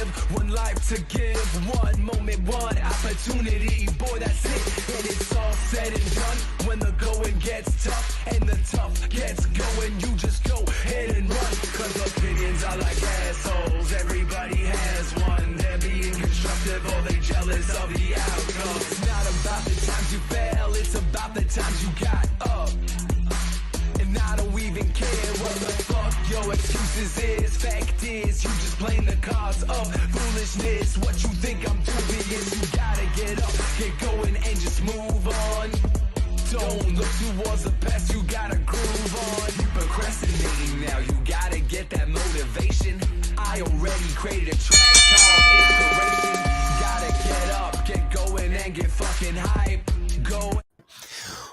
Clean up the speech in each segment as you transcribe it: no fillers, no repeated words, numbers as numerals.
live, one life to give, one moment, one opportunity. Boy, that's it. And it's all said and done. When the going gets tough and the tough gets going, you just go ahead and run. Cause opinions are like assholes. Everybody has one. They're being constructive or they jealous of the outcome. It's not about the times you fail, it's about the times you got up. And I don't even care what the fuck your excuses is. Fact is, you just playing the cards of foolishness. What you think I'm dubious, you gotta get up, get going and just move on. Don't look towards the past, you gotta groove on. You procrastinating now, you gotta get that motivation. I already created a track called Inspiration. Gotta get up, get going and get fucking hype. Go.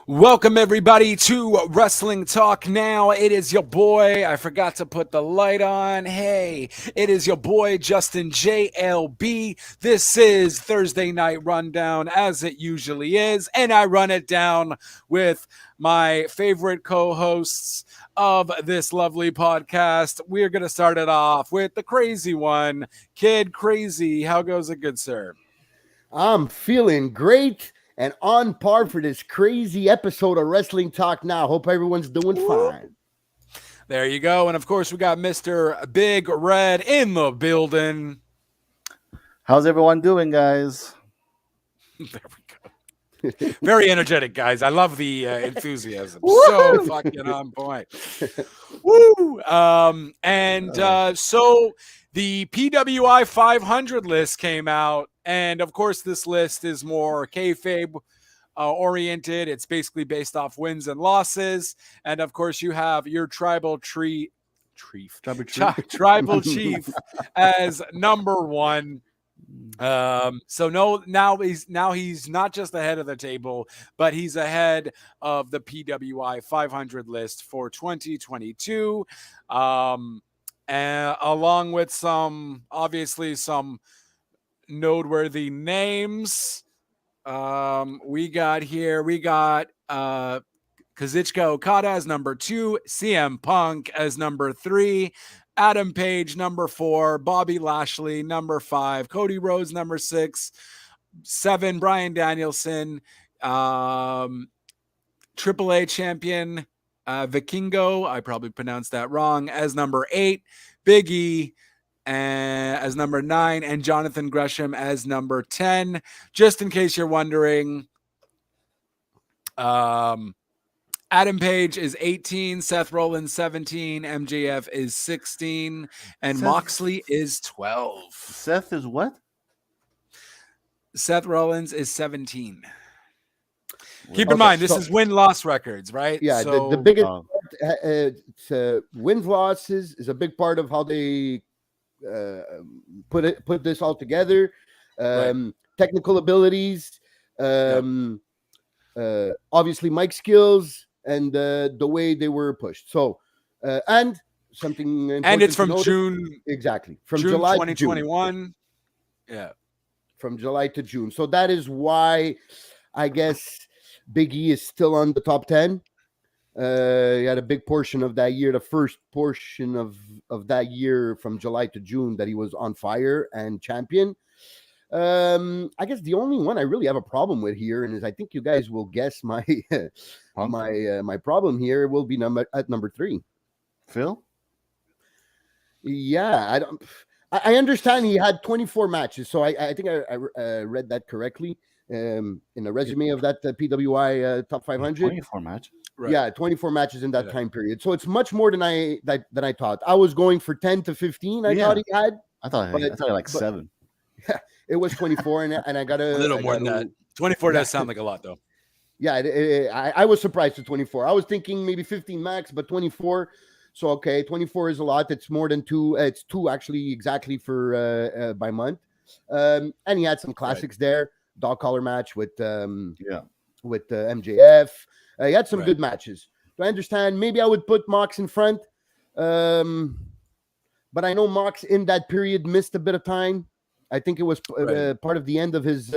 Welcome everybody to Wrestling Talk Now. It is your boy, I forgot to put the light on. Hey, it is your boy Justin JLB. This is Thursday Night Rundown as it usually is, and I run it down with my favorite co-hosts of this lovely podcast. We're going to start it off with the crazy one, Kid Crazy. How goes it, good sir? I'm feeling great and on par for this crazy episode of Wrestling Talk Now. Hope everyone's doing fine. There you go. And of course, we got Mr. Big Red in the building. How's everyone doing, guys? There we go. Very energetic, guys. I love the enthusiasm. So fucking on point. Woo! So the PWI 500 list came out. And of course, this list is more kayfabe oriented. It's basically based off wins and losses. And of course, you have your tribal chief as number one. So now he's not just ahead of the table, but he's ahead of the PWI 500 list for 2022. And along with some noteworthy names. We got Kazuchika Okada as number 2, CM Punk as number 3, Adam Page number 4, Bobby Lashley number 5, Cody Rhodes number 6, 7, Bryan Danielson, AAA champion Vikingo, I probably pronounced that wrong, as number 8, Big E as number 9, and Jonathan Gresham as number 10. Just in case you're wondering, Adam Page is 18, Seth Rollins 17, MJF is 16, and Moxley is 12. Seth is what? Seth Rollins is 17. Keep in mind, this is win-loss records, right? Yeah, so, the biggest wins losses is a big part of how they put this all together. Technical abilities, obviously mic skills, and the way they were pushed. So and something important, and it's from June, exactly, from June July 2021. to June. Yeah, from July to June. So that is why I guess Big E is still on the top 10. He had a big portion of that year, the first portion of that year from July to June, that he was on fire and champion. I guess the only one I really have a problem with here, and I think you guys will guess my my problem here, will be at number 3. Phil? Yeah, I understand he had 24 matches, so I think I read that correctly in the resume of that PWI top 500. 24 matches. Right. Yeah, 24 matches in that time period. So it's much more than I thought. I was going for 10 to 15. I thought he had. I thought like 7. Yeah, it was 24, and I got a little more than that. 24 does sound like a lot, though. Yeah, I was surprised at 24. I was thinking maybe 15 max, but 24. So okay, 24 is a lot. It's more than 2. It's 2 actually exactly for by month. And he had some classics there. Dog collar match with MJF. He had some good matches. Do I understand? Maybe I would put Mox in front. But I know Mox in that period missed a bit of time. I think it was part of the end of his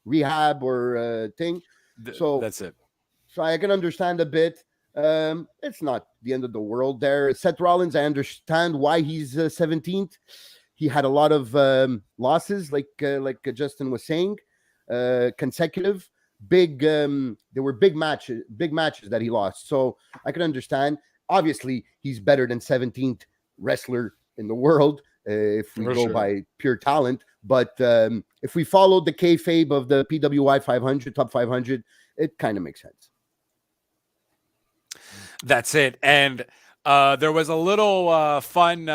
rehab or thing. So that's it. So I can understand a bit. It's not the end of the world there. Seth Rollins, I understand why he's 17th. he had a lot of losses, like Justin was saying, consecutive. There were big matches that he lost. So I can understand. Obviously, he's better than 17th wrestler in the world if we go by pure talent. But if we followed the kayfabe of the PWI 500, top 500, it kind of makes sense. That's it. And there was a little fun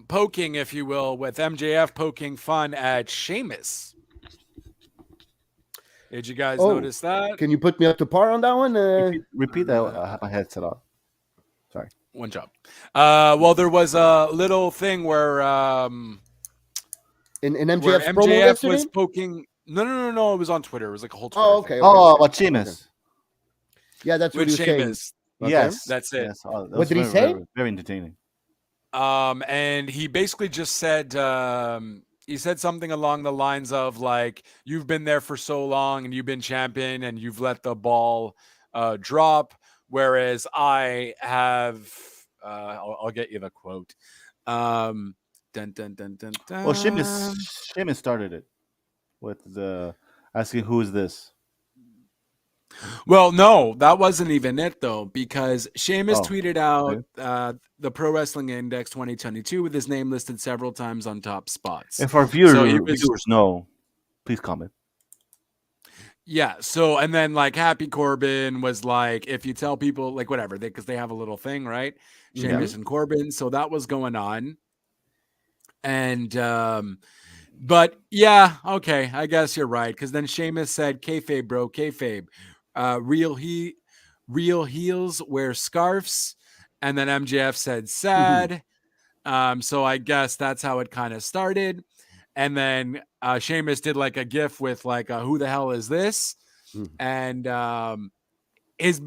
poking, if you will, with MJF poking fun at Sheamus. Did you guys notice that? Can you put me up to par on that one? Repeat that. I have my headset on. Sorry. One job. Well, there was a little thing where in where MJF's promo MJF yesterday? was poking. No. It was on Twitter. It was like a whole Twitter. Oh, okay. About Sheamus. Yeah, that's what With he was saying. Sheamus. Okay. Yes, That's it. Yes. That What was did he very, say? Very, very entertaining. And he basically just said he said something along the lines of like, you've been there for so long and you've been champion and you've let the ball drop, whereas I have I'll get you the quote. Dun, dun, dun, dun, dun. Well, Sheamus started it with the asking, "Who is this?" Well, no, that wasn't even it though, because Sheamus Oh, tweeted out the Pro Wrestling Index 2022 with his name listed several times on top spots. If our viewers So he was- know, please comment. Yeah. So, and then like Happy Corbin was like, if you tell people like whatever, because they have a little thing, right? Sheamus and Corbin. So that was going on. And, but yeah, okay. I guess you're right. Cause then Sheamus said, kayfabe, bro, kayfabe. Real heels wear scarves. And then MJF said sad. So I guess that's how it kind of started. And then Sheamus did like a GIF with like, who the hell is this? And his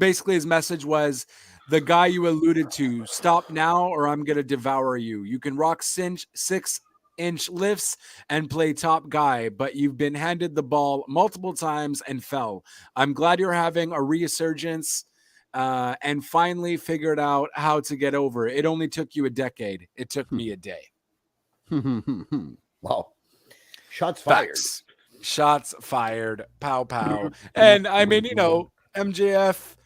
message was, the guy you alluded to, stop now or I'm going to devour you. You can rock 6-inch lifts and play top guy, but you've been handed the ball multiple times and fell. I'm glad you're having a resurgence and finally figured out how to get over it. It only took you a decade. It took me a day. Wow. Shots fired. Facts. Shots fired. Pow, pow. And I mean, you know, MJF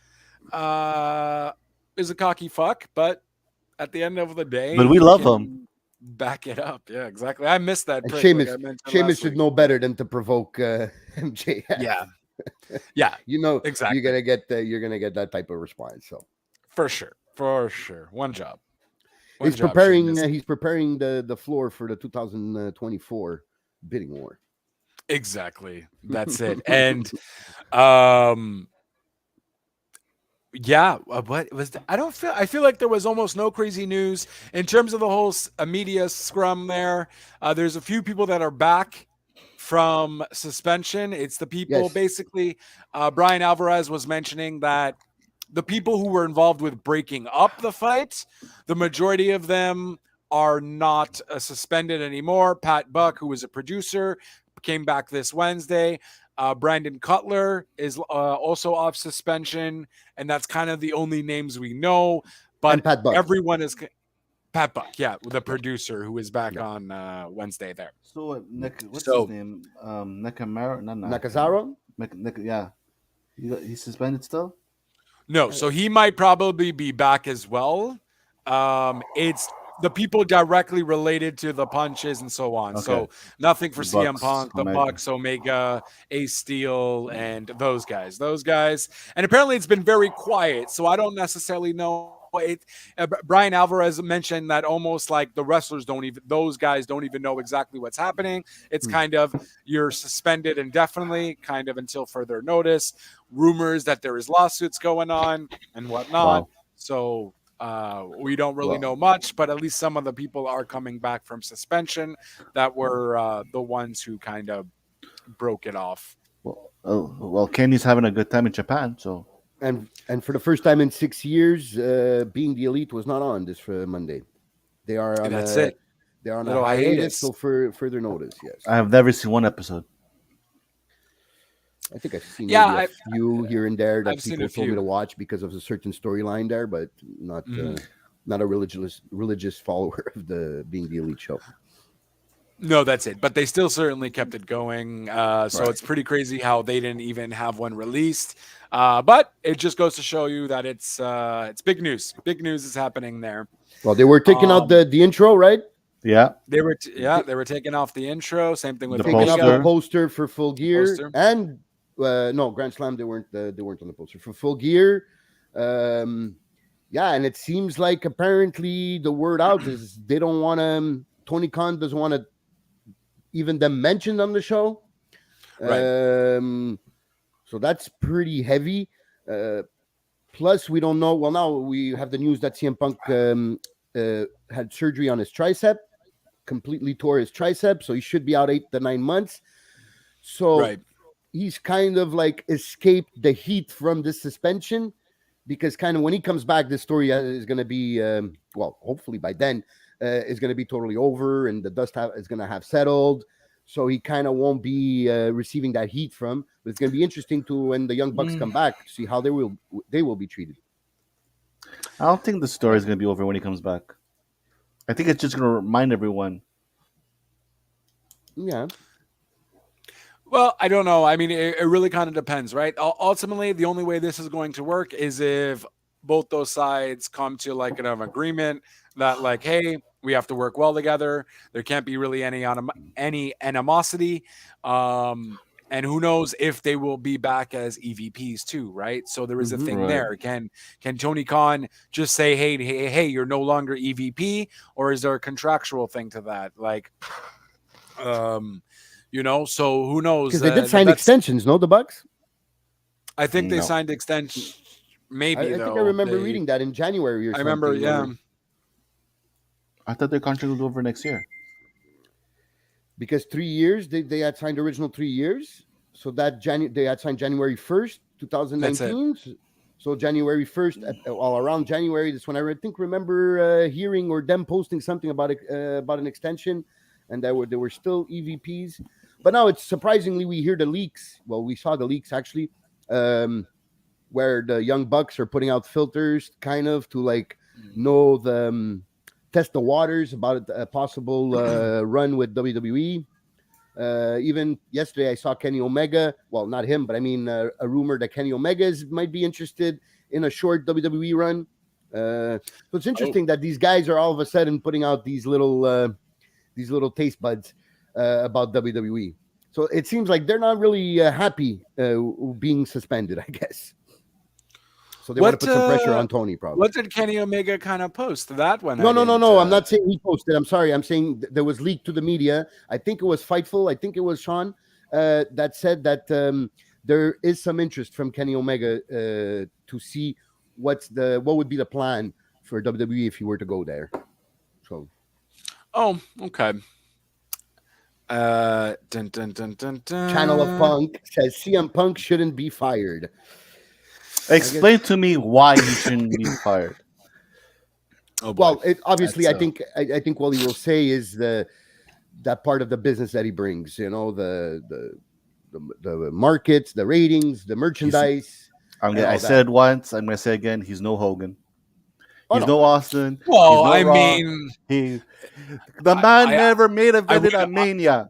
is a cocky fuck, but at the end of the day, But we love him. Back it up. Yeah, exactly. I missed that. And prick, Sheamus, like I mentioned Sheamus last should week. know better than to provoke MJF. Yeah. Yeah, You know, exactly. you're gonna get that type of response. So for sure. One job. he's preparing the floor for the 2024 bidding war. Exactly. That's it. And yeah, what was I feel like there was almost no crazy news in terms of the whole media scrum there. There's a few people that are back from suspension. It's the people basically Brian Alvarez was mentioning that the people who were involved with breaking up the fight, the majority of them are not suspended anymore. Pat Buck, who was a producer, came back this Wednesday. Brandon Cutler is also off suspension, and that's kind of the only names we know. But And Pat Buck. everyone is Pat Buck, yeah, the producer who is back on Wednesday there. So what's his name? Nakamura? Nakazaro? Yeah, he's suspended still. No, so he might probably be back as well. It's the people directly related to the punches and so on. Okay. So nothing for The CM Bucks, Punk, the Omega. Bucks, Omega, Ace Steel, and those guys. And apparently it's been very quiet. So I don't necessarily know. Brian Alvarez mentioned that almost like the wrestlers those guys don't even know exactly what's happening. It's kind of you're suspended indefinitely, kind of until further notice. Rumors that there is lawsuits going on and whatnot. Wow. So we don't really know much, but at least some of the people are coming back from suspension that were the ones who kind of broke it off. Well, Kenny's having a good time in Japan, so. And for the first time in 6 years, Being the Elite was not on this Monday. They are on it. They're on a Little hiatus hiatus. till further notice. Yes, I have never seen one episode. I think I've seen Yeah, maybe a few here and there that I've seen people a told me few. to watch because of a certain storyline there, but not a religious follower of the Being the Elite show. No, that's it. But they still certainly kept it going. So Right. it's pretty crazy how they didn't even have one released. But it just goes to show you that it's big news. Big news is happening there. Well, they were taking out the intro, right? Yeah. They were taking off the intro. Same thing with The Taking Omega. off the poster for Full Gear, Poster. and no, Grand Slam. They weren't on the poster for Full Gear. Yeah, and it seems like apparently the word out is they don't want to. Tony Khan doesn't want to even them mentioned on the show. Right. So that's pretty heavy. Plus, we don't know. Well, now we have the news that CM Punk had surgery on his tricep, completely tore his tricep, so he should be out 8 to 9 months. So Right. he's kind of like escaped the heat from this suspension, because kind of when he comes back, this story is going to be, well, hopefully by then, is going to be totally over and the dust is going to have settled. So he kind of won't be receiving that heat from. But it's going to be interesting to when the Young Bucks come back to see how they will be treated. I don't think the story is going to be over when he comes back. I think it's just going to remind everyone. Yeah. Well, I don't know. I mean, it really kind of depends, right? Ultimately, the only way this is going to work is if both those sides come to like an agreement that, like, hey, we have to work well together. There can't be really any animosity. And who knows if they will be back as EVPs too, right? So there is a thing Right. there. Can Tony Khan just say, hey, you're no longer EVP, or is there a contractual thing to that? Like, you know, so who knows? Because they did sign extensions, no, the Bucks? I think they No. signed extensions. Maybe I think I remember reading that in January or something. I remember, yeah. I thought their contract was over next year. Because 3 years, they had signed original 3 years. So that they had signed January 1st, 2019. So January 1st, all around January, that's when I remember hearing or them posting something about an extension, and they were still EVPs. But now it's surprisingly we hear the leaks. Well, we saw the leaks actually, where the Young Bucks are putting out filters, kind of to like know the test the waters about a possible run with WWE. Even yesterday, I saw Kenny Omega. Well, not him, but I mean a rumor that Kenny Omega might be interested in a short WWE run. So it's interesting that these guys are all of a sudden putting out these little taste buds about WWE. So it seems like they're not really happy being suspended, I guess. So they want to put some pressure on Tony, probably. What did Kenny Omega kind of post? That one? No. I'm not saying he posted. I'm sorry. I'm saying there was leaked to the media. I think it was Fightful. I think it was Sean that said that there is some interest from Kenny Omega to see what would be the plan for WWE if he were to go there. So. Oh, okay. Channel of Punk says CM Punk shouldn't be fired. Explain to me why he shouldn't be fired. Oh, boy. Well, obviously, I think what he will say is that part of the business that he brings. You know, the markets, the ratings, the merchandise. I said once, I'm going to say again, he's no Hogan. He's no Austin. Well, he's no Raw. mean, the man never made a visit at Mania.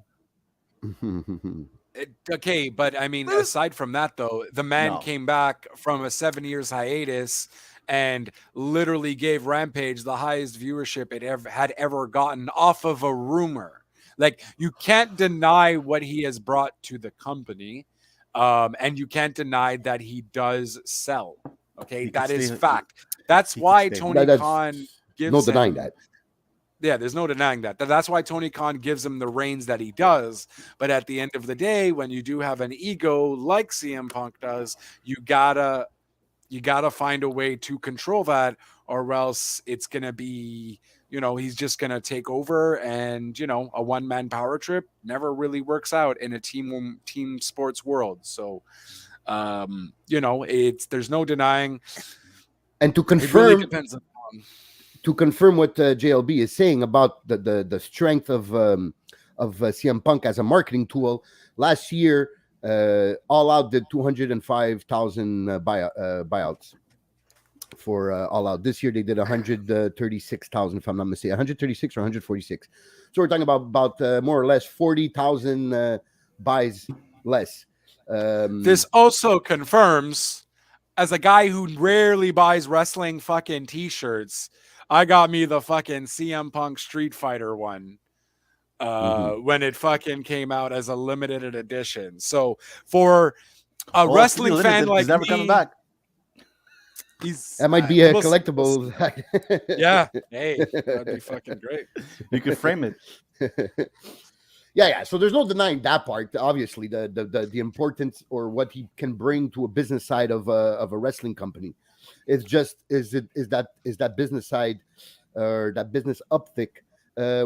Okay, but I mean, aside from that, though, the man came back from a 7 years hiatus and literally gave Rampage the highest viewership it had ever gotten off of a rumor. Like, you can't deny what he has brought to the company, and you can't deny that he does sell. Okay, that is fact. That's why Tony Khan gives no denying that. Yeah, there's no denying that. That's why Tony Khan gives him the reins that he does. But at the end of the day, when you do have an ego like CM Punk does, you gotta find a way to control that, or else it's gonna be, he's just gonna take over, and a one-man power trip never really works out in a team sports world. So, there's no denying. And to confirm, it really depends on. To confirm what JLB is saying about the strength of CM Punk as a marketing tool, last year All Out did 205,000 buyouts. for All Out. This year they did 136,000, if I'm not mistaken, 136 or 146. So we're talking about more or less 40,000 buys less. This also confirms, as a guy who rarely buys wrestling fucking t-shirts, I got me the fucking CM Punk Street Fighter one when it fucking came out as a limited edition. So for a wrestling fan like he's never me, coming back. That might be a collectible. Yeah. Hey, that'd be fucking great. You could frame it. Yeah. So there's no denying that part. Obviously, the importance or what he can bring to a business side of a wrestling company. It's just is that business side or that business uptick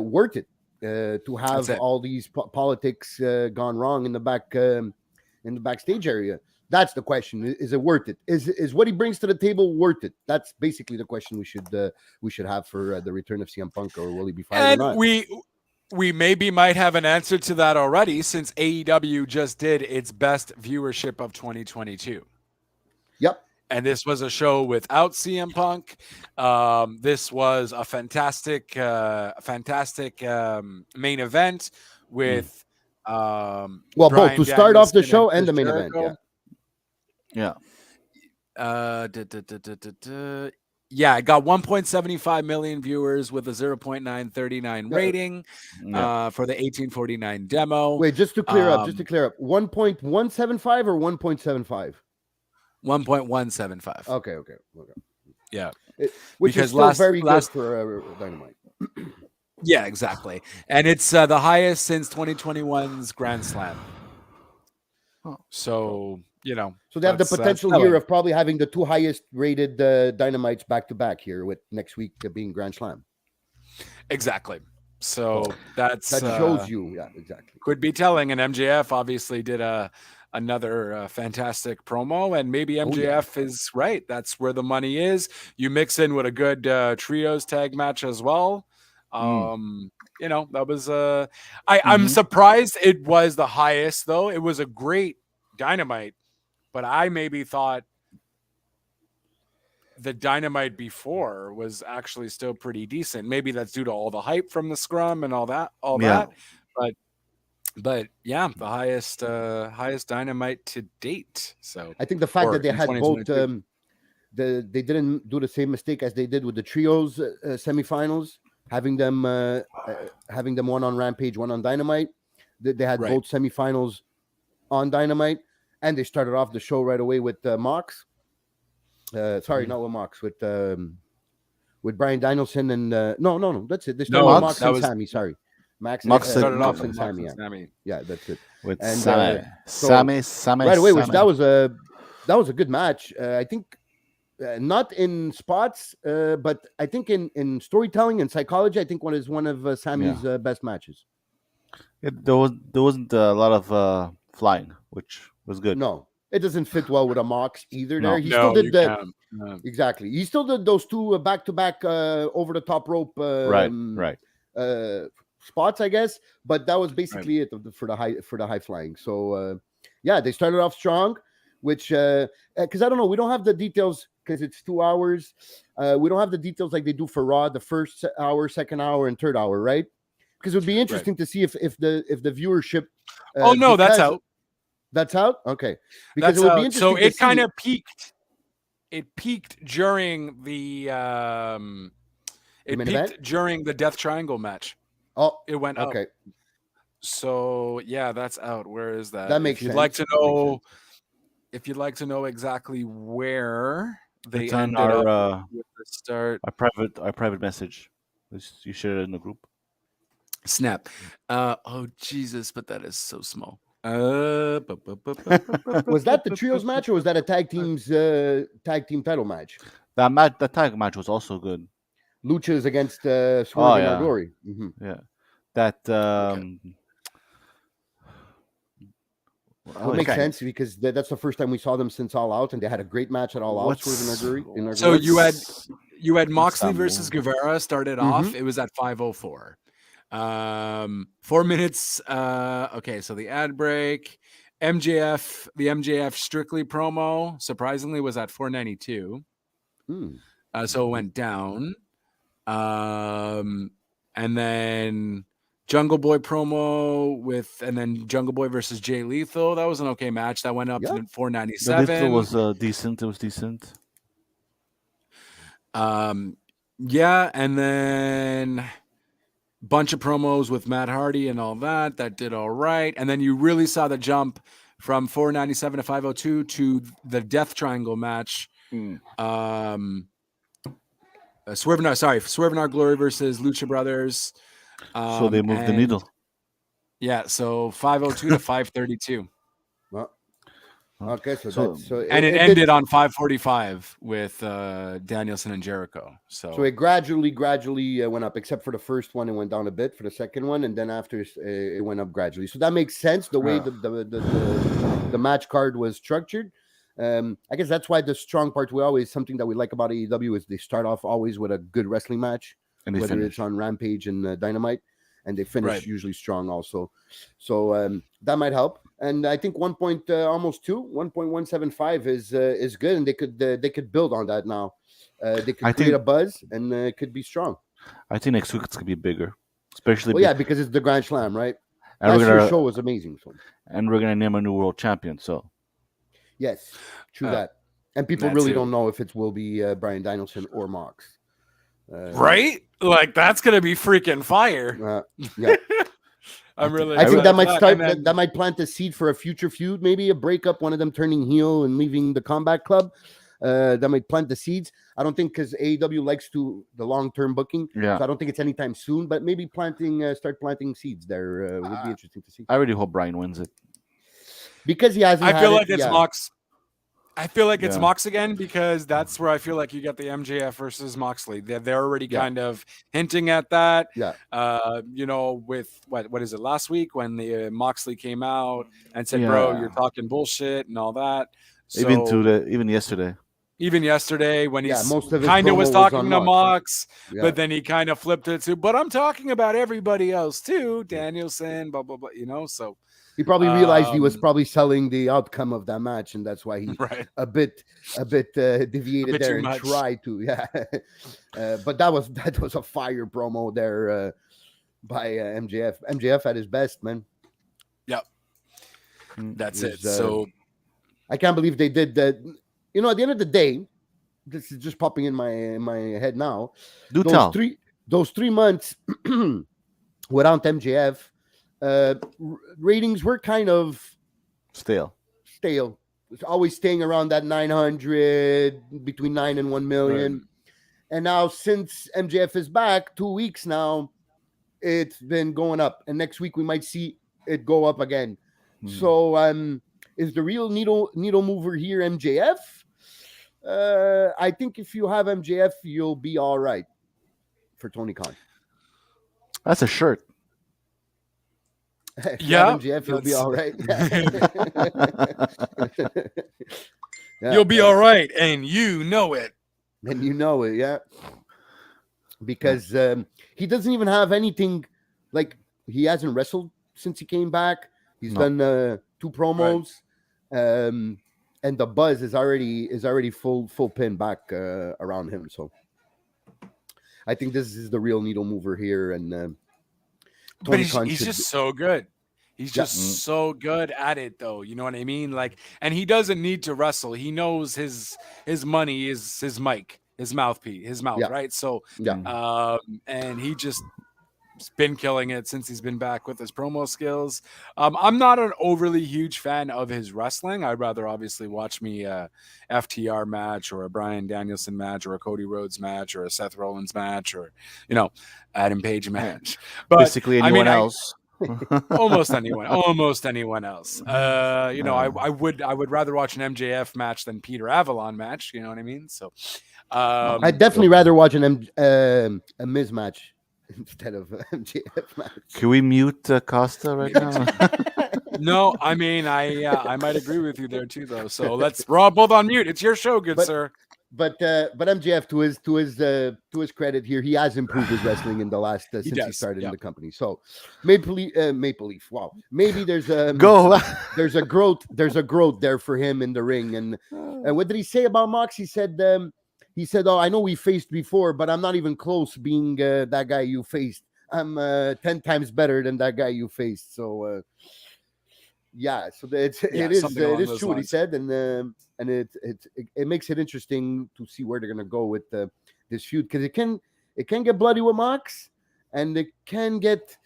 worth it to have all these politics gone wrong in the backstage area? That's the question. Is it worth it? Is what he brings to the table worth it? That's basically the question we should have for the return of CM Punk, or will he be fired or not? We maybe might have an answer to that already, since AEW just did its best viewership of 2022. Yep. And this was a show without CM Punk. This was a fantastic main event with both to start off the show and the main event. Yeah. Yeah, it got 1.75 million viewers with a 0.939 rating for the 1849 demo. Wait, just to clear up, 1.175 or 1.75? 1.175. Okay. Yeah. Which is still very good for Dynamite. Yeah, exactly. And it's the highest since 2021's Grand Slam. So, So they have the potential here of probably having the two highest rated Dynamites back to back here, with next week being Grand Slam. Exactly. So that shows you. Yeah, exactly. Could be telling. And MJF obviously did another fantastic promo, and maybe MJF is right. That's where the money is. You mix in with a good trios tag match as well. That was I'm surprised it was the highest, though. It was a great Dynamite, but I maybe thought the Dynamite before was actually still pretty decent. Maybe that's due to all the hype from the scrum and all that. But yeah, the highest Dynamite to date. So I think the fact that they had both they didn't do the same mistake as they did with the trios semifinals, having them one on Rampage, one on Dynamite. They had both semifinals on Dynamite, and they started off the show right away with Mox. Not with Mox, with Bryan Danielson and no, that's it. They started with Mox and Sammy. Sorry, Mox started off with Sammy. Yeah, that's it. With Sammy, right away, which that was a good match. I think not in spots, but I think in storytelling and psychology, I think one of Sammy's best matches. There wasn't a lot of flying, which was good. No, it doesn't fit well with a Mox either. There, he still did that. Exactly, he still did those two back-to-back over the top rope. Spots, I guess, but that was basically it for the high flying. So they started off strong, which because I don't know, we don't have the details because it's 2 hours. We don't have the details like they do for Raw, the first hour, second hour, and third hour, right? Because it would be interesting to see if the viewership. That's out. That's out. Okay, because it would be interesting. So it kind of peaked. It peaked during the during the Death Triangle match. Oh, it went up. Okay. So yeah, that's out. Where is that? That makes sense. If you'd like to know exactly where they it's on ended our up with the start, our private message. You share it in the group. Snap. Oh Jesus, but that is so small. Was that the trios match, or was that a tag team title match? The tag match was also good. Luchas against Swerve and Our Glory. Mm-hmm. Yeah, that It makes sense because that's the first time we saw them since All Out, and they had a great match at All Out. Swerve and Our Glory. So you had Moxley versus Guevara started off. It was at 5:04. 4 minutes. Okay, so the ad break. The MJF Strictly promo surprisingly was at 4:92. So it went down. And then Jungle Boy promo and then Jungle Boy versus Jay Lethal. That was an okay match. That went up to The $497. Lethal was decent. It was decent. Yeah, and then bunch of promos with Matt Hardy and all that. That did all right. And then you really saw the jump from $497 to $502 to the Death Triangle match. Swerve and Our Glory versus Lucha Brothers. So they moved the needle. Yeah, so 502 to 532. Well, okay, it ended on 545 with Danielson and Jericho. So it gradually went up, except for the first one, it went down a bit for the second one, and then after it went up gradually. So that makes sense the way the match card was structured. I guess that's why the strong part something that we like about AEW is they start off always with a good wrestling match, whether it's on Rampage and Dynamite, and they finish usually strong also. So that might help. And I think 1.175 is good, and they could build on that now. They could create a buzz, and it could be strong. I think next week it's gonna be bigger, especially. Because it's the Grand Slam, right? And Last show was amazing. So. And we're gonna name a new world champion. So. Yes, true that. And people really don't know if it will be Bryan Danielson or Mox. Right? Like, that's going to be freaking fire. Yeah. I'm really I think that might start. then, that might plant the seed for a future feud, maybe a breakup, one of them turning heel and leaving the Combat Club. That might plant the seeds. I don't think because AEW likes the long-term booking. Yeah. So I don't think it's anytime soon, but maybe start planting seeds there would be interesting to see. I really hope Bryan wins it. Because he hasn't. I feel like it's Mox. I feel like it's Yeah. Mox again because that's where I feel like you get the MJF versus Moxley. They're already kind of hinting at that. Yeah. With what is it last week when the Moxley came out and said, Yeah. "Bro, you're talking bullshit" and all that. So, Even yesterday. Even yesterday when he most of his kind of promo was was talking on to Mox, Mox, but then he kind of flipped it to, but I'm talking about everybody else too, Danielson, blah, blah, blah, so. He probably realized he was probably selling the outcome of that match, and that's why he a bit deviated there and tried to, but that was a fire promo there by MJF. MJF at his best, man. Yep, that's it. So I can't believe they did that. At the end of the day, this is just popping in my head now. Those 3 months without MJF. Ratings were kind of stale. It's always staying around that 900, between 9 and 1 million. Right. And now since MJF is back, 2 weeks now, it's been going up. And next week we might see it go up again. So is the real needle mover here MJF? I think if you have MJF, you'll be all right for Tony Khan. That's a shirt. MJF, you'll be all right. You'll be all right, and you know it. And you know it, yeah. Because he doesn't even have anything, like he hasn't wrestled since he came back. He's done 2 promos, and the buzz is already full pin back around him. So I think this is the real needle mover here, and. But he's just so good. He's just so good at it, though. You know what I mean? Like, and he doesn't need to wrestle. He knows his money is his mic, his mouth, right? So, and he just been killing it since he's been back with his promo skills. I'm not an overly huge fan of his wrestling. I'd rather obviously watch me a FTR match or a Bryan Danielson match or a Cody Rhodes match or a Seth Rollins match or, Adam Page match. But basically anyone else. almost anyone else. I would rather watch an MJF match than Peter Avalon match. You know what I mean? So I'd definitely rather watch a Miz match instead of MJF match. Can we mute Costa right now? No, I mean I might agree with you there too, though. So we're all both on mute. It's your show, good sir. But MJF, to his credit here, he has improved his wrestling in the last since he started in the company. So Maple Leaf, wow, maybe there's a there's a growth there for him in the ring. And what did he say about Mox? He said he said, "Oh, I know we faced before, but I'm not even close being that guy you faced. I'm 10 times better than that guy you faced." So yeah, so something along it is those true what he lines. said, and it makes it interesting to see where they're gonna go with this feud, because it can get bloody with Mox, and it can get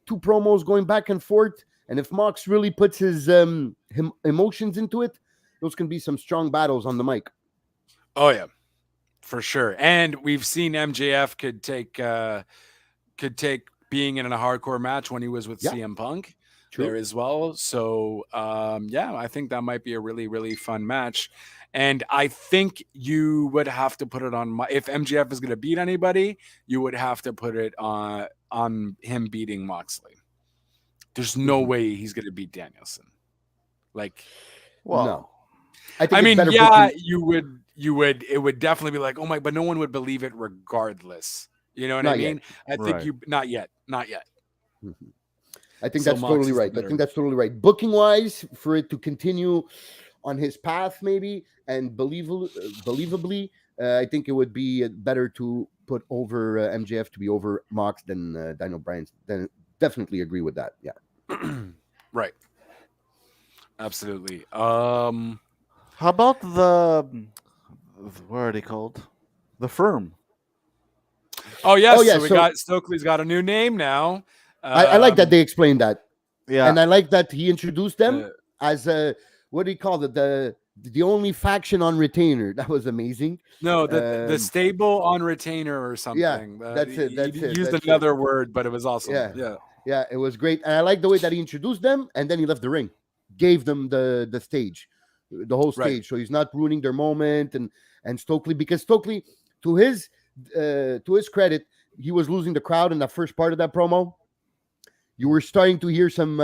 two promos going back and forth. And if Mox really puts his emotions into it, those can be some strong battles on the mic. Oh yeah, for sure. And we've seen MJF could take being in a hardcore match when he was with Yeah. CM Punk True. there as well. So yeah, I think that might be a really, really fun match. And I think you would have to put it on if MJF is going to beat anybody, you would have to put it on him beating Moxley. There's no way he's going to beat Danielson. Like, Well, no. I think I it's mean, better yeah, booking. it would definitely be like, oh my, but no one would believe it regardless. You know what I Not mean? yet. I think Right. not yet. I think So that's Mox totally is right. I better. think that's totally right. Booking wise, for it to continue on his path, maybe, and believably, I think it would be better to put over MJF to be over Mox than Daniel Bryan. Then definitely agree with that. Yeah. Right. Absolutely. how about what are they called? The Firm. Oh yes. Oh, yeah, So we so- got Stokely's got a new name now. I like that they explained that. Yeah, And I like that he introduced them uh, as a, what do you call it? The only faction on retainer. That was amazing. no, the stable on retainer or something. that's it, that's he it, used that's it. another word, but it was awesome. Yeah. Yeah. Yeah, it was great. And I like the way that he introduced them and then he left the ring, gave them the stage, the whole stage. Right. So he's not ruining their moment. And Stokely, because Stokely, to his credit, he was losing the crowd in that first part of that promo. You were starting to hear some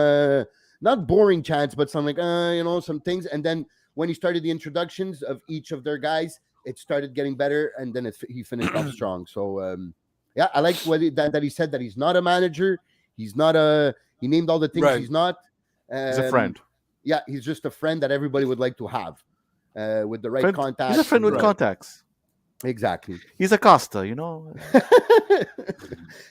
not boring chants, but some like some things. And then when he started the introductions of each of their guys, it started getting better, and then he finished off strong. So yeah, I like that he said that he's not a manager. He's not he named all the things Right. he's not. he's a friend. Yeah, he's just a friend that everybody would like to have with the right Friend- contacts. He's a friend with and- contacts. Exactly. He's a Costa, you know.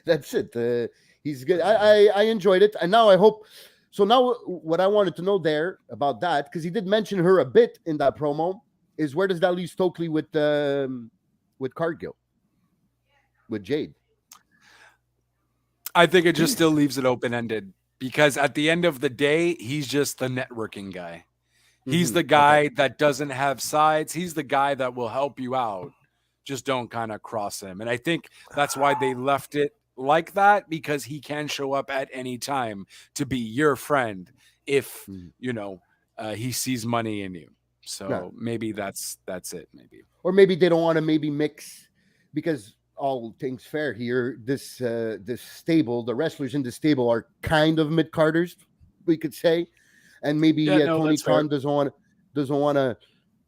That's it. He's good. I enjoyed it, and now I hope. So now, what I wanted to know there about that, because he did mention her a bit in that promo, is where does that leave Stokely with Cargill, with Jade? I think it just still leaves it open ended because at the end of the day, he's just the networking guy. He's the guy that doesn't have sides. He's the guy that will help you out. Just don't kind of cross him. And I think that's why they left it like that, because he can show up at any time to be your friend if, he sees money in you. So maybe that's it. Maybe. Or maybe they don't want to maybe mix, because all things fair here, this stable, the wrestlers in the stable are kind of mid-carders, we could say. And maybe Tony that's fair. Khan doesn't want to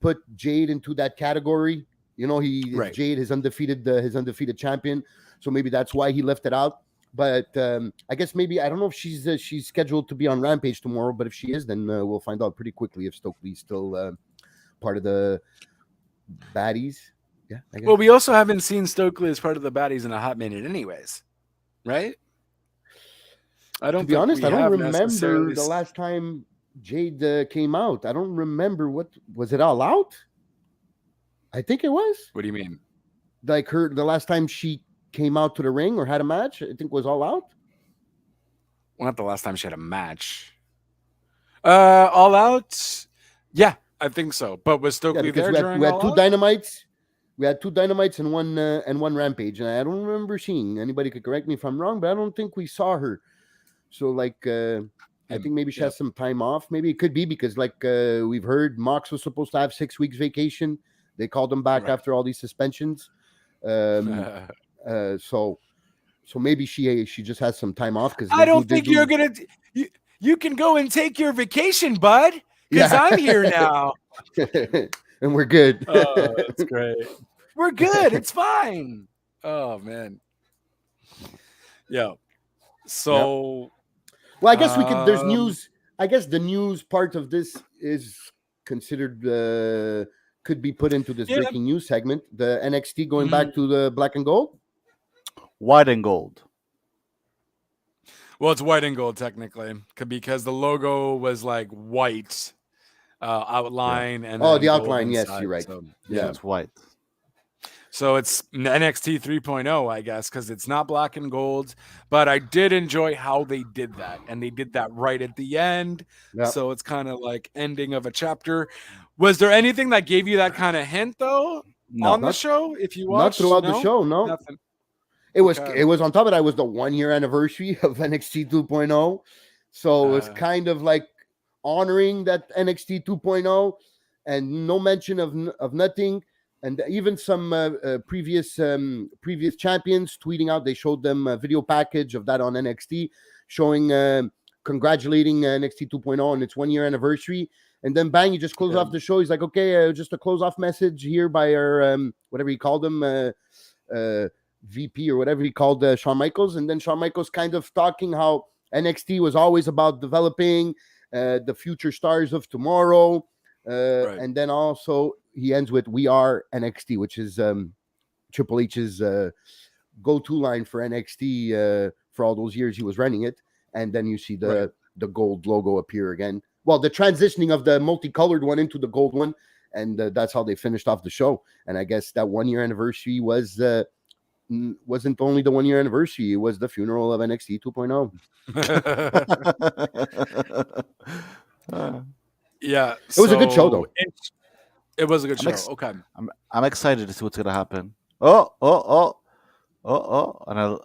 put Jade into that category. Right. Jade his undefeated champion, so maybe that's why he left it out. But I guess maybe, I don't know if she's scheduled to be on Rampage tomorrow, but if she is, then we'll find out pretty quickly if Stokely's still part of the baddies. Yeah. I guess. Well, we also haven't seen Stokely as part of the baddies in a hot minute, anyways, right? I don't. To be honest, I don't remember necessarily the last time Jade came out. I don't remember. What was it? All Out? I think it was. What do you mean? Like the last time she came out to the ring or had a match, I think was All Out. Well, not the last time she had a match. All Out. Yeah, I think so. But was Stokely there during we had All two Out? Dynamites. We had two Dynamites and one Rampage, and I don't remember seeing. Anybody could correct me if I'm wrong, but I don't think we saw her. So I think maybe she has some time off. Maybe it could be because we've heard Mox was supposed to have 6 weeks vacation. They called him back after all these suspensions. So maybe she just has some time off, because I don't think you're gonna. You can go and take your vacation, bud, because I'm here now. And we're good. Oh, that's great. We're good. It's fine. Oh man. Yeah. So. Well, I guess we could. There's news. I guess the news part of this is considered could be put into this Yeah. breaking news segment. The NXT going Mhm. back to the black and gold. White and gold. Well, it's white and gold technically because the logo was like white outline and Oh, then the gold outline. Yes, inside, you're right. So, Yeah. It's white. So it's NXT 3.0, I guess, because it's not black and gold. But I did enjoy how they did that, and they did that right at the end. Yeah. So it's kind of like ending of a chapter. Was there anything that gave you that kind of hint though No. on the show? If you Not watched, throughout the No? show. No. Nothing. It was Okay. it was on top of that. It was the 1 year anniversary of NXT 2.0, so it was kind of like honoring that NXT 2.0, and no mention of nothing. And even some previous champions tweeting out. They showed them a video package of that on NXT, showing congratulating NXT 2.0 on its 1 year anniversary. And then bang, he just closed off the show. He's like, okay, just a close off message here by our whatever he called him. VP or whatever he called Shawn Michaels, and then Shawn Michaels kind of talking how NXT was always about developing the future stars of tomorrow, Right. and then also he ends with "We are NXT," which is Triple H's go-to line for NXT for all those years he was running it. And then you see the gold logo appear again. Well, the transitioning of the multicolored one into the gold one, and that's how they finished off the show. And I guess that 1 year anniversary wasn't only the 1 year anniversary, it was the funeral of NXT 2.0. Yeah, it was a good show though. It was a good show. Okay, I'm excited to see what's gonna happen. Oh, and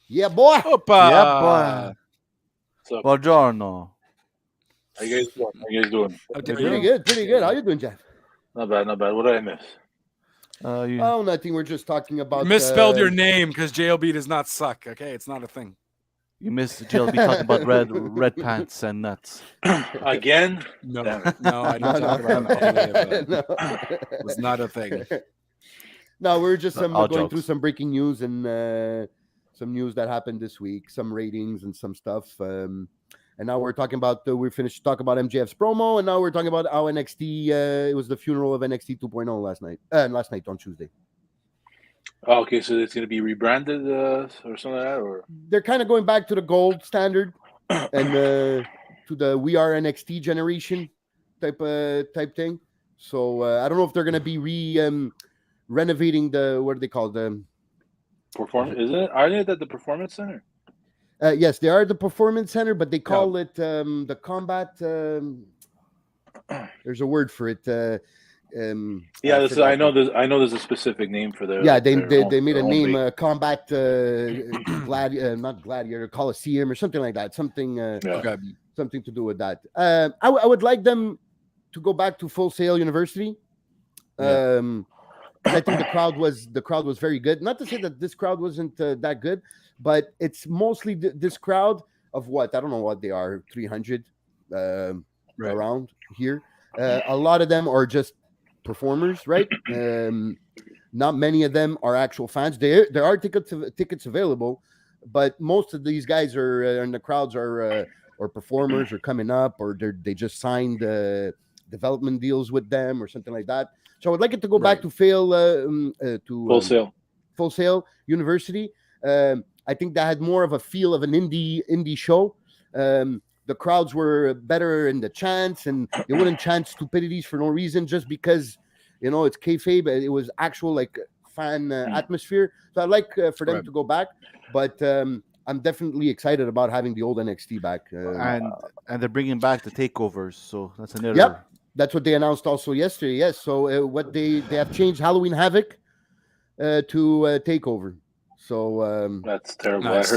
Yeah, boy. Opa. yeah, boy. What's up? Buongiorno. How you guys doing? How dare Pretty you. good, pretty good. How you doing, Jeff? Not bad. What did I miss? Oh, nothing. We're just talking about Misspelled your name because JLB does not suck. Okay, it's not a thing. You missed JLB talking about red pants and nuts. Again? No, Damn no, I don't talk about any of that. No. It's not a thing. No, we're just All going jokes. through some breaking news and some news that happened this week, some ratings and some stuff. And now we're talking about we finished talking about MJF's promo, and now we're talking about how NXT. It was the funeral of NXT 2.0 last night. Last night on Tuesday. Oh, okay, so it's gonna be rebranded or something like that, or They're kind of going back to the gold standard and to the We Are NXT generation type thing. So I don't know if they're gonna be renovating the what do they call the performance? Isn't it? Are they at the Performance Center? yes, they are the Performance Center, but they call it the Combat. There's a word for it. Yeah, I know. There's a specific name for the. Yeah, they made a name, Combat not Gladiator, Coliseum or something like that. Something Okay. something to do with that. I would like them to go back to Full Sail University. I think the crowd was very good. Not to say that this crowd wasn't that good, but it's mostly this crowd of what I don't know what they are, 300 around here. A lot of them are just performers, right? Not many of them are actual fans. There are tickets available, but most of these guys are and the crowds are performers or coming up, or they just signed development deals with them or something like that. So I would like it to go back to Full Sail University. I think that had more of a feel of an indie show. The crowds were better in the chants, and they wouldn't chant stupidities for no reason just because, it's kayfabe. It was actual like fan atmosphere. So I'd like for them to go back, but I'm definitely excited about having the old NXT back. And they're bringing back the takeovers, so that's another. Yep. That's what they announced also yesterday. Yes. So what they have changed Halloween Havoc to Takeover. So that's terrible. Nice.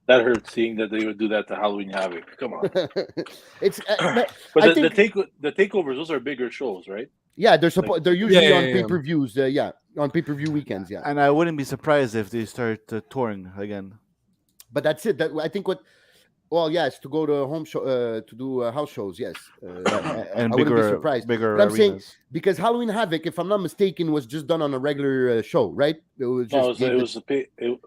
That hurts seeing that they would do that to Halloween Havoc. Come on. It's but the takeovers, those are bigger shows, right? Yeah, they're usually on yeah. pay-per-views. On pay-per-view weekends. Yeah, And I wouldn't be surprised if they start touring again. but that's it. I think it's to go to home show to do house shows. Yes, And I wouldn't be surprised. bigger But I'm arenas. saying because Halloween Havoc, if I'm not mistaken, was just done on a regular show, right? It was just okay, you're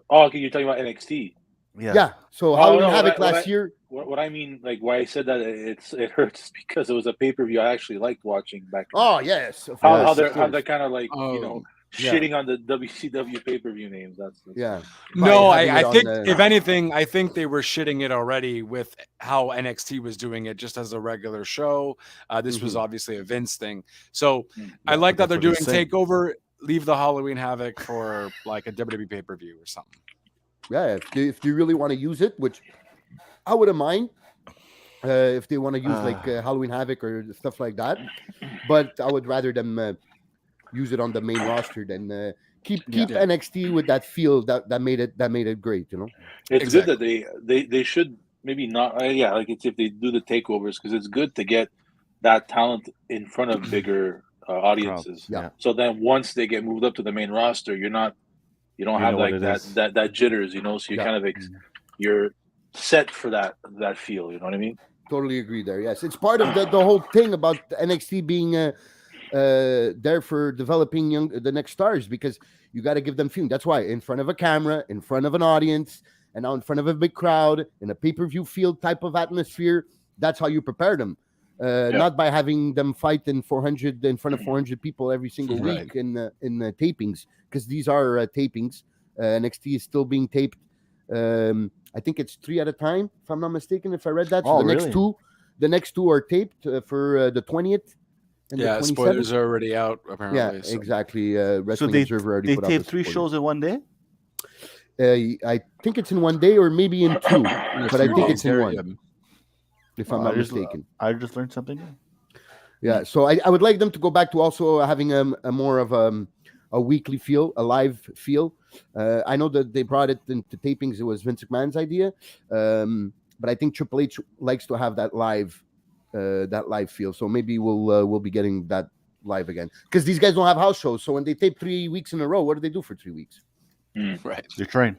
talking about NXT. Yeah. So Oh, Halloween no, Havoc last year. What I mean, like why I said that it hurts because it was a pay-per-view I actually liked watching back. Oh yes, of How course, they're kind of like Oh, shitting on the WCW pay-per-view names. That's yeah. no, By having I it on think the- if anything, I think they were shitting it already with how NXT was doing it just as a regular show. This was obviously a Vince thing. So I like that that's they're what doing he's saying. Takeover. Leave the Halloween Havoc for like a WWE pay-per-view or something. Yeah, if they really want to use it, which I wouldn't mind if they want to use like Halloween Havoc or stuff like that. But I would rather them use it on the main roster than keep NXT with that feel that made it great. You know, it's good that they should maybe not. Like it's if they do the takeovers because it's good to get that talent in front of bigger audiences. Yeah. So then once they get moved up to the main roster, you don't have like that jitters, so you kind of you're set for that feel, you know what I mean? Totally agree there. Yes, it's part of the whole thing about NXT being there for developing the next stars, because you got to give them feeling. That's why in front of a camera, in front of an audience, and now in front of a big crowd in a pay-per-view field type of atmosphere. That's how you prepare them. Not by having them fight in front of 400 people every single week in tapings, because these are tapings. NXT is still being taped. I think it's 3 at a time, if I'm not mistaken. If I read that, so the next two are taped for the 20th. And the 27th. Spoilers are already out apparently. Yeah, exactly. Wrestling Observer already put out they the tape 3 spoilers. shows in one day. I think it's in one day or maybe in 2, but I think it's in one. If I'm not mistaken. I just learned something new. Yeah, so I would like them to go back to also having a more of a weekly feel, a live feel. I know that they brought it into tapings. It was Vince McMahon's idea, but I think Triple H likes to have that live feel. So maybe we'll be getting that live again, because these guys don't have house shows. So when they tape 3 weeks in a row, what do they do for 3 weeks? Right, they train.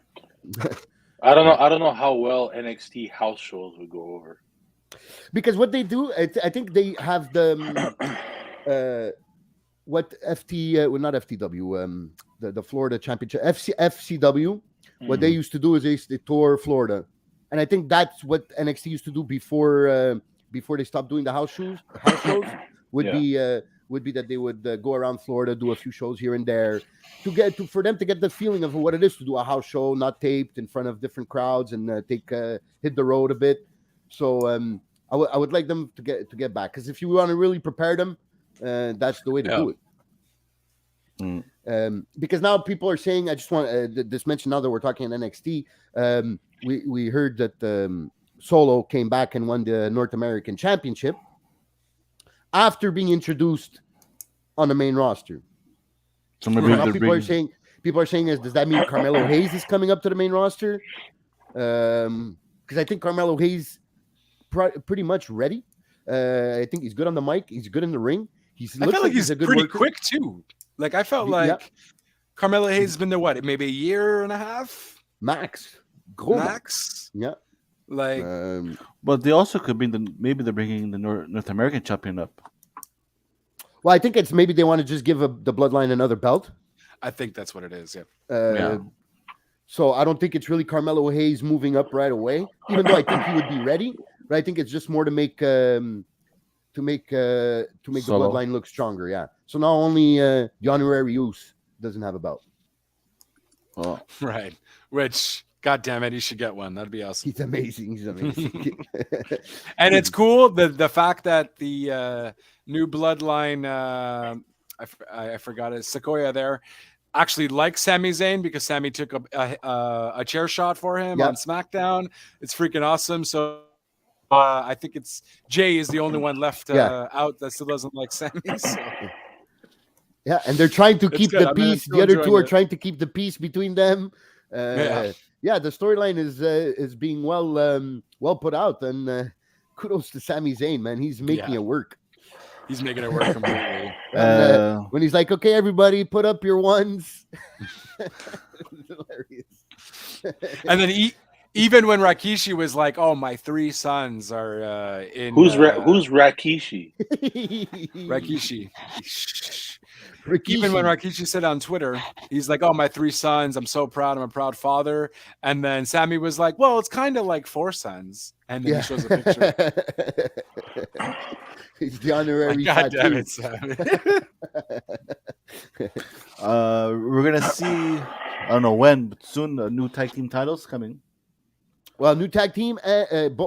I don't know how well NXT house shows would go over. Because what they do, I think they have the what well, not FTW, the Florida Championship, FCW. What they used to do is they tour Florida, and I think that's what NXT used to do before they stopped doing the house shows. Would be that they would go around Florida, do a few shows here and there, for them to get the feeling of what it is to do a house show, not taped in front of different crowds, and hit the road a bit. So I would like them to get back, because if you want to really prepare them, that's the way to do it. Because now people are saying, I just want this mention now that we're talking NXT. We heard that Solo came back and won the North American Championship after being introduced on the main roster. So now people are saying, does that mean Carmelo Hayes is coming up to the main roster? Because I think Carmelo Hayes pretty much ready. I think he's good on the mic. He's good in the ring. I feel like he's pretty quick too. Like I felt like Carmelo Hayes has been there maybe a year and a half max. Max. Yeah. Like, but they also could bring maybe they're bringing the North American champion up. Well, I think it's maybe they want to just give the Bloodline another belt. I think that's what it is. Yeah. So I don't think it's really Carmelo Hayes moving up right away, even though I think he would be ready. But I think it's just more to make the Bloodline look stronger. Yeah. So now only the honorary Uce doesn't have a belt. Oh, right. Which, God damn it, he should get one. That'd be awesome. He's amazing. And it's cool the fact that the new Bloodline, I forgot it, Sequoia there, actually likes Sami Zayn, because Sami took a chair shot for him on SmackDown. It's freaking awesome. So I think it's Jay is the only one left out that still doesn't like Sami. So. Yeah, and they're trying to keep the peace. The other two are trying to keep the peace between them. The storyline is being well put out, and kudos to Sami Zayn, man. He's making it work. He's making it work completely. And, when he's like, "Okay, everybody, put up your ones." It's hilarious. And then even when Rikishi was like, "Oh, my 3 sons are in." Who's Rikishi? Rikishi. even when Rikishi said on Twitter, he's like, "Oh, my 3 sons, I'm so proud. I'm a proud father." And then Sammy was like, "Well, it's kind of like 4 sons." And then he shows a picture. He's the honorary God damn tattoo. it, Sammy. We're gonna see. I don't know when, but soon. New tag team titles coming. Well, new tag team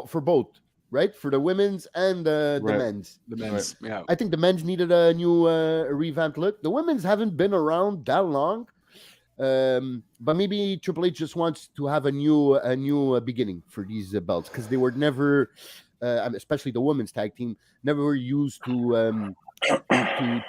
for both, right? For the women's and the men's. The men's, yeah. I think the men's needed a new revamped look. The women's haven't been around that long, but maybe Triple H just wants to have a new beginning for these belts because they were never, especially the women's tag team, never were used to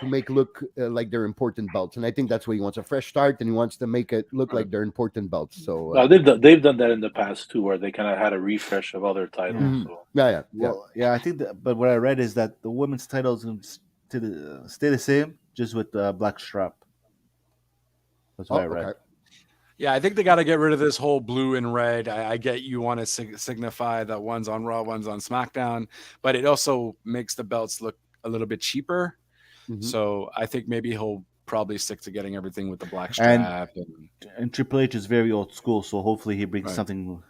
make look like they're important belts, and I think that's why he wants a fresh start and he wants to make it look like they're important belts. So they've done that in the past too, where they kind of had a refresh of other titles. Mm-hmm. So. I think but what I read is that the women's titles stay the same, just with the black strap. That's what I read. Okay. Yeah, I think they got to get rid of this whole blue and red. I get you want to signify that one's on Raw, one's on SmackDown, but it also makes the belts look a little bit cheaper. Mm-hmm. So I think maybe he'll probably stick to getting everything with the black strap. And Triple H is very old school, so hopefully he brings something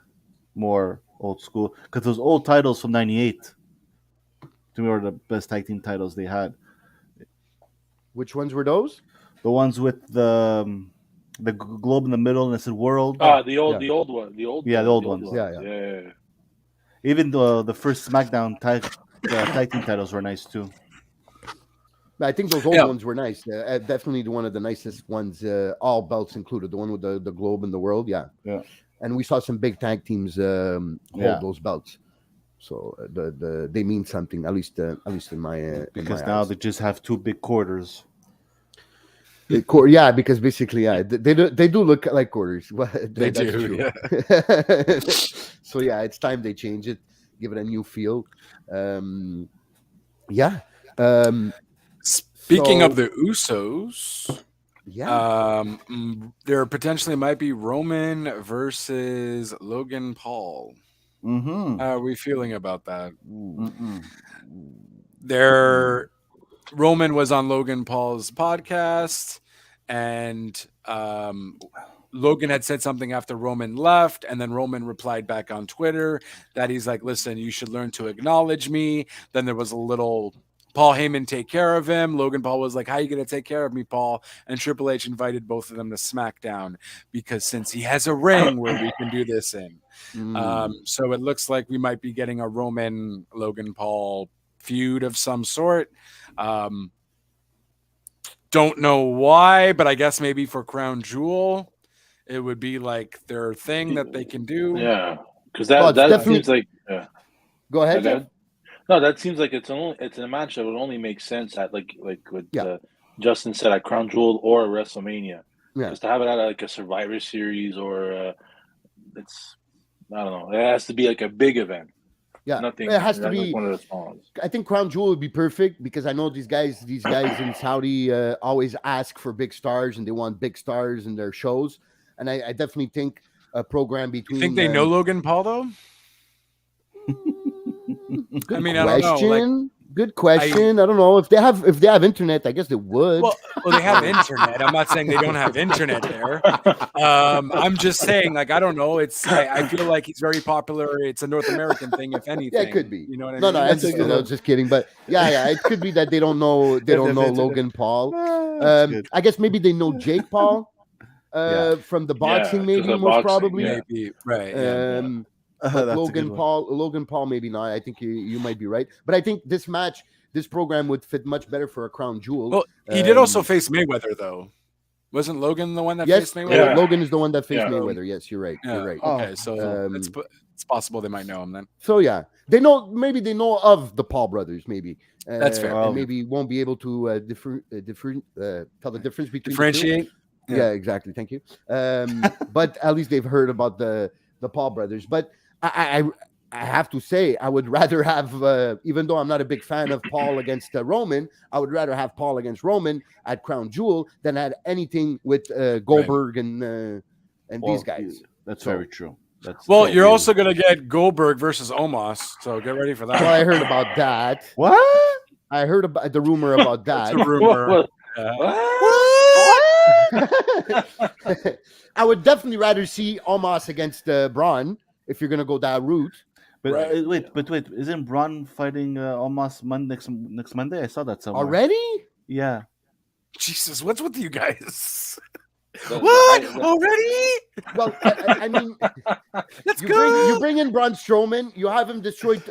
more old school. Because those old titles from '98 to me were the best tag team titles they had. Which ones were those? The ones with the globe in the middle and it said world. The old one. The old ones. Yeah. Even the first SmackDown tag team titles were nice too. I think those old ones were nice. Definitely one of the nicest ones, all belts included. The one with the globe and the world, yeah. And we saw some big tag teams hold those belts, so they mean something. At least in my because in my now eyes. they just have 2 big quarters. Yeah, because basically, they do look like quarters. Well, they do. Yeah. So it's time they change it, give it a new feel. Speaking of the Usos, there potentially might be Roman versus Logan Paul. Mm-hmm. How are we feeling about that? Roman was on Logan Paul's podcast, and Logan had said something after Roman left, and then Roman replied back on Twitter that he's like, "Listen, you should learn to acknowledge me." Then there was a little Paul Heyman take care of him. Logan Paul was like, "How are you going to take care of me, Paul?" And Triple H invited both of them to SmackDown because since he has a ring where we can do this in. So it looks like we might be getting a Roman Logan Paul feud of some sort. Don't know why, but I guess maybe for Crown Jewel, it would be like their thing that they can do. Yeah, because that seems like. Go ahead, Jeff. No, that seems like it's a match that would only make sense at like what Justin said at Crown Jewel or WrestleMania. Yeah, just to have it at like a Survivor Series or it's I don't know. It has to be like a big event. Yeah, nothing. It has to be one of the small ones. I think Crown Jewel would be perfect because I know these guys in Saudi always ask for big stars and they want big stars in their shows. And I definitely think a program between. You think they know Logan Paul though? I don't know. Good question. I don't know if they have internet. I guess they would. Well, they have internet. I'm not saying they don't have internet there. I'm just saying, like, I don't know. I feel like he's very popular. It's a North American thing, if anything. Yeah, it could be. You know what I mean? No, I was just kidding. But it could be that they don't know. They don't know Logan Paul. I guess maybe they know Jake Paul from the boxing. Maybe most probably. Maybe right. Logan Paul, maybe not. I think you might be right, but I think this program would fit much better for a Crown Jewel. Well, he did also face Mayweather, though. Wasn't Logan the one that faced Mayweather? Yeah, Logan is the one that faced Mayweather. Yes, you're right. Yeah. You're right. Okay, so it's possible they might know him then. So they know. Maybe they know of the Paul brothers. Maybe that's fair. And maybe won't be able to tell the difference between differentiate. The two. Yeah, exactly. Thank you. But at least they've heard about the Paul brothers. But I have to say, I would rather have, even though I'm not a big fan of Paul against Roman, I would rather have Paul against Roman at Crown Jewel than at anything with Goldberg and these guys. That's very true. You're also going to get Goldberg versus Omos, so get ready for that. Well, I heard about that. What? I heard about the rumor about that. It's a rumor. What? I would definitely rather see Omos against Braun if you're gonna go that route. But Right. wait, isn't Braun fighting almost next Monday? I saw that somewhere. Already? Yeah. Jesus, what's with you guys? The What? hype- Already? Well, I mean, Let's go. you bring in Braun Strowman, you have him destroy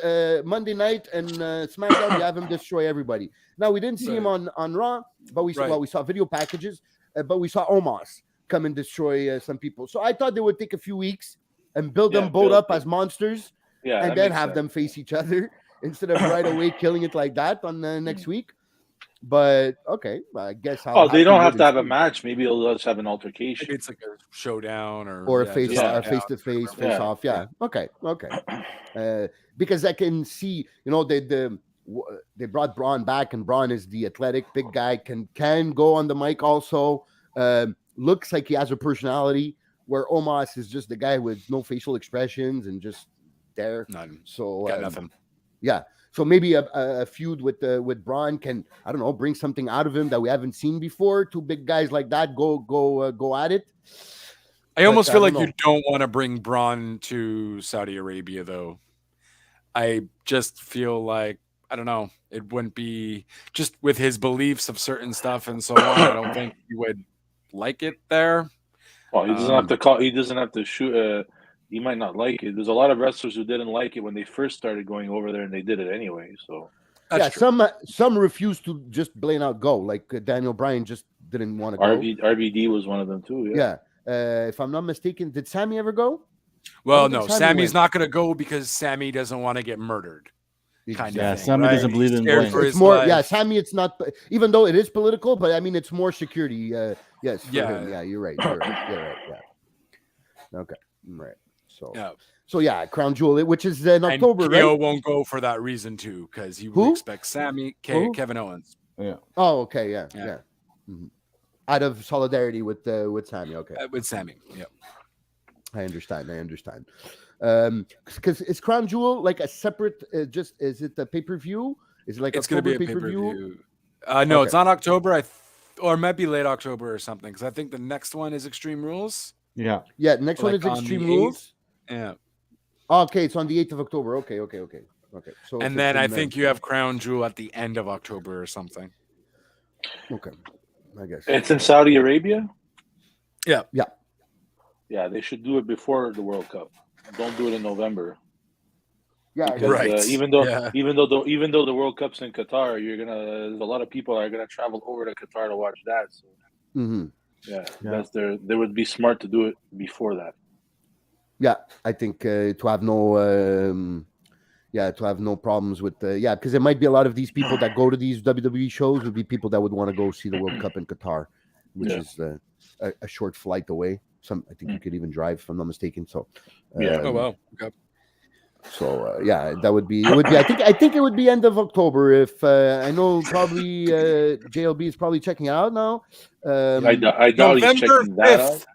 Monday night and SmackDown. You have him destroy everybody. Now we didn't see him on Raw, but we saw video packages, but we saw Omos come and destroy some people. So I thought they would take a few weeks and build them both up as monsters, and then have them face each other instead of right away killing it like that on next week. But okay, I guess. They don't have to have a match. Maybe they'll just have an altercation. Maybe it's like a showdown or a face to face off. Yeah. Okay. Because I can see, they brought Braun back, and Braun is the athletic big guy, can go on the mic also. Looks like he has a personality, where Omos is just the guy with no facial expressions and just there. None. So got nothing. Yeah. So maybe a feud with Braun can, I don't know, bring something out of him that we haven't seen before. Two big guys like that go at it. I almost feel like you don't want to bring Braun to Saudi Arabia, though. I just feel like, I don't know, it wouldn't be, just with his beliefs of certain stuff and so on, I don't think he would like it there. Well, he doesn't have to call. He doesn't have to shoot. He might not like it. There's a lot of wrestlers who didn't like it when they first started going over there, and they did it anyway. So that's true. Some refused to just plain out go. Like Daniel Bryan just didn't want to go. RVD was one of them too. Yeah. If I'm not mistaken, did Sammy ever go? Well, no. Sammy's not going to go because Sammy doesn't want to get murdered. Sammy doesn't believe in going. It's more, Sammy. It's not, even though it is political, but I mean, it's more security. Yes. Him. Yeah, you're right. Yeah. Okay. Right. So Crown Jewel, which is in October, right? Won't go for that reason too, because he would expect Sammy, Kevin Owens. Yeah. Oh, okay. Yeah. Mm-hmm. Out of solidarity with Sammy. Okay. With Sammy. Yeah. I understand. Because is Crown Jewel like a separate? Is it a pay-per-view? Is it like it's going to be a pay-per-view? No, It's on October. Or it might be late October or something. Because I think the next one is Extreme Rules. Yeah. Next one is Extreme Rules. Yeah. Okay, it's on the 8th of October. Okay. So and then I think you have Crown Jewel at the end of October or something. Okay, I guess it's in Saudi Arabia. Yeah. Yeah, they should do it before the World Cup. Don't do it in November. Yeah, because, right. Even though the World Cup's in Qatar, there's a lot of people are gonna travel over to Qatar to watch that. So. Mm-hmm. Yeah, they would be smart to do it before that. Yeah, I think to have no problems with because there might be a lot of these people that go to these WWE shows would be people that would want to go see the World Cup in Qatar, which is a short flight away. I think you could even drive, if I'm not mistaken. So, oh wow, okay. So that would be. It would be. I think it would be end of October. If I know, probably JLB is probably checking it out now. I doubt he's checking that out.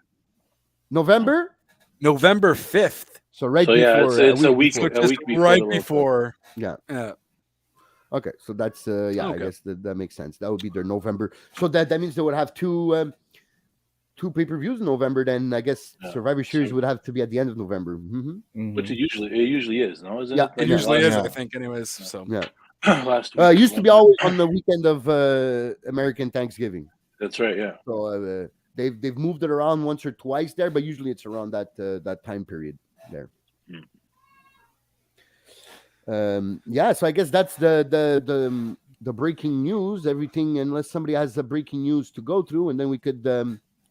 November 5th. So before. It's a week before. Right before. Yeah. Okay, so that's I guess that makes sense. That would be their November. So that means they would have two pay-per-views in November. Then I guess Survivor Series would have to be at the end of November. Mm-hmm. Mm-hmm. Which it usually is, no? Is it? Yeah, it usually is. I think, anyways. So last week, it used to be always on the weekend of American Thanksgiving. That's right. Yeah. So they've moved it around once or twice there, but usually it's around that time period there. So I guess that's the breaking news. Everything, unless somebody has the breaking news to go through, and then we could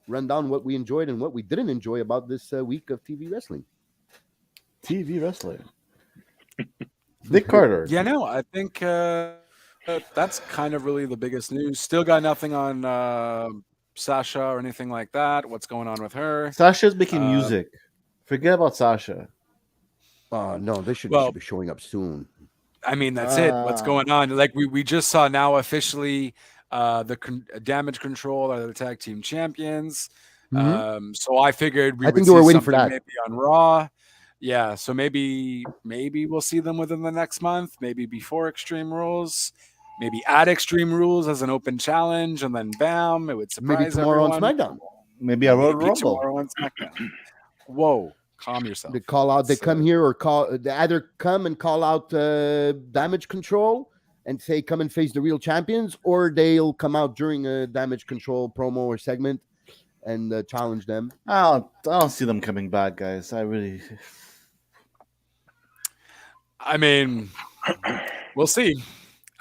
run down what we enjoyed and what we didn't enjoy about this week of TV wrestling. Nick Carter. Yeah, no, I think that's kind of really the biggest news. Still got nothing on Sasha or anything like that. What's going on with her? Sasha's making music. Forget about Sasha. No, they should be showing up soon. I mean, that's it. What's going on? Like we just saw now officially the Damage Control are the tag team champions. Mm-hmm. So I figured I think they were waiting for that. Maybe on Raw. Yeah, so maybe we'll see them within the next month, maybe before Extreme Rules. maybe add Extreme Rules as an open challenge, and then bam, it would surprise Maybe tomorrow everyone. on SmackDown. Maybe a Royal Maybe Rumble. tomorrow on SmackDown. Whoa, calm yourself. They call out. They come here or call. They either come and call out Damage Control and say, "Come and face the real champions," or they'll come out during a Damage Control promo or segment and challenge them. I don't see them coming back, guys. I mean, we'll see.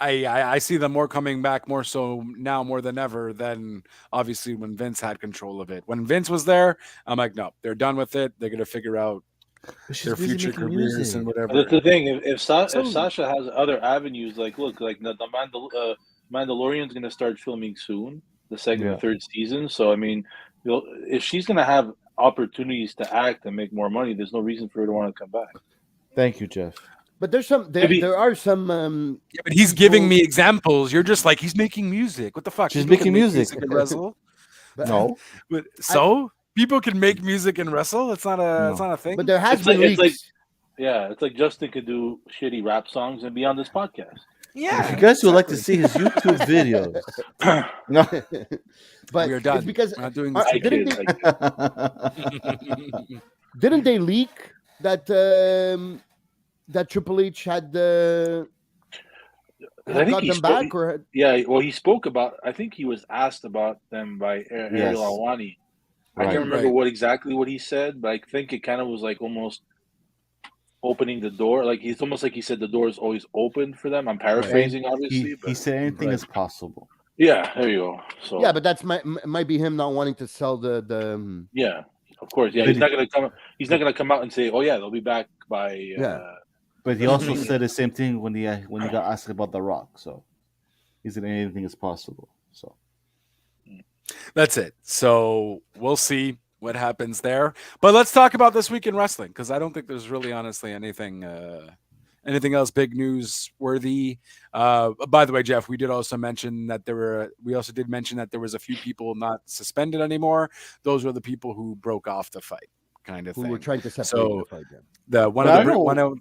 I see them more coming back more so now more than ever than obviously when Vince had control of it. When Vince was there, I'm like, no, they're done with it. They're gonna figure out their future careers and whatever. That's the thing. If Sasha has other avenues, like look, like the Mandalorian's gonna start filming soon, the second and third season. So I mean, if she's gonna have opportunities to act and make more money, there's no reason for her to want to come back. Thank you, Jeff. But there are some. Yeah, but he's giving me examples. You're just like, he's making music. What the fuck? She's making music. And wrestle. No. But people can make music and wrestle. It's not a thing. But there has been leaks. It's like Justin could do shitty rap songs and be on this podcast. Yeah. If you guys would like to see his YouTube videos, no. But we are done. It's because we're not doing this. Didn't they leak that that Triple H had got them back? Well, he spoke about. I think he was asked about them by Ariel Helwani. I can't remember what he said, but I think it kind of was like almost opening the door. Like it's almost like he said the door is always open for them. I'm paraphrasing, obviously. He said anything is possible. Yeah, there you go. So yeah, but that's might be him not wanting to sell the. Yeah, of course. Yeah, he's not gonna come. He's not gonna come out and say, "Oh yeah, they'll be back by." But he also said the same thing when he got asked about The Rock. So he said anything is possible. So that's it. So we'll see what happens there. But let's talk about this week in wrestling, because I don't think there's really honestly anything else big news worthy. By the way, Jeff, we did also mention that there was a few people not suspended anymore. Those were the people who broke off the fight, kind of thing. Who were trying to separate the fight.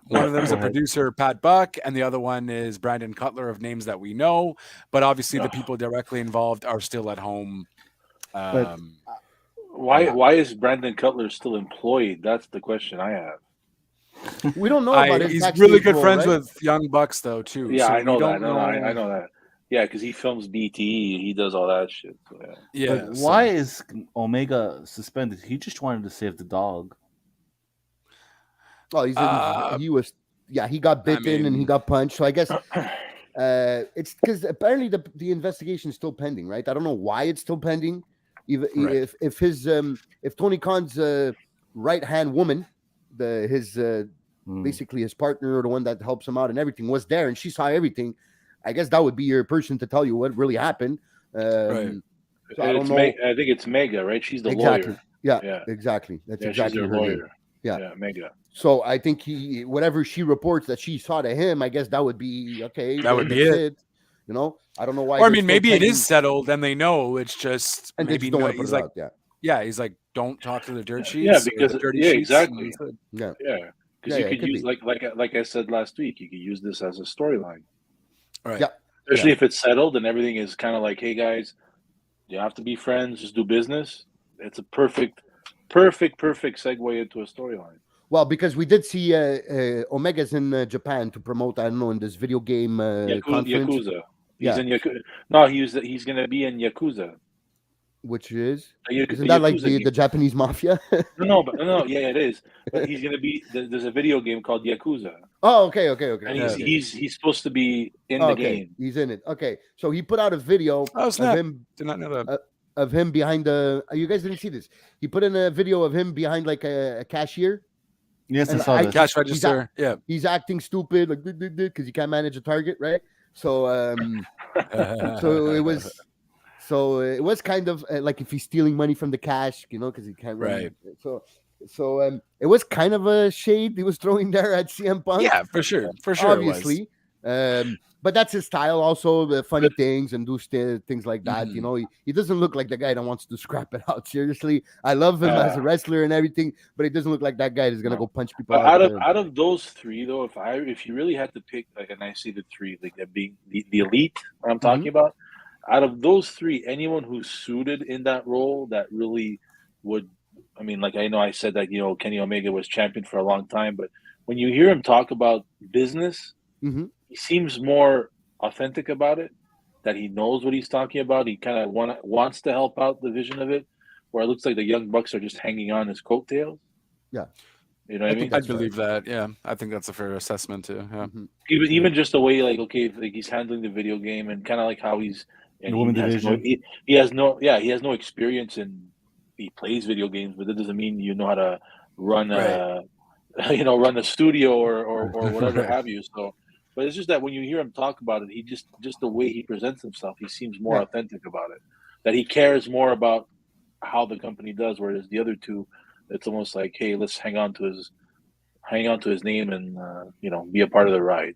One of them is a producer, Pat Buck, and the other one is Brandon Cutler, of names that we know. But obviously, the people directly involved are still at home. Why is Brandon Cutler still employed? That's the question I have. We don't know about it. He's really good friends with Young Bucks, though, too. Yeah, so I know that. I know that. Yeah, because he films BTE. He does all that shit. So yeah. Why is Omega suspended? He just wanted to save the dog. Oh, he got bitten and he got punched. So I guess it's because apparently the investigation is still pending, right? I don't know why it's still pending. If Tony Khan's right hand woman, basically his partner or the one that helps him out and everything was there and she saw everything, I guess that would be your person to tell you what really happened. So I don't know. I think it's Mega, right? She's the lawyer. Yeah, exactly. That's exactly her lawyer. Name. Yeah, Mega. So I think whatever she reports that she saw to him, I guess that would be okay. That would be it. You know, I don't know why. Or I mean, maybe it is settled and they know. It's just and maybe don't he's like, he's like, don't talk to the dirt sheets. Yeah, because the dirty sheets exactly. Yeah, because you could use like I said last week, you could use this as a storyline. Right. Yeah. Especially if it's settled and everything is kind of like, hey guys, you have to be friends, just do business. It's a perfect segue into a storyline. Well, because we did see Omega's in Japan to promote, I don't know, in this video game conference. Yakuza. He's in Yakuza. No, he's going to be in Yakuza. Which is? Isn't Yakuza that like the Japanese mafia? No, yeah, it is. But he's going to be, there's a video game called Yakuza. Oh, okay. And he's supposed to be in the game. He's in it. Okay. So he put out a video of him. Did not know that. Of him behind the. You guys didn't see this. He put in a video of him behind like a cashier. Yes, I saw that. Cash register. He's acting stupid, like because he can't manage a target, right? So, so it was kind of like if he's stealing money from the cash, you know, because he can't. Right. So it was kind of a shade he was throwing there at CM Punk. Yeah, for sure, obviously. But but that's his style. Also, the funny things and do things like that. You know, he doesn't look like the guy that wants to scrap it out. Seriously, I love him as a wrestler and everything, but he doesn't look like that guy that's gonna go punch people out of those three, though, if you really had to pick, like, and I see the three, like being the elite, what I'm talking about. Out of those three, anyone who's suited in that role that really would, I mean, like, I know I said that, you know, Kenny Omega was champion for a long time, but when you hear him talk about business, he seems more authentic about it, that he knows what he's talking about. He kind of wants to help out the vision of it, where it looks like the Young Bucks are just hanging on his coattails. Yeah. You know what I mean? I believe that. Yeah, I think that's a fair assessment too. Yeah. Even just the way, like, okay, like he's handling the video game and kind of like how he's the women division. He has no experience in. He plays video games, but that doesn't mean you know how to run run a studio or whatever have you. So, but it's just that when you hear him talk about it, he just the way he presents himself, he seems more authentic about it. That he cares more about how the company does, whereas the other two, it's almost like, hey, let's hang on to his name and be a part of the ride.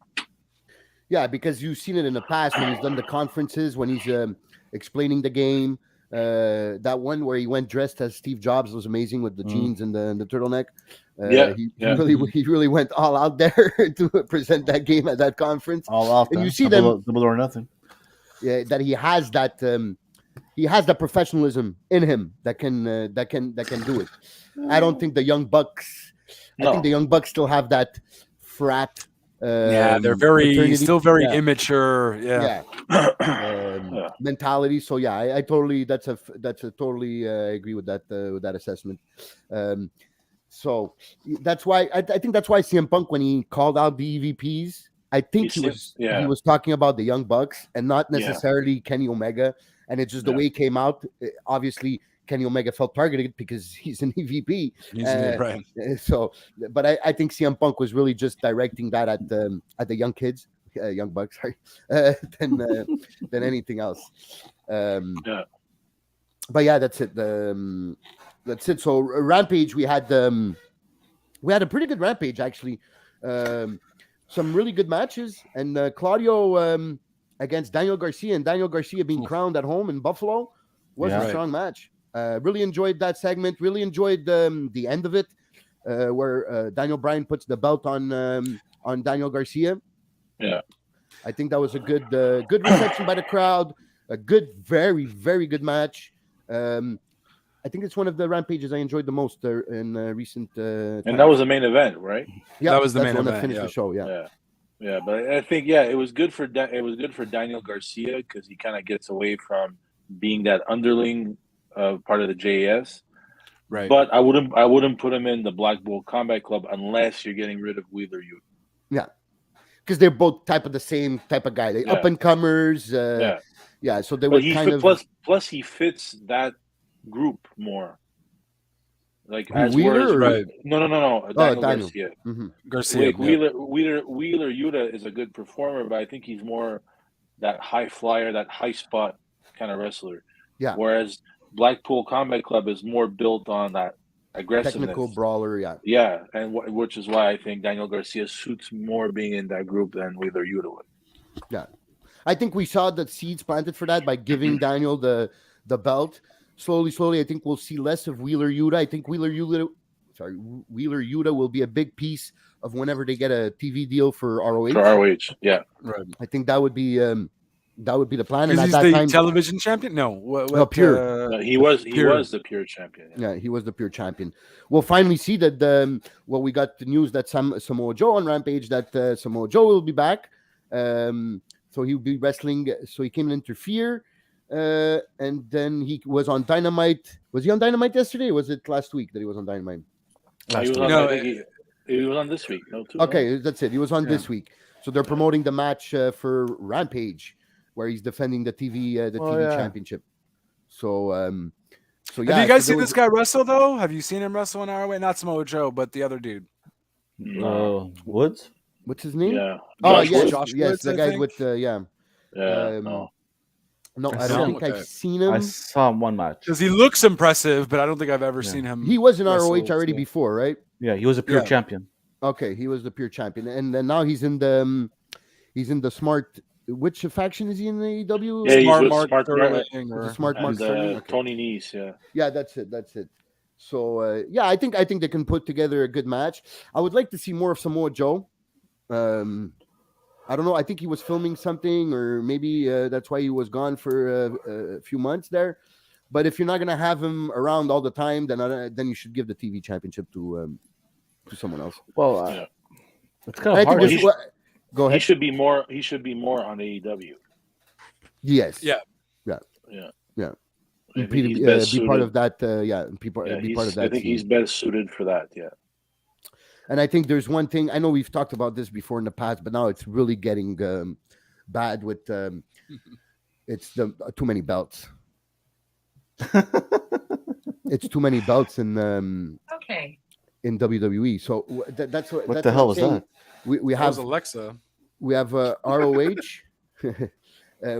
Yeah, because you've seen it in the past when he's done the conferences, when he's explaining the game. That one where he went dressed as Steve Jobs was amazing with the jeans and the turtleneck. He really went all out there to present that game at that conference. All out, and you see them double or nothing. Yeah, that he has that the professionalism in him that can do it. I don't think the Young Bucks. I think the Young Bucks still have that frat. They're still very immature. Mentality. So I totally totally agree with that assessment. So that's why I think that's why CM Punk, when he called out the EVPs, I think he was talking about the Young Bucks and not necessarily Kenny Omega. And it's just the way it came out. Obviously, Kenny Omega felt targeted because he's an EVP. Right. So, but I think CM Punk was really just directing that at the young kids, Young Bucks, sorry, than anything else. But that's it. That's it. So Rampage, we had a pretty good Rampage actually. Some really good matches, and Claudio against Daniel Garcia, and Daniel Garcia being crowned at home in Buffalo was a strong match. Really enjoyed that segment. Really enjoyed the end of it, where Daniel Bryan puts the belt on Daniel Garcia. Yeah, I think that was a good reception by the crowd. A good, very, very good match. I think it's one of the Rampages I enjoyed the most in recent. And that was the main event, right? Yeah, that was the main event. That finished the show. Yeah, but I think it was good for Daniel Garcia because he kind of gets away from being that underling part of the JS. Right. But I wouldn't put him in the Black Bull Combat Club unless you're getting rid of Wheeler Yuta. Yeah, because they're both the same type of guy. They up and comers. So they were plus he fits that group more. Like as Wheeler, right? No. Daniel Garcia. Mm-hmm. Garcia. Like, Wheeler Yuta is a good performer, but I think he's more that high flyer, that high spot kind of wrestler. Yeah. Whereas Blackpool Combat Club is more built on that aggressiveness, technical brawler. Yeah, and which is why I think Daniel Garcia suits more being in that group than Wheeler Yuta would. Yeah, I think we saw the seeds planted for that by giving Daniel the belt. Slowly, I think we'll see less of Wheeler Yuta. I think Wheeler Yuta will be a big piece of whenever they get a TV deal for ROH. For ROH, yeah. Right. I think that would be the plan. And at that time, television champion? No, Pure. He was the Pure champion. Yeah, he was the Pure champion. We'll finally see that. We got the news that Samoa Joe on Rampage, that Samoa Joe will be back. So he'll be wrestling. So he came to interfere. And then he was on Dynamite. Was he on Dynamite yesterday? Or was it last week that he was on Dynamite? He was on this week. No, okay, that's it. He was on this week. So they're promoting the match for Rampage, where he's defending the TV championship. So, have you guys seen this guy wrestle though? Have you seen him wrestle in ROH? Not Samoa Joe, but the other dude. Woods. What's his name? Yeah. Josh Woods, the guy with No, I don't think I've seen him. I saw him one match. Because he looks impressive, but I don't think I've ever seen him. He was in ROH already before, right? Yeah, he was a Pure champion. Okay, he was the Pure champion, and then now he's in the Smart which faction is he in the AEW? Yeah, he's Smart with Mark Smart Sterling Is or it Smart Mark and Sterling? Okay. Tony Nese. Yeah. Yeah, that's it. So yeah, I think they can put together a good match. I would like to see more of Samoa Joe. I don't know. I think he was filming something, or maybe that's why he was gone for a few months there. But if you're not gonna have him around all the time, then you should give the TV championship to someone else. Well, Yeah. it's kind I of think hard. there's- go He ahead. should be more. He should be more on AEW. Yes. Yeah. I think Be he's best part suited. of that. Be part of that. I think he's scene. best suited for that. Yeah. And I think there's one thing. I know we've talked about this before in the past, but now it's really getting bad with it's the too many belts. It's too many belts in WWE. So that's what. What that's the hell I'm was saying. that? We that was have Alexa. we have ROH.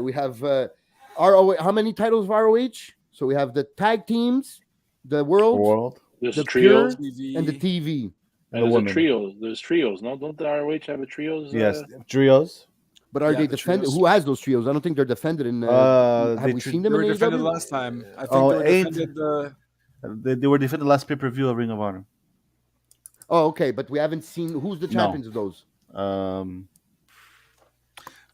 We have ROH. How many titles of ROH? So we have the tag teams, the world, There's the trios pure, TV. and the TV. and there's a trios. There's trios. No, don't the ROH have a trios? Yes, trios. But are Yeah, they the defended? trios. Who has those trios? I don't think they're defended in. have they we tr- seen They them were in defended AEW? last time. I think Oh, they were eight. defended the. They were defended last pay-per-view of Ring of Honor. Oh, okay, but we haven't seen who's the No. champions of those.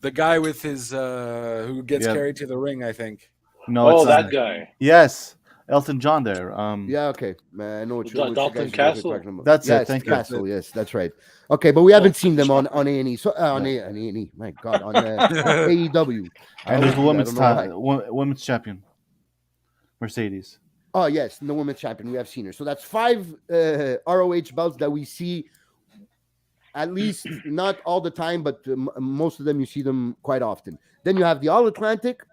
The guy with his who gets Yeah. carried to the ring, I think. No, Oh, it's that not. guy. Yes, Elton John there. Yeah, okay, I know what Dalton you guys are Castle? talking about. That's it, yes, thank you. Castle. Yes, that's right. Okay, but we haven't seen them on Shocker. A&E. So on A&E. My God, on AEW. And there's the women's I don't know why. women's champion, Mercedes. Oh yes, the women's champion. We have seen her. So that's 5 ROH belts that we see. At least not all the time, but most of them you see them quite often. Then you have the All Atlantic,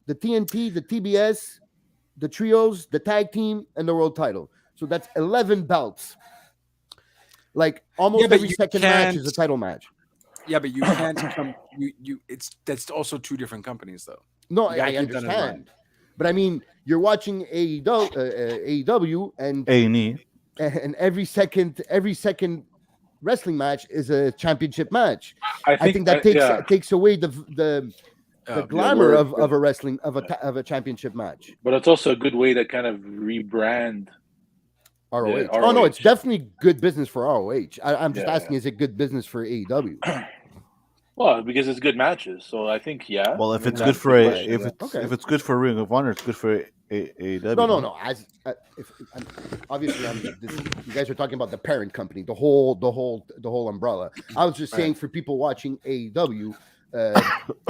the TNT, the TBS, the trios, the tag team, and the world title. So that's 11 belts. Like almost Yeah, but every you second match can't- is a title match. Yeah, but you can't come. That's also two different companies, though. No, You gotta I keep that in mind. understand. But I mean, you're watching AEW and A&E. every second wrestling match is a championship match. I think that takes away the glamour of a wrestling of a championship match. But it's also a good way to kind of rebrand. ROH. Yeah, Oh no, ROH. it's definitely good business for ROH. I'm just Yeah, asking, is it good business for AEW? Well, because it's good matches. So I think Well, if it's That's good for the a, question, if yeah. it's Okay. if it's good for Ring of Honor, it's good for AEW. No. As obviously, you guys are talking about the parent company, the whole umbrella. I was just saying for people watching AEW,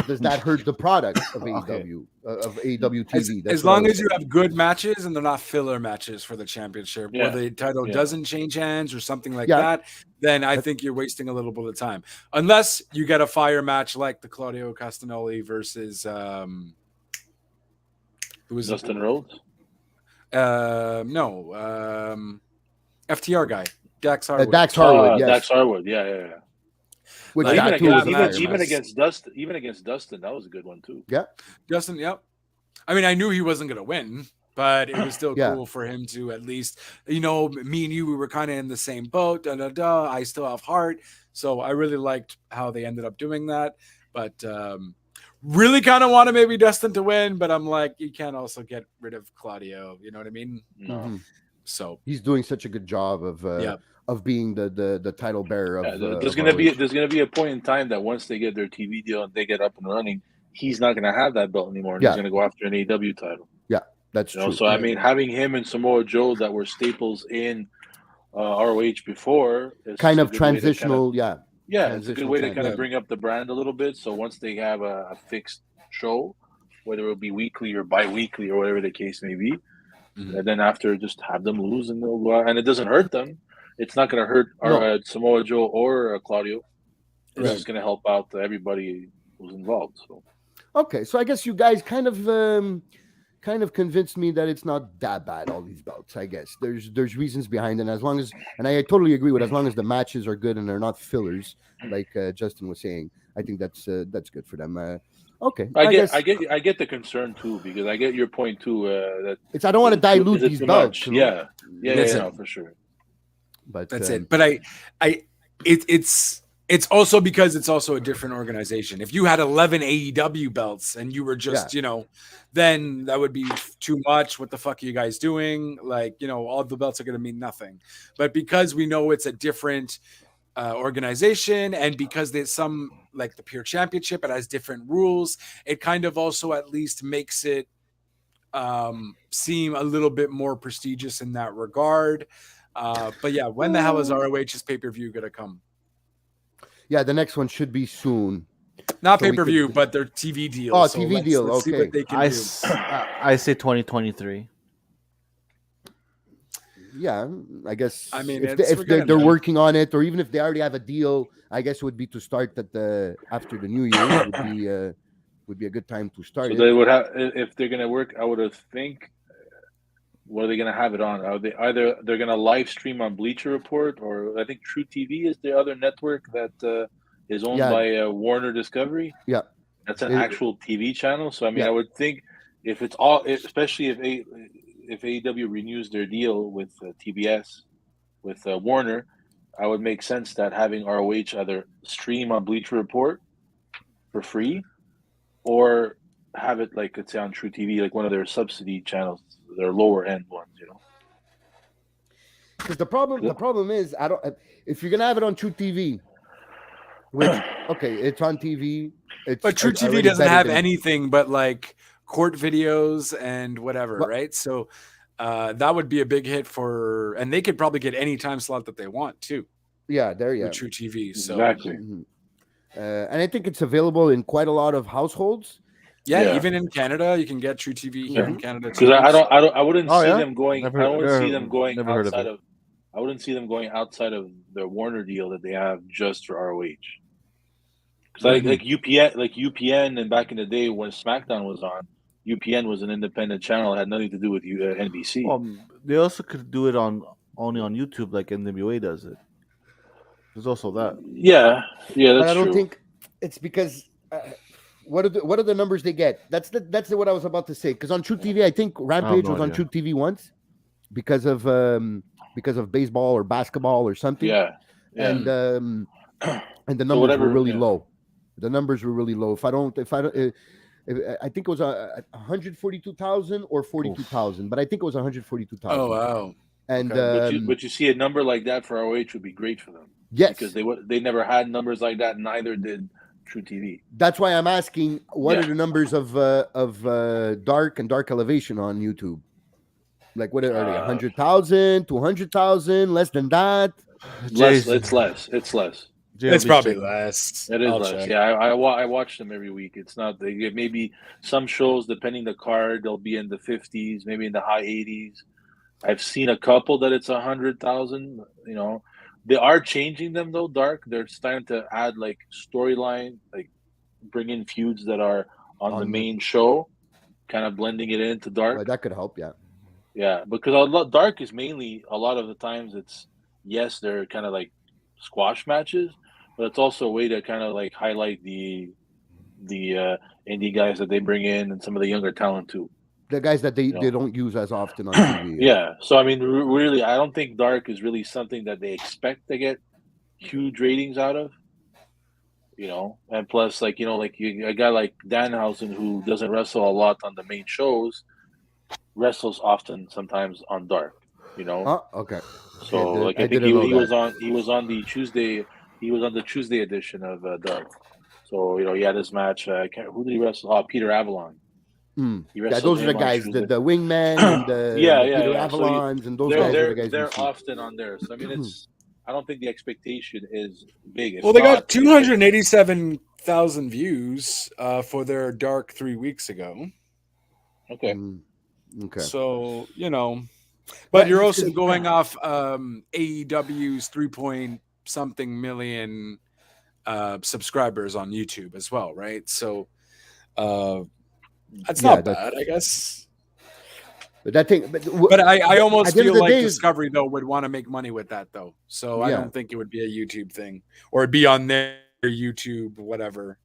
does that hurt the product of AEW of AEW TV? That's As what I long was as you saying. have good matches and they're not filler matches for the championship, Yeah. where the title Yeah. doesn't change hands or something like Yeah. that, then I think you're wasting a little bit of time. Unless you get a fire match like the Claudio Castagnoli versus who was Dustin Rhodes. FTR guy, Dax Harwood. Dax Harwood, yes. Dax Harwood. Yeah. Which Like, that even too was a against- fire even match. against Dustin, that was a good one too. Justin, yep. I mean, I knew he wasn't going to win, but it was still Yeah. cool for him to at least, me and you, we were kind of in the same boat. I still have heart. So I really liked how they ended up doing that. But really kind of wanted maybe Dustin to win, but I'm like, you can't also get rid of Claudio. You know what I mean? No. Mhm. So He's doing such a good job of being the title bearer of. There's of gonna be a point in time that once they get their TV deal and they get up and running, he's not gonna have that belt anymore. And Yeah. He's gonna go after an AEW title. That's true. So I mean, having him and Samoa Joe that were staples in ROH before is kind a of good way to transitional, it's a good transitional way to time, kind yeah. of bring up the brand a little bit. So once they have a fixed show, whether it be weekly or bi-weekly or whatever the case may be, Mhm. and then after just have them lose and they'll go out, and it doesn't hurt them. It's not going to hurt No. Samoa Joe or Claudio. It's Right. just going to help out everybody who's involved. So Okay, so I guess you guys kind of convinced me that it's not that bad, all these belts. I guess there's reasons behind it. As long as, and I totally agree with, as long as the matches are good and they're not fillers, like Justin was saying, I think that's good for them. Okay, I guess get the concern too, because I get your point too. That it's I don't want to dilute is it these too belts. much? you know? Yeah, Listen. no, for sure. But that's it. But it's It's also because it's also a different organization. If you had 11 AEW belts and you were just, then that would be too much. What the fuck are you guys doing? Like, all the belts are going to mean nothing. But because we know it's a different organization, and because there's some, like the Pure Championship, it has different rules, it kind of also at least makes it seem a little bit more prestigious in that regard. But yeah, when the hell is ROH's pay-per-view going to come? Yeah, the next one should be soon. Not pay-per-view, but their TV deal. Oh, TV deal. Let's see what they can do. I say 2023. Yeah, I guess. I mean, if they're working on it, or even if they already have a deal, I guess it would be to start after the New Year would be a good time to start. So they would have, if they're gonna work, I would think. What are they going to have it on? Are they they're going to live stream on Bleacher Report, or I think True TV is the other network that is owned by Warner Discovery. Yeah, that's an actual TV channel. So I mean, I would think if it's all, especially if AEW renews their deal with TBS with Warner, I would make sense that having ROH either stream on Bleacher Report for free, or have it like it's on True TV, like one of their subsidy channels. Their lower end ones, Because the problem is, if you're gonna have it on True TV, which it's on TV, but True TV doesn't have anything but like court videos and whatever, right? So that would be a big hit and they could probably get any time slot that they want too. Yeah, with True TV, so exactly. And I think it's available in quite a lot of households. Yeah, even in Canada, you can get True TV here in Canada. Because I wouldn't see them going. I wouldn't see them going outside of. I wouldn't see them going outside of their Warner deal that they have just for ROH. Because like UPN, and back in the day when Smackdown was on, UPN was an independent channel. It had nothing to do with NBC. They also could do it only on YouTube, like NWA does it. There's also that. Yeah, that's true. But I don't think it's because. What are the numbers they get? That's what I was about to say. Because on True TV, I think Rampage was on True TV once because of baseball or basketball or something. Yeah. And the numbers were really low. The numbers were really low. I think it was 142,000 or 42,000, but I think it was 142,000. Oh wow! And but you see a number like that for ROH would be great for them. Yes, because they never had numbers like that. Neither did True TV. That's why I'm asking, what are the numbers of Dark and Dark Elevation on YouTube? Like, what are they? 100,000, 200,000, less than that? It's less. It's probably less. It is less. Check. Yeah, I watch them every week. It's not. They get maybe some shows, depending the card, they'll be in the 50s, maybe in the high 80s. I've seen a couple that it's 100,000. They are changing them though, Dark. They're starting to add like storyline, like bring in feuds that are on the main show, kind of blending it into Dark. Well, that could help, yeah. Yeah, because Dark is mainly, a lot of the times they're kind of like squash matches, but it's also a way to kind of like highlight the indie guys that they bring in and some of the younger talent too. The guys that they don't use as often on TV. Yeah. So, I mean, really, I don't think Dark is really something that they expect to get huge ratings out of, and plus, like, a guy like Danhausen, who doesn't wrestle a lot on the main shows, wrestles often sometimes on Dark, Oh, okay. So, I think he was on the Tuesday edition of Dark. So, he had his match. Who did he wrestle? Oh, Peter Avalon. Yeah, those are the guys, the wingman and the Peter Avalons, and those guys are the guys. They're often on there. So I mean, I don't think the expectation is big. Well, they got 287,000 views for their Dark 3 weeks ago. Okay. Okay. So but you're also going off AEW's 3-point-something million subscribers on YouTube as well, right? So. That's not bad, I guess. But that thing, but I almost feel like Discovery though would want to make money with that though. So I don't think it would be a YouTube thing, or it'd be on their YouTube, whatever.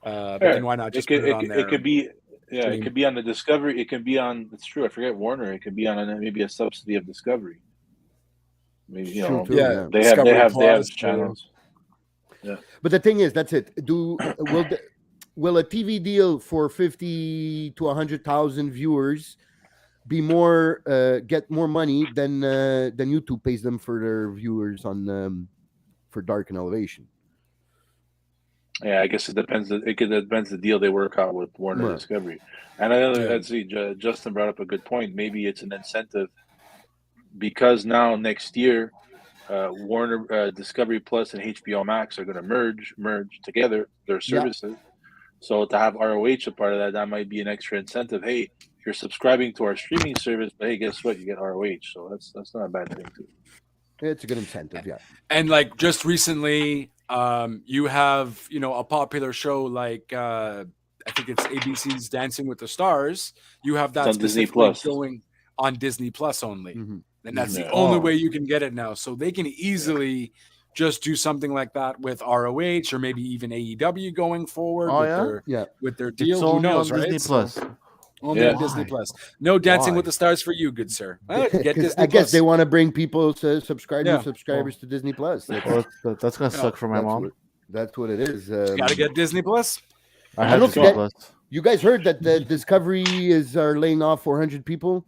But then why not just put it on there? It could be, it could be on the Discovery. It can be on. It's true. I forget Warner. It could be on maybe a subsidy of Discovery. Maybe they have channels. But the thing is, that's it. Will a TV deal for 50 to 100,000 viewers be more get more money than YouTube pays them for their viewers on for Dark and Elevation? Yeah, I guess it depends. It depends the deal they work out with Warner Discovery. And let's see, Justin brought up a good point. Maybe it's an incentive because now next year, Warner Discovery Plus and HBO Max are going to merge together their services. Yeah. So to have ROH a part of that might be an extra incentive. Hey, you're subscribing to our streaming service, but hey, guess what? You get ROH. So that's not a bad thing too. It's a good incentive, yeah. And like just recently, you have a popular show like I think it's ABC's Dancing with the Stars. You have that specifically going on Disney Plus only, and that's the only way you can get it now. So they can easily just do something like that with ROH or maybe even AEW going forward with their deal. Who knows, right? Disney Plus. Only on Disney Plus. No Dancing with the Stars for you, good sir. I guess they want to bring people to subscribers to Disney Plus. That's gonna suck for my mom. That's what it is. You gotta get Disney Plus. I have Disney Plus. You guys heard that the Discovery are laying off 400 people?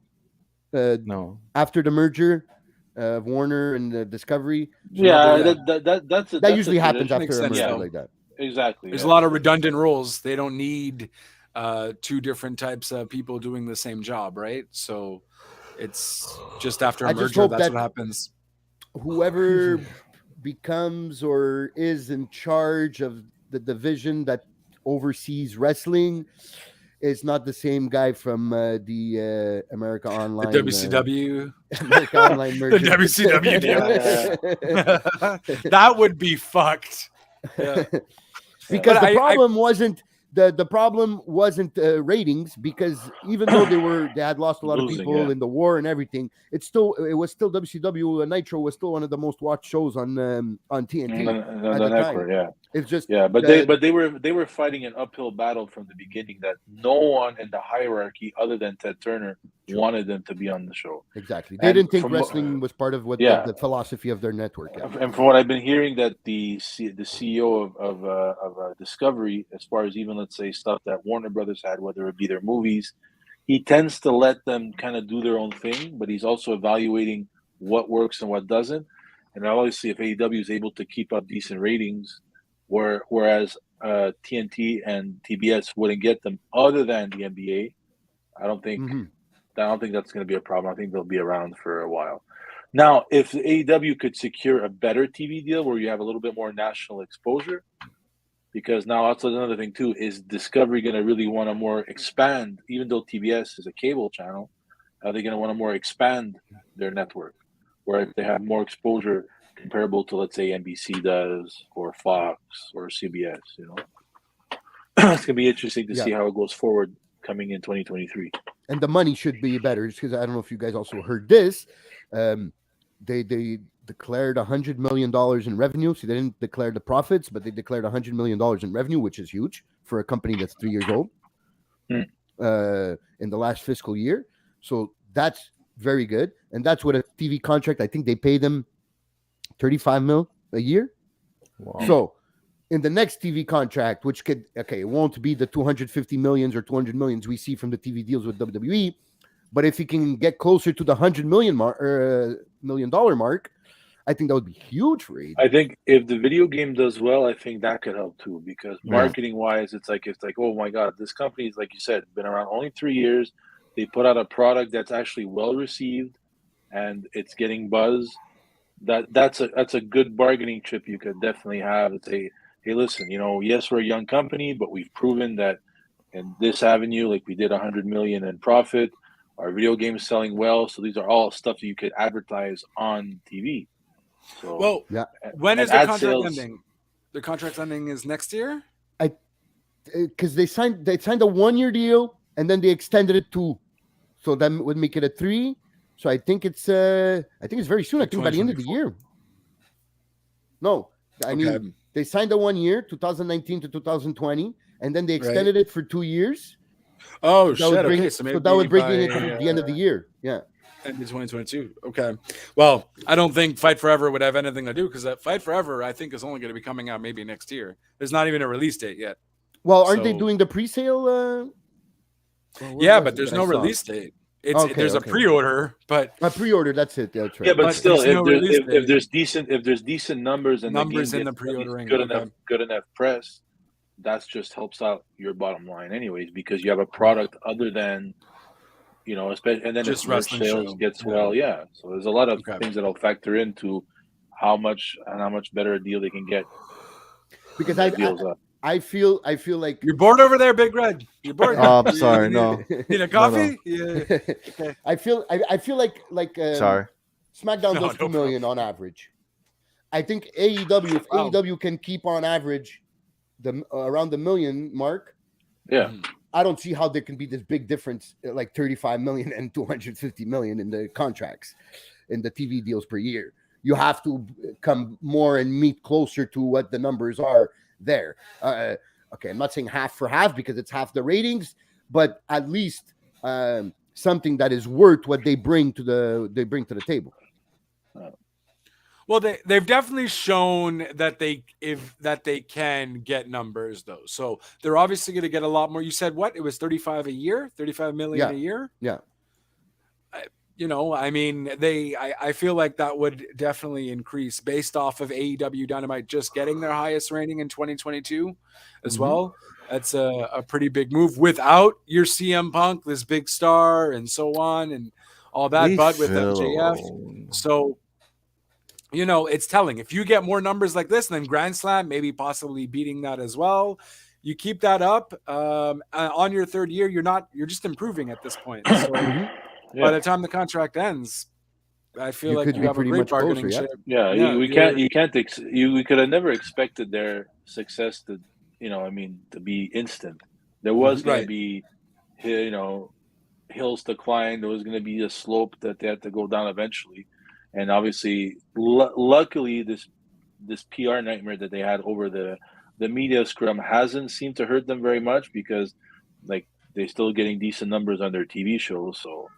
No. After the merger of Warner and Discovery. That usually happens after a merger like that. Exactly. There's a lot of redundant roles. They don't need two different types of people doing the same job, right? So it's just after a merger, that's what happens. Whoever becomes or is in charge of the division that oversees wrestling is not the same guy from the America Online, the WCW, America Online merger. The WCW deal. That would be fucked. Yeah. Because the problem wasn't the problem wasn't ratings, because even though they had lost a lot of people in the war and everything, it was still WCW. Nitro was still one of the most watched shows on TNT at the time. It's just but they were fighting an uphill battle from the beginning that no one in the hierarchy other than Ted Turner wanted them to be on the show. Exactly. They didn't think wrestling was part of what the philosophy of their network. And from what I've been hearing, that the CEO of Discovery, as far as even let's say stuff that Warner Brothers had, whether it be their movies, he tends to let them kind of do their own thing, but he's also evaluating what works and what doesn't. And obviously, if AEW is able to keep up decent ratings, whereas TNT and TBS wouldn't get them, other than the NBA, I don't think that's going to be a problem. I think they'll be around for a while. Now, if AEW could secure a better TV deal where you have a little bit more national exposure, because now that's another thing too, is Discovery going to really want to more expand, even though TBS is a cable channel, are they going to want to more expand their network, where if they have more exposure comparable to, let's say, NBC does, or Fox, or CBS, It's going to be interesting to see how it goes forward coming in 2023. And the money should be better, just because I don't know if you guys also heard this. They declared $100 million in revenue. So they didn't declare the profits, but they declared $100 million in revenue, which is huge for a company that's 3 years old in the last fiscal year. So that's very good. And that's what a TV contract, I think they pay them $35 million a year. Wow. So in the next TV contract, which it won't be the 250 millions or 200 millions we see from the TV deals with WWE, but if he can get closer to the $100 million mark, I think that would be huge for AEW. I think if the video game does well, I think that could help too, because marketing wise, it's like, oh my God, this company is, like you said, been around only 3 years. They put out a product that's actually well received and it's getting buzz. That's a good bargaining chip you could definitely have. It's hey, listen, yes, we're a young company, but we've proven that in this avenue, like we did $100 million in profit, our video game is selling well. So these are all stuff that you could advertise on TV. So, when is the contract ending? The contract ending is next year? Because they signed a 1 year deal and then they extended it 2. So that would make it a 3. So I think it's very soon. I think by the end of the year. No, I mean they signed a 1 year, 2019 to 2020, and then they extended it for 2 years. Oh so shit! So that would bring it to the end of the year. Yeah. End of 2022. Okay. Well, I don't think Fight Forever would have anything to do because that Fight Forever, I think, is only going to be coming out maybe next year. There's not even a release date yet. Well, aren't they doing the pre-sale? But there's no release date. There's a pre-order, but a pre-order. That's it. That's right. Yeah, but still, if there's decent numbers and numbers the game in the pre-ordering, good enough press, that just helps out your bottom line, anyways, because you have a product other than, especially, and then just if merch sales gets well. So there's a lot of things that'll factor into how much better a deal they can get. Because I feel like you're bored over there, Big Red. You're bored. Oh, I'm sorry. No. Need a coffee? No. Yeah. Okay. I feel like sorry. SmackDown does 2 million on average. I think AEW, if AEW can keep on average around the million mark, I don't see how there can be this big difference, like 35 million and 250 million in the contracts, in the TV deals per year. You have to come more and meet closer to what the numbers are there. Okay, I'm not saying half for half because it's half the ratings, but at least something that is worth what they bring to the table. Well, they've definitely shown that they can get numbers though. So they're obviously going to get a lot more. You said what? It was 35 million a year. Yeah. I feel like that would definitely increase based off of AEW Dynamite just getting their highest rating in 2022 as well. That's a pretty big move without your CM Punk, this big star, and so on and all that, but with MJF. So, it's telling. If you get more numbers like this, then Grand Slam, maybe possibly beating that as well. You keep that up on your third year, you're just improving at this point. So by the time the contract ends, I feel like you have a great bargaining chip. We could have never expected their success to be instant. There was going to be, hills to climb. There was going to be a slope that they had to go down eventually. And obviously, luckily, this PR nightmare that they had over the media scrum hasn't seemed to hurt them very much because, they're still getting decent numbers on their TV shows. So,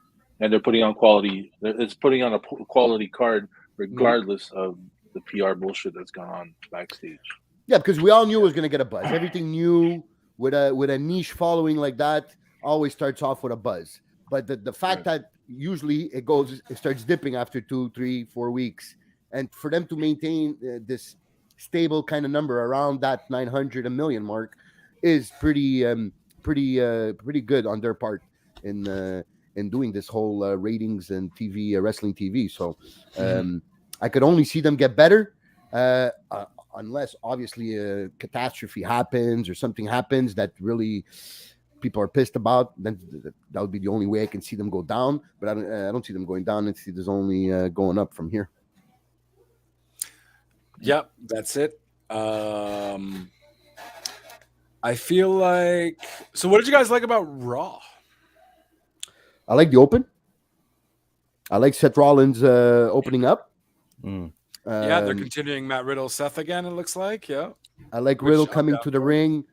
and they're putting on quality. It's putting on a quality card regardless of the PR bullshit that's gone on backstage. Yeah, because we all knew it was going to get a buzz. Everything new with a niche following like that always starts off with a buzz. But the fact that usually it starts dipping after 2, 3, 4 weeks, and for them to maintain this stable kind of number around that 900 a million mark is pretty good on their part in doing this whole ratings and TV wrestling TV. So I could only see them get better unless obviously a catastrophe happens or something happens that really people are pissed about. Then that would be the only way I can see them go down. But I don't see them going down. I see there's only going up from here. Yep, that's it. I feel like. So, what did you guys like about Raw? I like the open. I like Seth Rollins opening up. They're continuing Matt Riddle, Seth again. It looks like, yeah. I like Riddle coming to the ring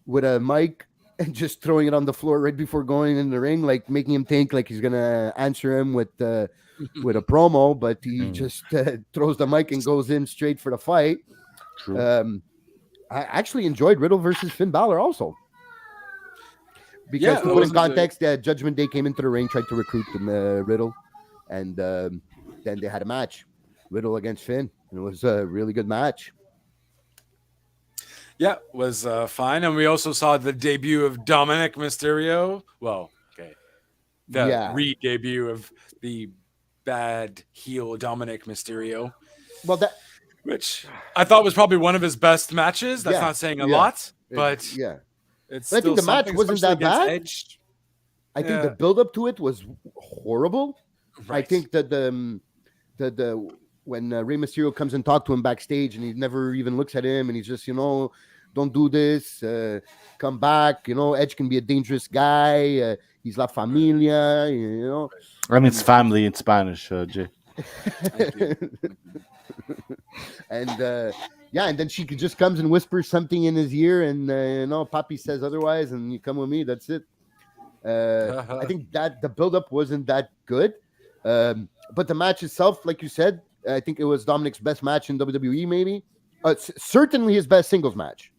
with a mic and just throwing it on the floor right before going in the ring, like making him think like he's gonna answer him with a promo, but he just throws the mic and goes in straight for the fight. True. I actually enjoyed Riddle versus Finn Balor also. Because to put in context, Judgment Day came into the ring, tried to recruit Riddle, and then they had a match, Riddle against Finn. And it was a really good match. Yeah, it was fine. And we also saw the debut of Dominic Mysterio. Well, okay. The re-debut of the bad heel Dominic Mysterio. Well, which I thought was probably one of his best matches. That's not saying a lot, but it's I think the match wasn't that bad. Edge. I think the build-up to it was horrible. Right. I think that the when Rey Mysterio comes and talks to him backstage and he never even looks at him and he's just, don't do this, come back. Edge can be a dangerous guy. He's La Familia, I mean, it's family in Spanish, Jay. And and then she just comes and whispers something in his ear, and Papi says otherwise, and you come with me. That's it. I think that the buildup wasn't that good. But the match itself, like you said, I think it was Dominic's best match in WWE, maybe. Certainly his best singles match.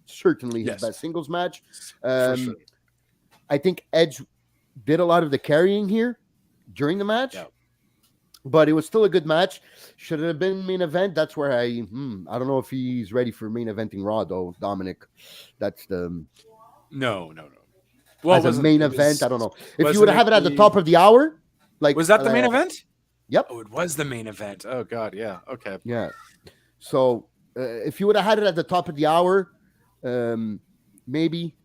Certainly his best singles match. For sure. I think Edge did a lot of the carrying here during the match. Yeah. But it was still a good match. Should it have been main event? That's where I don't know if he's ready for main eventing Raw, though, Dominic. That's the... No. Well, as a main event, I don't know. If you would have it at the the top of the hour, like... Was that the main event? Yep. Oh, it was the main event. Oh, God, yeah. Okay. Yeah. So if you would have had it at the top of the hour, maybe.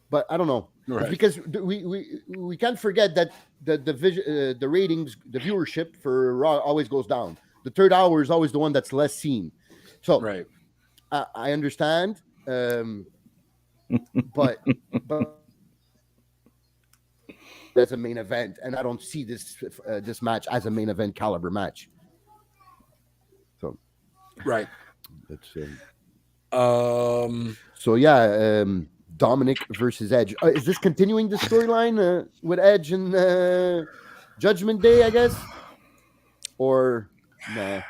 But I don't know. Right. Because we can't forget that the ratings, the viewership for Raw always goes down. The third hour is always the one that's less seen. So right. I understand. But that's a main event, and I don't see this match as a main event caliber match. So, right. That's so yeah, Dominic versus Edge. Is this continuing the storyline with Edge and Judgment Day, I guess? Or nah?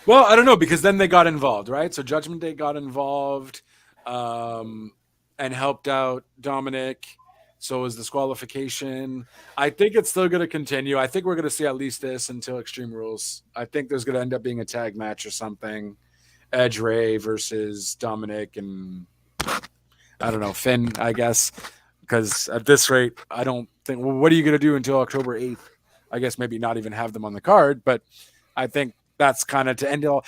Well, I don't know, because then they got involved, right? So Judgment Day got involved and helped out Dominic. So is disqualification. I think it's still going to continue. I think we're going to see at least this until Extreme Rules. I think there's going to end up being a tag match or something. Edge Ray versus Dominic and I don't know, Finn, I guess. Because at this rate, I don't think... Well, what are you going to do until October 8th? I guess maybe not even have them on the card. But I think that's kind of to end all.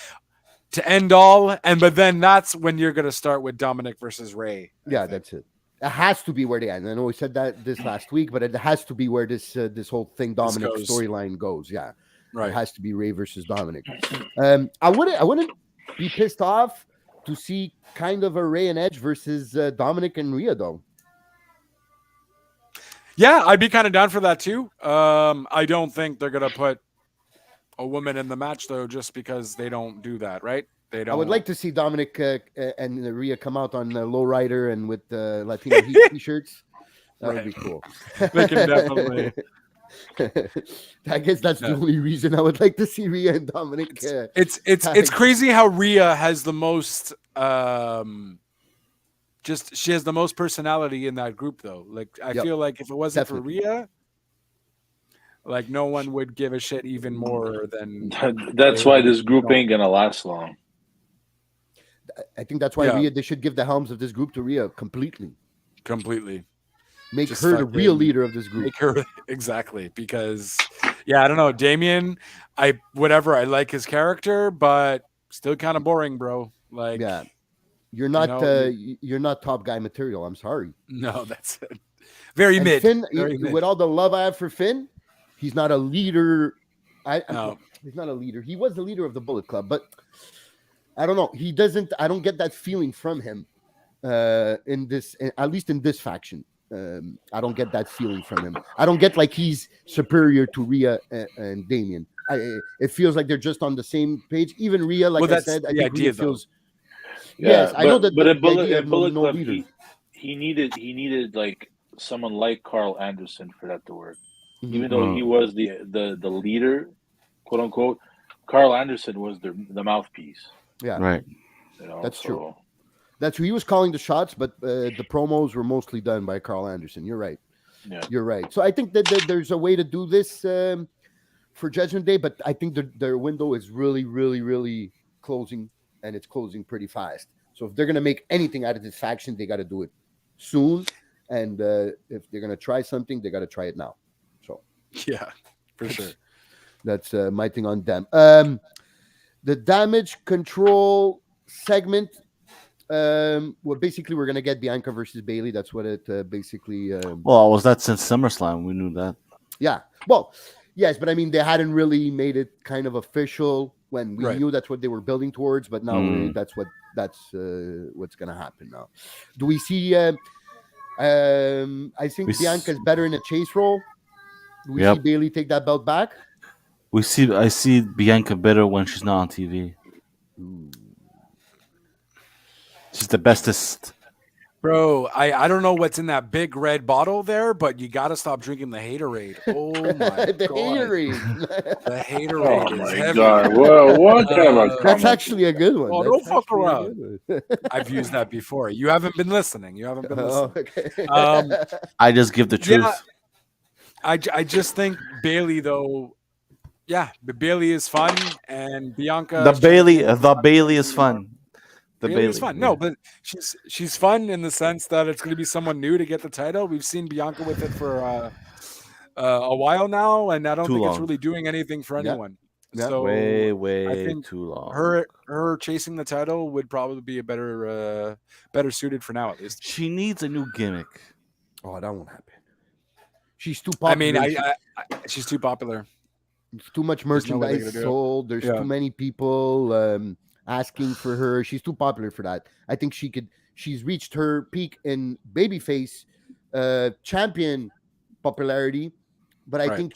But then that's when you're going to start with Dominic versus Ray. Yeah, that's it. It has to be where they end. I know we said that this last week, but it has to be where this whole thing, Dominic storyline goes. Yeah, right. It has to be Ray versus Dominic. I wouldn't be pissed off to see kind of a Ray and Edge versus Dominic and Rhea, though. Yeah, I'd be kind of down for that too. I don't think they're gonna put a woman in the match though, just because they don't do that, right? They don't. I would like to see Dominic and Rhea come out on Lowrider and with Latino Heat t-shirts. That would be cool. They can definitely. I guess that's the only reason I would like to see Rhea and Dominic. It's crazy how Rhea has the most. She has the most personality in that group, though. Like I feel like if it wasn't for Rhea, like no one would give a shit even more than. That's why this group ain't gonna last long. I think that's why Rhea. They should give the helms of this group to Rhea completely. Make just her the real leader of this group. Make her exactly, because I don't know, Damien. I like his character, but still kind of boring, bro. Like you're not you're not top guy material. I'm sorry. No, that's it. Very mid. Finn, with all the love I have for Finn, he's not a leader. He's not a leader. He was the leader of the Bullet Club, but I don't know. He doesn't. I don't get that feeling from him in this, at least in this faction. I don't get that feeling from him. I don't get like he's superior to Rhea and Damien. It feels like they're just on the same page. Even Rhea, like I said, I think Rhea feels. Yes, I know that. But in Bullet Club, he needed like someone like Carl Anderson for that to work. Mm-hmm. Even though he was the leader, quote unquote, Carl Anderson was the mouthpiece. Yeah, right. That's true. That's who he was calling the shots, but the promos were mostly done by Carl Anderson. You're right. Yeah. You're right. So I think that there's a way to do this for Judgment Day, but I think their window is really, really, really closing, and it's closing pretty fast. So if they're going to make anything out of this faction, they got to do it soon. And if they're going to try something, they got to try it now. So yeah, for sure. That's my thing on them. The Damage Control segment. Well, basically, we're gonna get Bianca versus Bayley. That's what it basically. Well, was that since SummerSlam? We knew that. Yeah. Well, yes, but I mean, they hadn't really made it kind of official when we knew that's what they were building towards. But now that's what's gonna happen now. Do we see? I think Bianca's better in a chase role. Do we see Bayley take that belt back? I see Bianca better when she's not on TV. She's the bestest Bro, I don't know what's in that big red bottle there, but you got to stop drinking the haterade. Oh my The god, haterade. the haterade Oh is my heavy. god! Well, what kind of a That's comment? actually a good one. Oh, That's don't fuck actually a around. good one. I've used that before. You haven't been listening. You haven't been listening. Okay. I just give the truth. Yeah, I just think Bailey though. Yeah, but Bailey is fun, and Bianca. The Bailey is fun. The Bailey Bailey is fun. yeah. No, but she's fun in the sense that it's going to be someone new to get the title. We've seen Bianca with it for a while now, and I don't Too think long. it's really doing anything for Yeah. anyone. Yeah. So way I think too long. her chasing the title would probably be a better suited for now at least. She needs a new gimmick. Oh, that won't happen. She's too popular. I mean, she's too popular. Too much There's no way they're merchandise gonna do it. sold. There's Yeah. too many people asking for her. She's too popular for that. I think she's reached her peak in babyface champion popularity, but I Right. think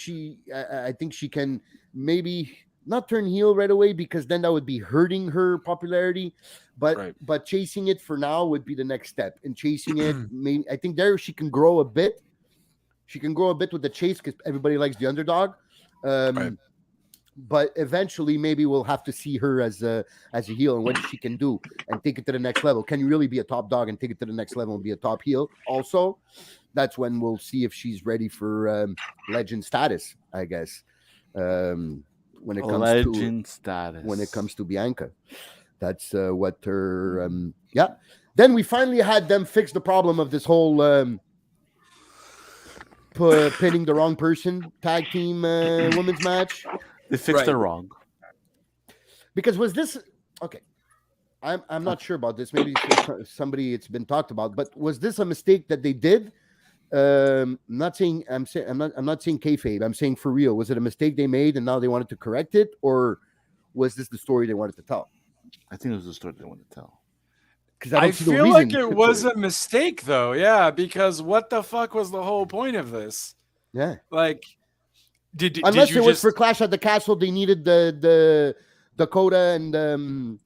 I think she can maybe not turn heel right away, because then that would be hurting her popularity. But Right. but chasing it for now would be the next step. And chasing it, maybe I think there she can grow a bit. She can grow a bit with the chase because everybody likes the underdog. Right. But eventually, maybe we'll have to see her as a heel and what she can do and take it to the next level. Can you really be a top dog and take it to the next level and be a top heel? Also, that's when we'll see if she's ready for legend status, I guess. When it comes Legend status. when it comes to Bianca, that's what her. Yeah. Then we finally had them fix the problem of this whole pinning the wrong person tag team women's match. They fixed it Right. wrong. Because was this okay? I'm not sure about this. Maybe somebody it's been talked about, but was this a mistake that they did? I'm not saying kayfabe. I'm saying for real. Was it a mistake they made and now they wanted to correct it, or was this the story they wanted to tell? I think it was the story they wanted to tell. Because I feel like it was a mistake though. Yeah, because what the fuck was the whole point of this? yeah. Like, Unless did you it was just for Clash at the Castle, they needed the Dakota and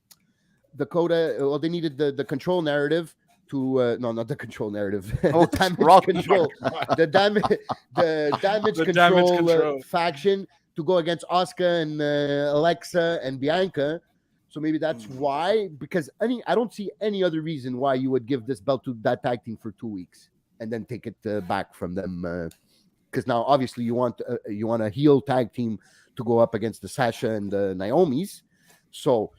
Dakota. Well, they needed the control narrative to no, not the control narrative. Oh, the damage wrong. control. the damage The control, damage control. faction to go against Asuka and Alexa and Bianca. So maybe that's why. Because I don't see any other reason why you would give this belt to that tag team for 2 weeks and then take it back from them. Because now obviously you want a heel tag team to go up against the Sasha and the Naomi's. So,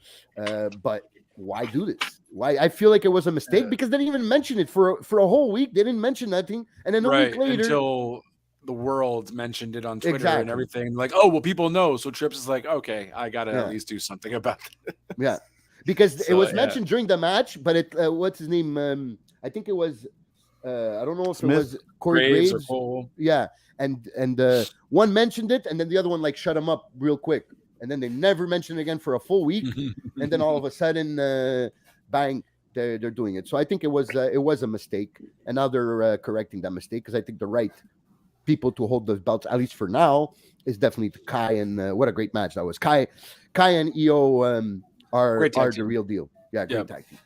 but why do this? Why? I feel like it was a mistake because they didn't even mention it for a whole week. They didn't mention nothing, and then a week later, until the world mentioned it on Twitter Exactly. and everything. Like, oh well, people know. So Trips is like, okay, I gotta Yeah. at least do something about it. yeah, because it So, was yeah. mentioned during the match. But it what's his name? I think it was. I don't know if Smith? it was Corey Graves Graves. or Cole. Yeah, and one mentioned it, and then the other one like shut him up real quick, and then they never mentioned it again for a full week, and then all of a sudden, bang, they're doing it. So I think it was a mistake, and now they're correcting that mistake because I think the right people to hold those belts, at least for now, is definitely Kai and what a great match that was. Kai and Io are Great tag the team. real deal. Yeah, great Yep. tag team.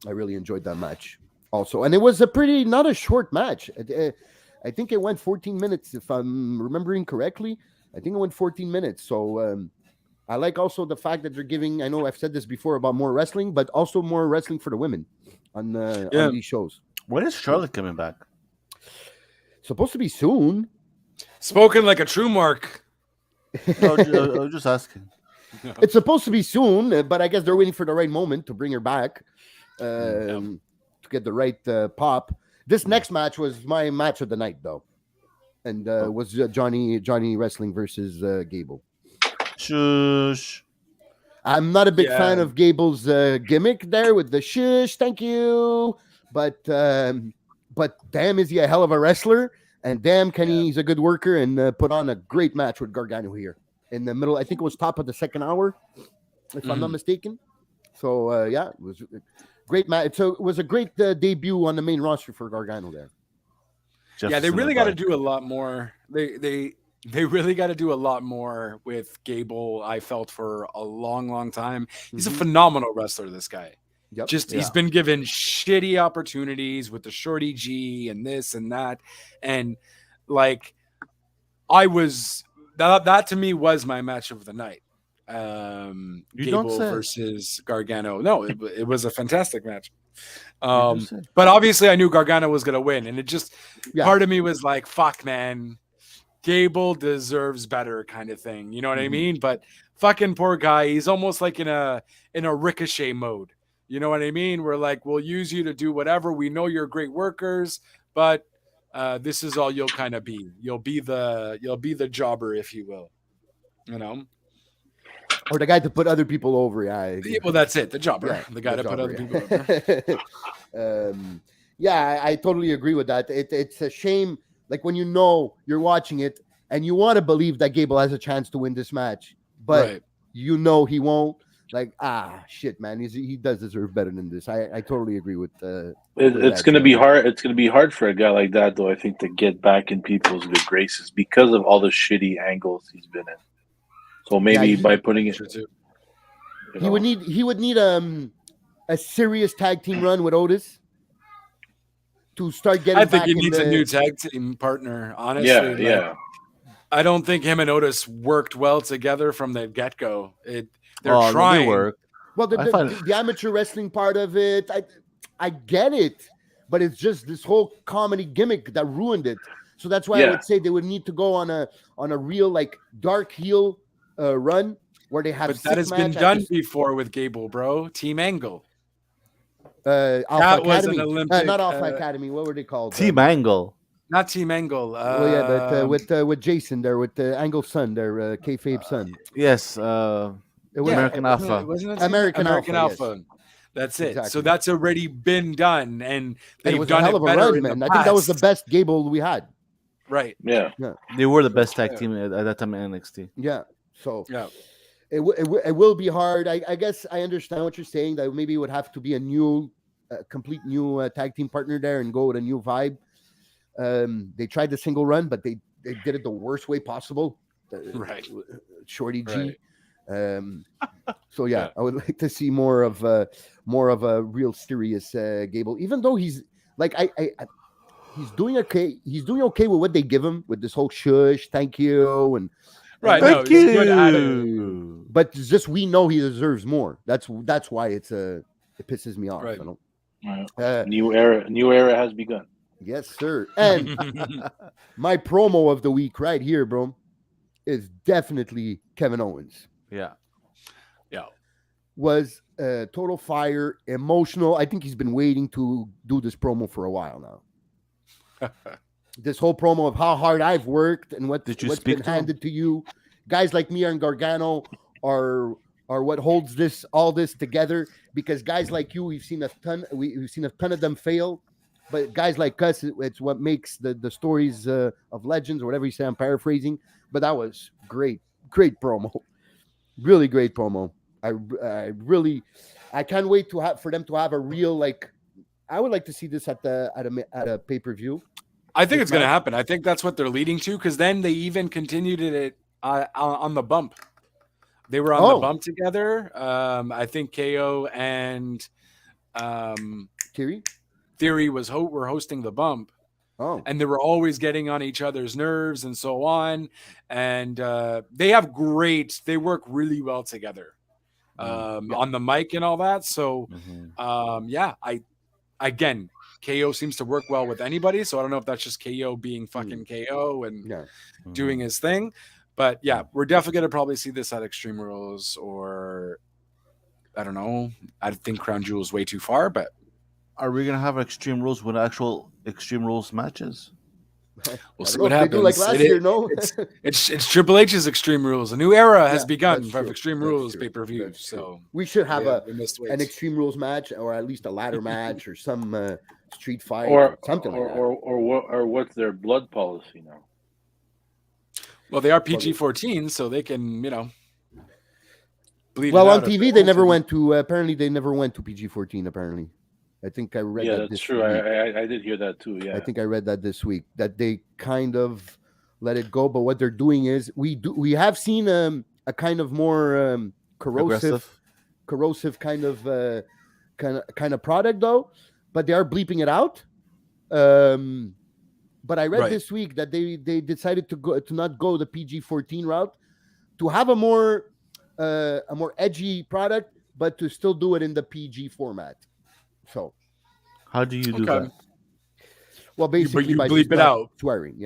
I really enjoyed that match also, and it was not a short match. I think it went 14 minutes, if I'm remembering correctly. I think it went 14 minutes. So I like also the fact that they're giving. I know I've said this before about more wrestling, but also more wrestling for the women on these shows. When is Charlotte coming back? Supposed to be soon. Spoken like a true mark. No, I was just asking. It's supposed to be soon, but I guess they're waiting for the right moment to bring her back to get the right pop. This next match was my match of the night, though, and was Johnny Wrestling versus Gable. Shush. I'm not a big Yeah. fan of Gable's gimmick there with the shush, thank you, but damn, is he a hell of a wrestler, and damn, he's a good worker, and put on a great match with Gargano here in the middle. I think it was top of the second hour, if I'm not mistaken. So yeah, it was a great match. So it was a great debut on the main roster for Gargano there. Yeah, they really got to do a lot more. They really got to do a lot more with Gable. I felt for a long time. He's a phenomenal wrestler. This guy. Yep. He's been given shitty opportunities with the Shorty G and this and that, and like I was that to me was my match of the night. Gable versus Gargano. No, it was a fantastic match. But obviously I knew Gargano was going to win, and it just part of me was like, fuck, man, Gable deserves better kind of thing. You know what I mean? But fucking poor guy, he's almost like in a Ricochet mode. You know what I mean? We're like, we'll use you to do whatever. We know you're great workers, but this is all you'll kind of be. You'll be the jobber, if you will. You know? Or the guy to put other people over. Yeah. Well, that's it. The jobber. The guy to put other people over. I totally agree with that. It's a shame. Like when you know you're watching it and you want to believe that Gable has a chance to win this match, but you know he won't. Like, shit, man, he does deserve better than this. I totally agree with. It's going to be hard. It's going to be hard for a guy like that, though. I think to get back in people's good graces because of all the shitty angles he's been in. So maybe by putting it, he would need a serious tag team run with Otis to start getting. I think he needs a new tag team partner. Honestly, yeah. I don't think him and Otis worked well together from the get-go. They're trying. They work. Well, the amateur wrestling part of it, I get it, but it's just this whole comedy gimmick that ruined it. So that's why I would say they would need to go on a real like dark heel run where they have. But that has been done before with Gable, bro. Team Angle. Alpha was Academy. an Olympic, not Alpha Academy. What were they called? Team Angle. Not Team Angle. But with Jason there, with the Angle's son there, kayfabe son. Yes. It was American Alpha. Wasn't it American Alpha. Yes. That's it. Exactly. So that's already been done, and they've it was done a hell of a better run, man. I think that was the best Gable we had. Right. Yeah. They were the best tag team at that time in NXT. Yeah. So it will be hard. I guess I understand what you're saying, that maybe it would have to be a complete new tag team partner there and go with a new vibe. They tried the single run, but they did it the worst way possible. Right. Shorty G. Right. I would like to see more of a real serious Gable, even though he's like he's doing okay. He's doing okay with what they give him with this whole shush, thank you, and thank you. But it's just we know he deserves more. That's why it pisses me off. Right. New era has begun. Yes, sir. And my promo of the week right here, bro, is definitely Kevin Owens. Yeah. Was total fire, emotional. I think he's been waiting to do this promo for a while now. This whole promo of how hard I've worked and what's been handed to you. Guys like me and Gargano are what holds all this together, because guys like you, we've seen a ton of them fail. But guys like us, it's what makes the stories of legends, or whatever you say. I'm paraphrasing, but that was great promo, really great promo. I can't wait for them to have a real, like, I would like to see this at a pay-per-view. I think it's going to happen. I think that's what they're leading to, because then they even continued it on the bump. They were on the bump together. I think KO and Theory were hosting the bump. Oh, and they were always getting on each other's nerves and so on. And they work really well together on the mic and all that. So, again, KO seems to work well with anybody. So I don't know if that's just KO being fucking KO and doing his thing. But yeah, we're definitely going to probably see this at Extreme Rules, or I don't know. I think Crown Jewel is way too far, but. Are we going to have Extreme Rules with actual Extreme Rules matches? We'll see what happens. They do like last year, no? It's Triple H's Extreme Rules. A new era has begun for Extreme Rules pay-per-view. So we should have an Extreme Rules match, or at least a ladder match, or some street fight, or something like that. Or what's their blood policy now? Well, they are PG-14, so they can, bleed. Well, on TV, they never went to. Apparently, they never went to PG-14. Apparently. I think I read that. Yeah, that's true. I did hear that too. Yeah, I think I read that this week, that they kind of let it go. But what they're doing is we have seen a kind of more corrosive kind of kind of product though, but they are bleeping it out. But I read this week that they decided to not go the PG-14 route, to have a more edgy product, but to still do it in the PG format. So, how do you do that? Well, basically, you by bleep it out, swearing,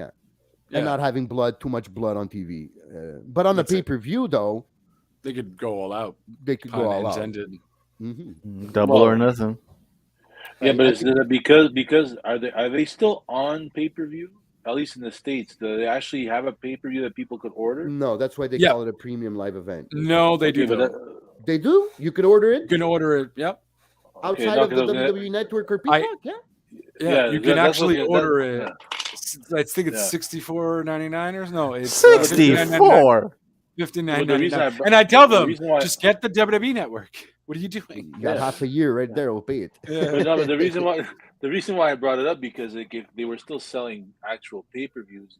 and not having too much blood on TV. But on the pay-per-view, though, they could go all out. They could go all out. Double or nothing. Yeah, but is it because are they still on pay-per-view? At least in the States, do they actually have a pay-per-view that people could order? No, that's why they call it a premium live event. No, they do. They do? You can order it? You can order it, yep. Outside of the WWE Network or Peacock, Yeah, you can actually order it. I think it's $64.99 or no, it's $64. $59.99. And I tell them, just get the WWE Network. What are you doing? You got half a year right there. We'll pay it. But the reason why I brought it up, because if they were still selling actual pay-per-views,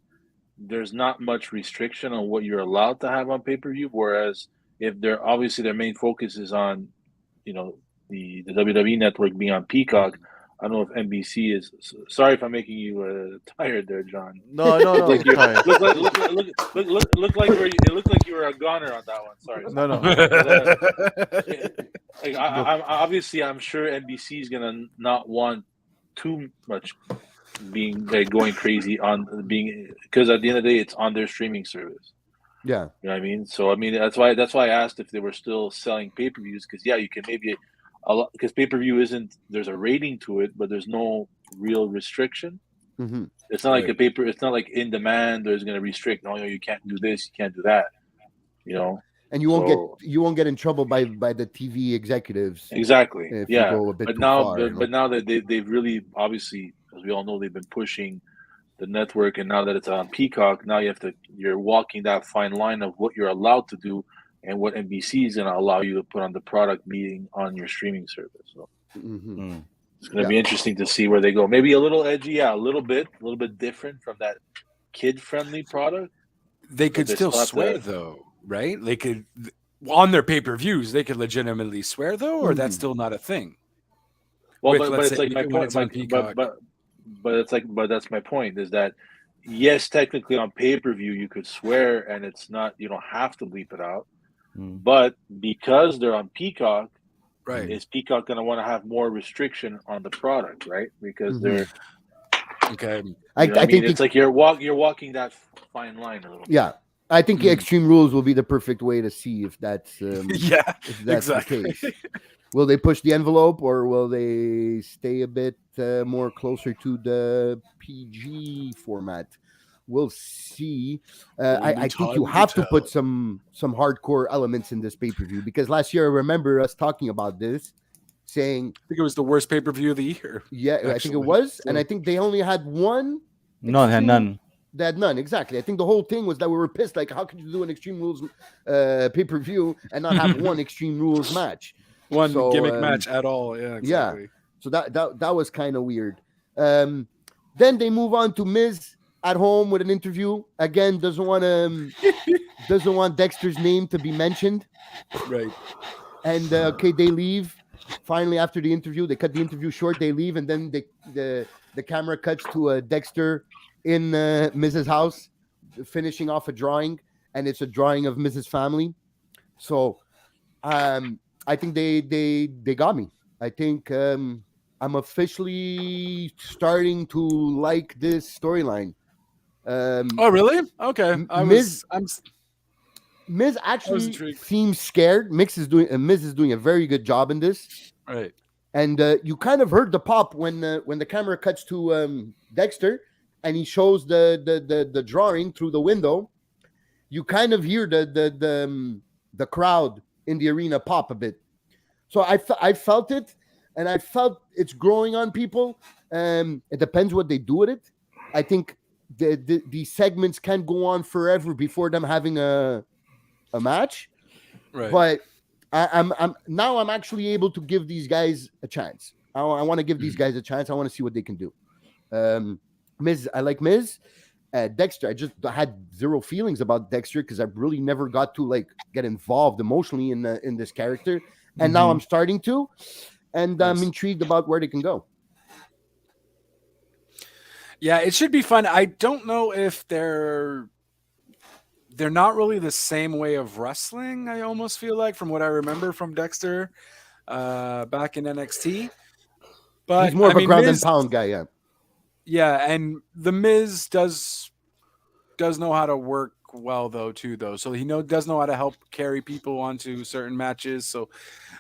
there's not much restriction on what you're allowed to have on pay-per-view. Whereas if they're obviously their main focus is on, the WWE Network being on Peacock. I don't know if NBC is. Sorry if I'm making you tired there, John. No. It looked like you were a goner on that one. Sorry. No. Obviously, I'm sure NBC is gonna not want too much going crazy on being, because at the end of the day, it's on their streaming service. Yeah, you know what I mean. So I mean that's why I asked if they were still selling pay-per-views, because you can maybe. Because pay-per-view there's a rating to it, but there's no real restriction. Mm-hmm. It's not like it's not like in demand. There's going to restrict. No, you can't do this. You can't do that. And you won't get in trouble by the TV executives. Exactly. If you go a bit too far, but now that they've really, obviously, as we all know, they've been pushing the network, and now that it's on Peacock, now you're walking that fine line of what you're allowed to do and what NBC is going to allow you to put on the product being on your streaming service. So it's going to be interesting to see where they go. Maybe a little edgy, a little bit different from that kid-friendly product. They could still swear, though, right? They could, on their pay-per-views, they could legitimately swear, though, or that's still not a thing. Well, but it's like my point. But that's my point, is that yes, technically on pay-per-view you could swear, and it's not, you don't have to bleep it out. But because they're on Peacock, right? Is Peacock going to want to have more restriction on the product, right? Because they're okay. I think it's like you're walking that fine line a little bit. Yeah, I think Extreme Rules will be the perfect way to see if that's if that's exactly the case. Will they push the envelope, or will they stay a bit more closer to the PG format? We'll see. I think you have to put some hardcore elements in this pay-per-view, because last year I remember us talking about this, saying I think it was the worst pay-per-view of the year. Yeah, actually. I think it was, and I think they only had one. No, they had none. They had none, exactly. I think the whole thing was that we were pissed. Like, how could you do an Extreme Rules pay-per-view and not have one Extreme Rules match? One gimmick match at all. Yeah, exactly. Yeah. So that was kind of weird. Then they move on to Miz at home with an interview. Again, doesn't want Dexter's name to be mentioned. Right. And they leave. Finally, after the interview, they cut the interview short. They leave, and then the camera cuts to Dexter in Miz's house, finishing off a drawing, and it's a drawing of Miz's family. So, I think they got me. I think I'm officially starting to like this storyline. Oh, really? Okay. Miz actually seems scared. Miz is doing a very good job in this. Right. And you kind of heard the pop when the camera cuts to Dexter and he shows the drawing through the window. You kind of hear the crowd in the arena pop a bit. So I felt it, and I felt it's growing on people. It depends what they do with it. I think these segments can go on forever before them having a match. Right. But I'm actually able to give these guys a chance. I want to give these guys a chance. I want to see what they can do. Miz, I like Miz. Dexter, I just had zero feelings about Dexter because I really never got to get involved emotionally in this character, and now I'm starting to. and Nice. I'm intrigued about where they can go. Yeah, it should be fun. I don't know if they're not really the same way of wrestling. I almost feel like from what I remember from Dexter back in NXT. But He's more of a ground Miz, and pound guy, yeah. Yeah, and the Miz does know how to work well though. So he does know how to help carry people onto certain matches. So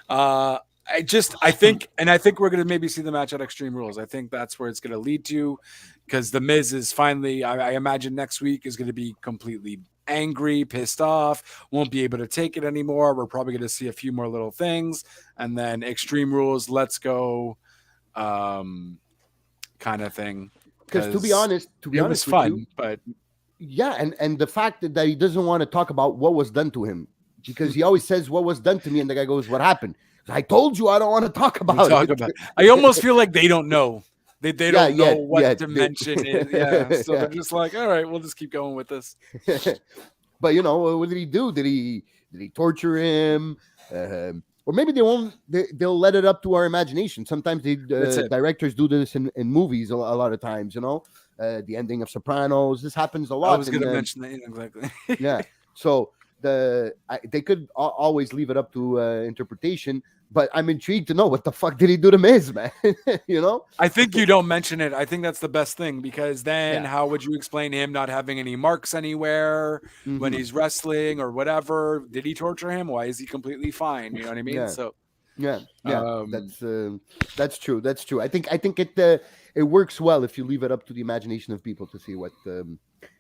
I think we're gonna maybe see the match at Extreme Rules. I think that's where it's gonna lead to, because the Miz is finally, I imagine next week is gonna be completely angry, pissed off, won't be able to take it anymore. We're probably gonna see a few more little things, and then Extreme Rules, let's go, kind of thing. Because to be honest was with fun, you, but yeah, and the fact that he doesn't want to talk about what was done to him, because he always says what was done to me, and the guy goes, "What happened?" I told you I don't want to talk about it. I almost feel like they don't know. They don't know what dimension is. Yeah, so they're just like, all right, we'll just keep going with this. But what did he do? Did he torture him? Or maybe they won't. They'll let it up to our imagination. Sometimes directors do this in movies a lot of times. The ending of Sopranos. This happens a lot. I was going to mention that exactly. Yeah. So they could always leave it up to interpretation. But I'm intrigued to know what the fuck did he do to Miz, man? I think you don't mention it. I think that's the best thing, because then how would you explain him not having any marks anywhere when he's wrestling or whatever? Did he torture him? Why is he completely fine? You know what I mean? Yeah. So that's true. That's true. I think it works well if you leave it up to the imagination of people to see what.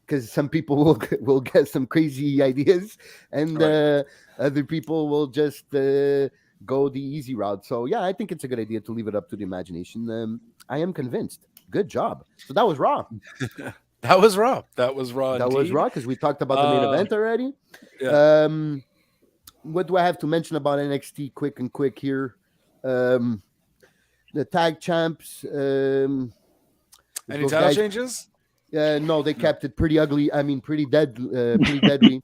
Because some people will get some crazy ideas, and other people will just go the easy route. So yeah, I think it's a good idea to leave it up to the imagination. I am convinced. Good job. So that was Raw. That was Raw. That was Raw. That was Raw, because we talked about the main event already. Yeah. What do I have to mention about NXT quick here? The tag champs. Any title changes? No, they kept it pretty ugly. I mean, pretty deadly.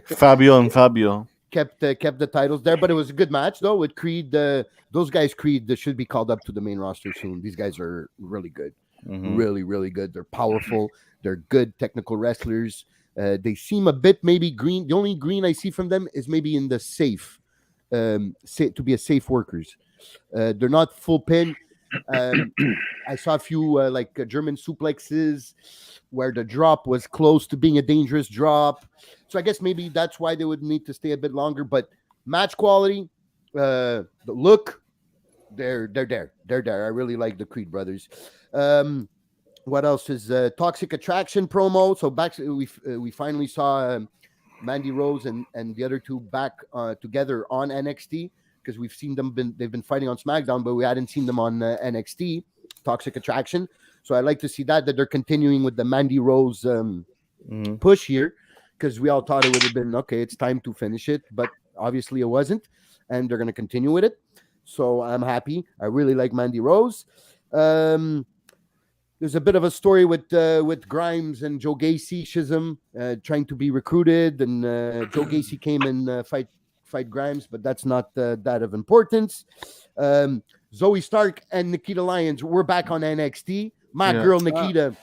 Fabio and Fabio kept the titles there, but it was a good match though with Creed. Those guys, Creed, should be called up to the main roster soon. These guys are really good, really, really good. They're powerful. They're good technical wrestlers. They seem a bit maybe green. The only green I see from them is maybe in the safe, to be a safe workers. They're not full pin. I saw a few German suplexes where the drop was close to being a dangerous drop. So I guess maybe that's why they would need to stay a bit longer. But match quality, the look, they're there. They're there. I really like the Creed brothers. What else is Toxic Attraction promo? So back we finally saw Mandy Rose and the other two back together on NXT, because we've seen they've been fighting on SmackDown, but we hadn't seen them on NXT. Toxic Attraction. So I like to see that they're continuing with the Mandy Rose push here, because we all thought it would have been okay. It's time to finish it, but obviously it wasn't, and they're going to continue with it. So I'm happy. I really like Mandy Rose. There's a bit of a story with Grimes and Joe Gacy, Schism, trying to be recruited, and Joe Gacy came and fight Grimes, but that's not that of importance. Zoe Stark and Nikita Lyons, we're back on NXT. My girl Nikita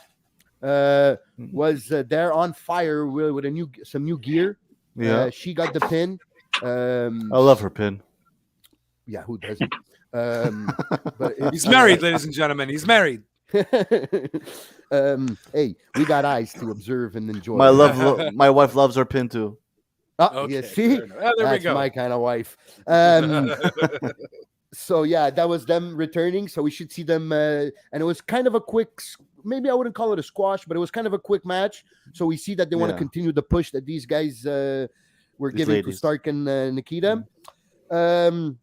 was there on fire with some new gear. Yeah, she got the pin. I love her pin. Yeah, who doesn't? But he's married, ladies and gentlemen. He's married. Hey, we got eyes to observe and enjoy. My wife loves her pin too. Okay, see, that's my kind of wife. So yeah, that was them returning. So we should see them, and it was kind of a quick. Maybe I wouldn't call it a squash, but it was kind of a quick match. So we see that they want to continue the push that these guys were giving to Stark and Nikita. Then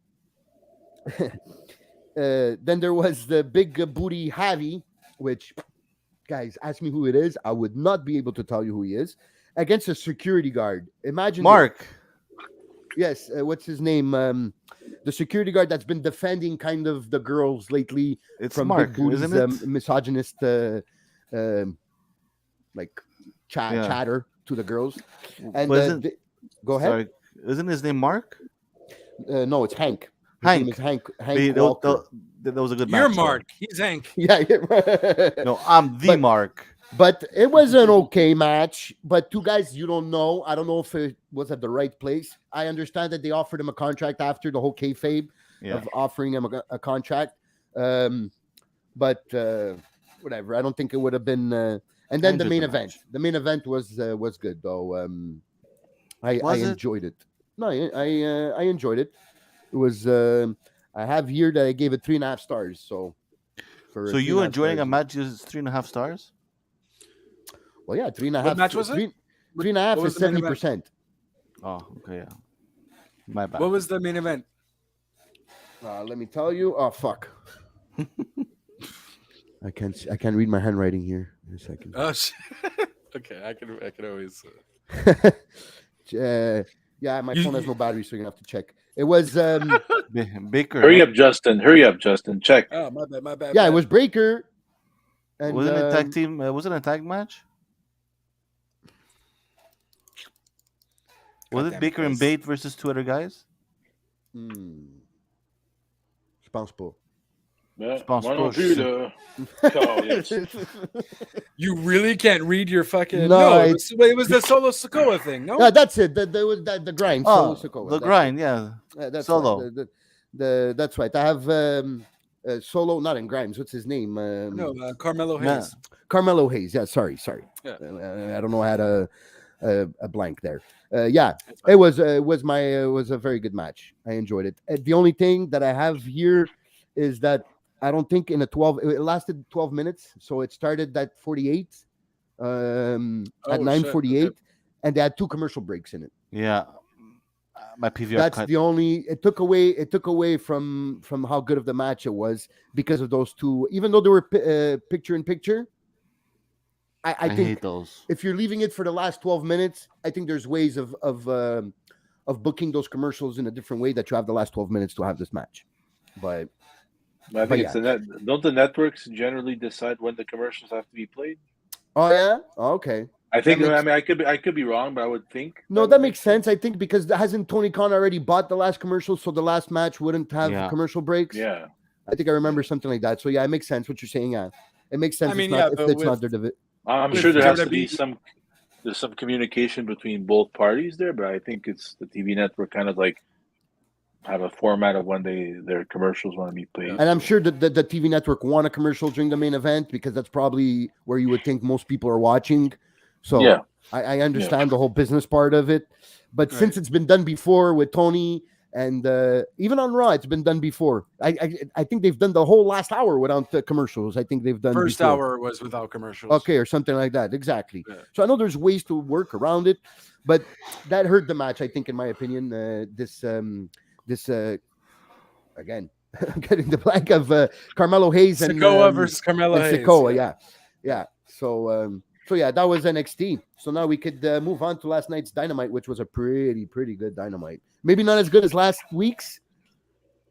there was the big booty Javi, which, guys, ask me who it is. I would not be able to tell you who he is. Against a security guard. Imagine Mark. Yes, what's his name? The security guard that's been defending kind of the girls lately. It's from Mark, big booties, isn't it? Misogynist, chatter to the girls. And go ahead. Sorry, isn't his name Mark? No, it's Hank. name is Hank That Walker. was a good You're match. Mark. He's Hank. Yeah. No, I'm the Mark. But it was an okay match. But two guys you don't know. I don't know if it was at the right place. I understand that they offered him a contract after the whole kayfabe of offering him a contract. But whatever. I don't think it would have been. And then the main event. The main event was good though. I enjoyed it. No, I enjoyed it. It was. I have here that I gave it 3.5 stars. So you enjoying a match is 3.5 stars? Well, yeah, 3.5. What match was it? 3.5 is 70%. Oh, okay, yeah. My bad. What was the main event? Let me tell you. Oh, fuck. I can't read my handwriting here. In a second. Oh, okay. I can always. Yeah, my phone has no battery, so you're gonna have to check. It was Baker. Hurry up, Justin. Check. Oh, my bad. Yeah, it was Breaker. And, was it a tag team? Was it a tag match? Was it Baker and Bate versus 2 other guys? Je pense pas. You really can't read your fucking. No, it was the Solo Sikoa thing. No, that's it. The grind. Oh, Solo Sikoa. the grind. Yeah, that's Solo. Right. That's right. I have Solo, not in Grimes. What's his name? Carmelo Hayes. Nah. Carmelo Hayes. Yeah, sorry. Yeah. I don't know how to a blank there. Yeah, it was a very good match. I enjoyed it. The only thing that I have here is that I don't think it lasted 12 minutes, so it started at 48, at 9:48, okay. And they had 2 commercial breaks in it. Yeah, my PVR. That's the only. It took away from how good of the match it was because of those 2. Even though they were picture in picture, I think hate those. If you're leaving it for the last 12 minutes, I think there's ways of booking those commercials in a different way that you have the last 12 minutes to have this match. But I think don't the networks generally decide when the commercials have to be played? Oh yeah, okay. I think. I could be wrong, but I would think. No, that makes sense. I think because hasn't Tony Khan already bought the last commercial, so the last match wouldn't have commercial breaks. Yeah, I think I remember something like that. So yeah, it makes sense what you're saying. Yeah, it makes sense. It's not their division. I'm sure there has to be some communication between both parties there, but I think it's the TV network kind of like have a format of when their commercials want to be played. And I'm sure that the TV network want a commercial during the main event because that's probably where you would think most people are watching. So yeah. I understand the whole business part of it. But since it's been done before with Tony and even on Raw, it's been done before. I think they've done the whole last hour without the commercials. I think they've done first before. hour was without commercials. Okay, or something like that. Exactly. Yeah. So I know there's ways to work around it, but that hurt the match, I think, in my opinion. This again, I'm getting the blank of Carmelo Hayes and Sikoa versus Carmelo Hayes. Sikoa, yeah. So yeah, that was NXT. So now we could move on to last night's Dynamite, which was a pretty good Dynamite. Maybe not as good as last week's,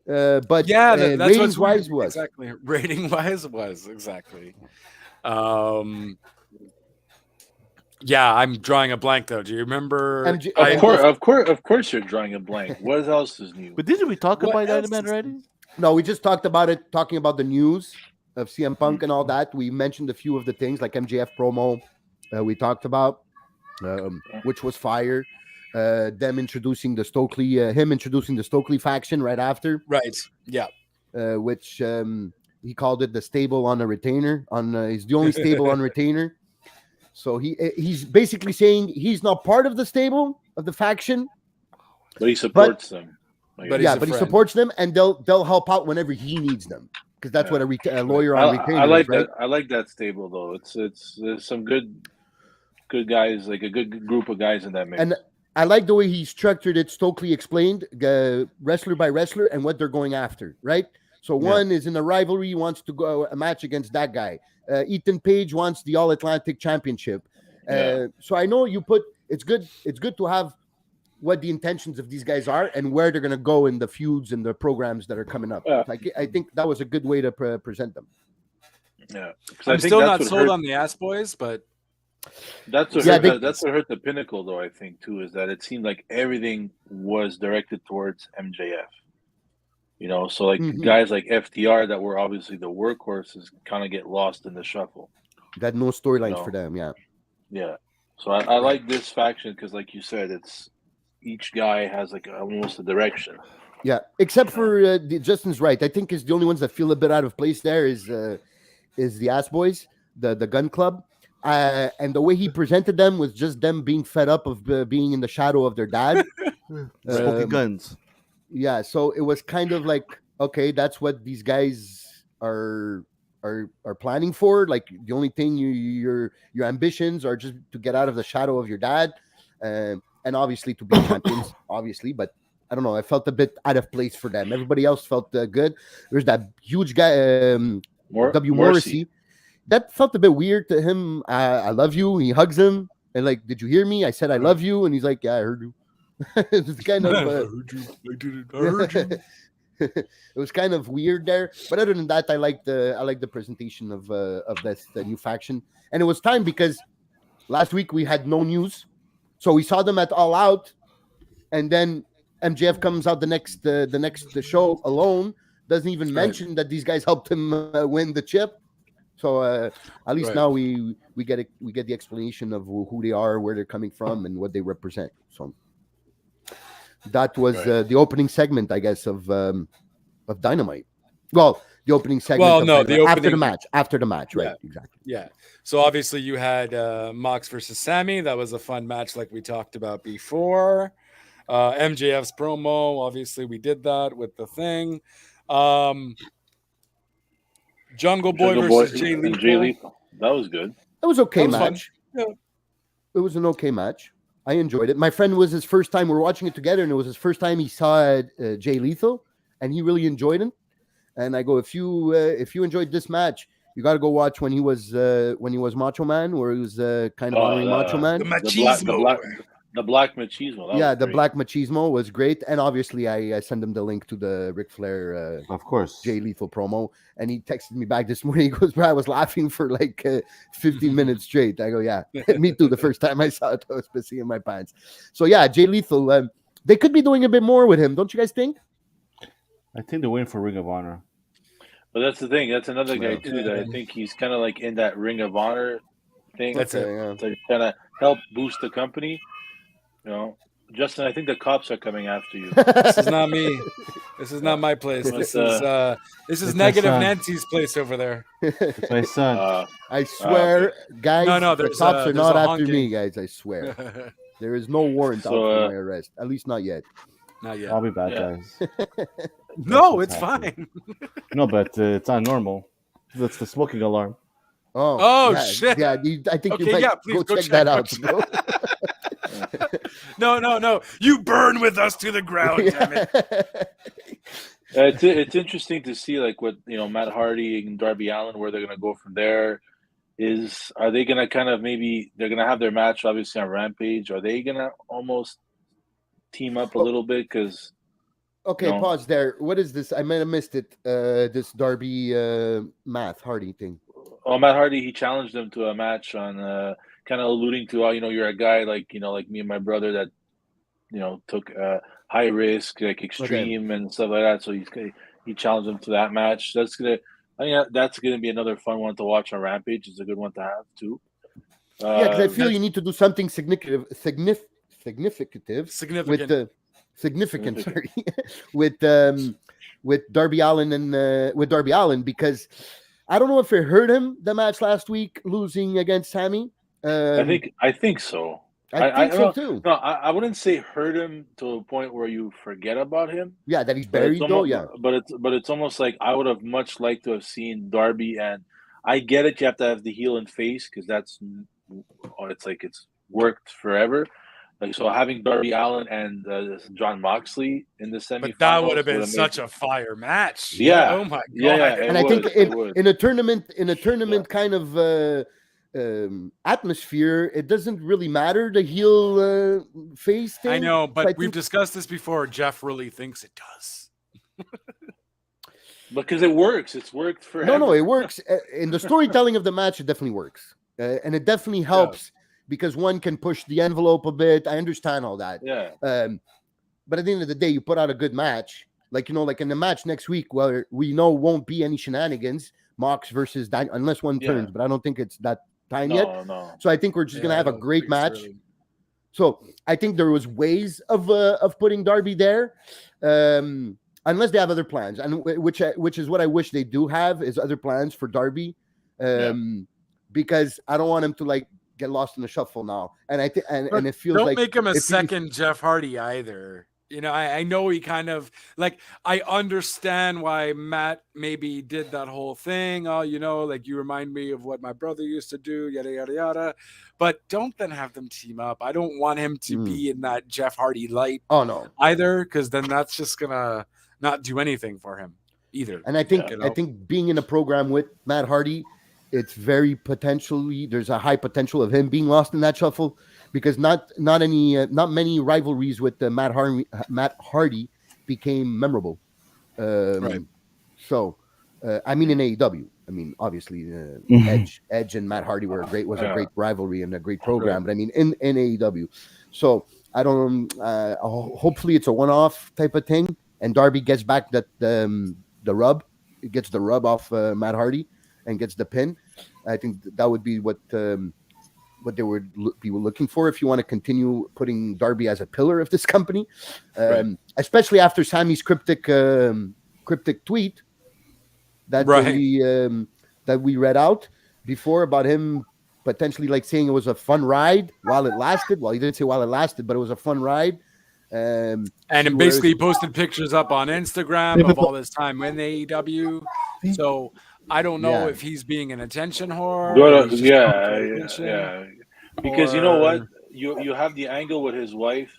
but yeah, that's ratings wise was exactly. Rating wise was exactly. Yeah, I'm drawing a blank though. Do you remember? Of course, you're drawing a blank. What else is new? But didn't we talk about Dynamite already? No, we just talked about it. Talking about the news of CM Punk and all that. We mentioned a few of the things like MJF promo. We talked about, which was fire. Them introducing the Stokely, him introducing the Stokely faction right after. Right. Yeah. Which he called it the stable on a retainer. He's the only stable on retainer. So he's basically saying he's not part of the stable of the faction, but he supports them. But he supports them, and they'll help out whenever he needs them, because that's what a lawyer on retainer. I like right? that. I like that stable though. There's some good guys, like a good group of guys in that mix. And I like the way he structured it. Stokely explained wrestler by wrestler and what they're going after. Right. So one is in a rivalry, he wants to go a match against that guy. Ethan Page wants the All Atlantic Championship. So I know you put it's good to have what the intentions of these guys are and where they're going to go in the feuds and the programs that are coming up. I think that was a good way to present them. Yeah, I'm still not sold on the Ass Boys, but that's what hurt the Pinnacle, though. I think too is that it seemed like everything was directed towards MJF. You know, so like guys like FTR that were obviously the workhorses kind of get lost in the shuffle. That no storylines for them, yeah. Yeah. So I like this faction because, like you said, it's each guy has like almost a direction. Yeah, except for Justin's right. I think is the only ones that feel a bit out of place. There is the Ass Boys, the Gun Club, and the way he presented them was just them being fed up of being in the shadow of their dad, smoking guns. Yeah, so it was kind of like, okay, that's what these guys are planning for. Like the only thing your ambitions are just to get out of the shadow of your dad, and obviously to be champions, obviously. But I don't know, I felt a bit out of place for them. Everybody else felt good. There's that huge guy, Morrissey. That felt a bit weird to him. I love you. He hugs him and like, did you hear me? I said I love you, and he's like, yeah, I heard you. It's kind of. I heard you. I heard you. It was kind of weird there, but other than that, I like the presentation of this the new faction, and it was time because last week we had no news, so we saw them at All Out, and then MJF comes out the next show alone, doesn't even mention that these guys helped him win the chip. So at least now we get the explanation of who they are, where they're coming from, and what they represent. So that was the opening segment, I guess, of Dynamite. Well, the opening segment. Well, no, the after opening after the match, right? Yeah. Exactly. Yeah. So obviously you had Mox versus Sammy. That was a fun match, like we talked about before. MJF's promo. Obviously, we did that with the thing. Jungle Boy versus Jay Lethal. That was good. It was okay match. Yeah. It was an okay match. I enjoyed it. My friend was his first time. We're watching it together, and it was his first time he saw Jay Lethal, and he really enjoyed it. And I go, if you enjoyed this match, you got to go watch when he was Macho Man, where he was kind of honoring Macho Man. The machismo. The black machismo. The black machismo was great, and obviously I sent him the link to the Ric Flair, of course, Jay Lethal promo, and he texted me back this morning. He goes, "Bro, I was laughing for like 15 minutes straight." I go, "Yeah, me too." The first time I saw it, I was pissing in my pants. So yeah, Jay Lethal, they could be doing a bit more with him, don't you guys think? I think they're waiting for Ring of Honor. But that's the thing. That's another guy too that I think he's kind of like in that Ring of Honor thing. That's to kind of help boost the company. You know, Justin, I think the cops are coming after you. This is not me. This is not my place. This is Negative Nancy's place over there. It's my son. I swear, guys, the cops are not after me, guys. I swear. There is no warrant out for my arrest. At least not yet. Not yet. I'll be back, guys. No, it's fine. No, but it's not normal. That's the smoking alarm. Oh yeah, shit. Yeah, I think you might please go check that out. No. You burn with us to the ground, damn it. It's interesting to see like what Matt Hardy and Darby Allin, where they're gonna go from there. Are they gonna kind of maybe they're gonna have their match obviously on Rampage? Are they gonna almost team up a little bit? Because pause there. What is this? I might have missed it. This Darby Matt Hardy thing. Oh, Matt Hardy, he challenged them to a match on kind of alluding to you're a guy like me and my brother that took high risk, like extreme and stuff like that. So he challenged them to that match. That's gonna be another fun one to watch on Rampage. It's a good one to have too. Because I feel you need to do something significant with Darby Allin and with Darby Allin, because I don't know if it hurt him the match last week losing against Sammy. I think so. I think so too. No, I wouldn't say hurt him to a point where you forget about him. Yeah, that he's buried though. Yeah, but it's almost like I would have much liked to have seen Darby, and I get it. You have to have the heel and face because it's worked forever. Like so, having Darby Allin and John Moxley in the semifinals, but that would have been such a fire match. Yeah. Oh my god. Yeah. And I think in a tournament kind of atmosphere, it doesn't really matter the heel face thing. I know, but we've discussed this before. Jeff really thinks it does. Because it works. It's worked forever. No, it works. In the storytelling of the match, it definitely works. And it definitely helps because one can push the envelope a bit. I understand all that. Yeah. But at the end of the day, you put out a good match like in the match next week, where we know won't be any shenanigans, Mox versus Daniel, unless one turns, but I don't think it's that time yet. No. So I think we're just gonna have a great match. Early. So I think there was ways of putting Darby there, unless they have other plans, and which is what I wish they do have, is other plans for Darby, because I don't want him to like get lost in the shuffle now. And I think and it feels like don't make him a second Jeff Hardy either. You know, I know he kind of like, I understand why Matt maybe did that whole thing. Oh, you know, like you remind me of what my brother used to do, yada, yada, yada. But don't then have them team up. I don't want him to be in that Jeff Hardy light either, because then that's just going to not do anything for him either. And I think I think being in a program with Matt Hardy, it's very there's a high potential of him being lost in that shuffle, because not many rivalries with Matt Hardy became memorable. Right. So, I mean, in AEW, I mean, obviously, Edge and Matt Hardy was a great rivalry and a great program. But I mean, in AEW, so I don't. Hopefully, it's a one-off type of thing, and Darby gets back the rub. It gets the rub off Matt Hardy and gets the pin. I think that would be what they would be looking for if you want to continue putting Darby as a pillar of this company, especially after Sammy's cryptic tweet that we read out before about him potentially like saying it was a fun ride while it lasted. Well, he didn't say while it lasted, but it was a fun ride. And basically posted pictures up on Instagram of all this time in AEW. So I don't know if he's being an attention whore. Because you know what? You have the angle with his wife.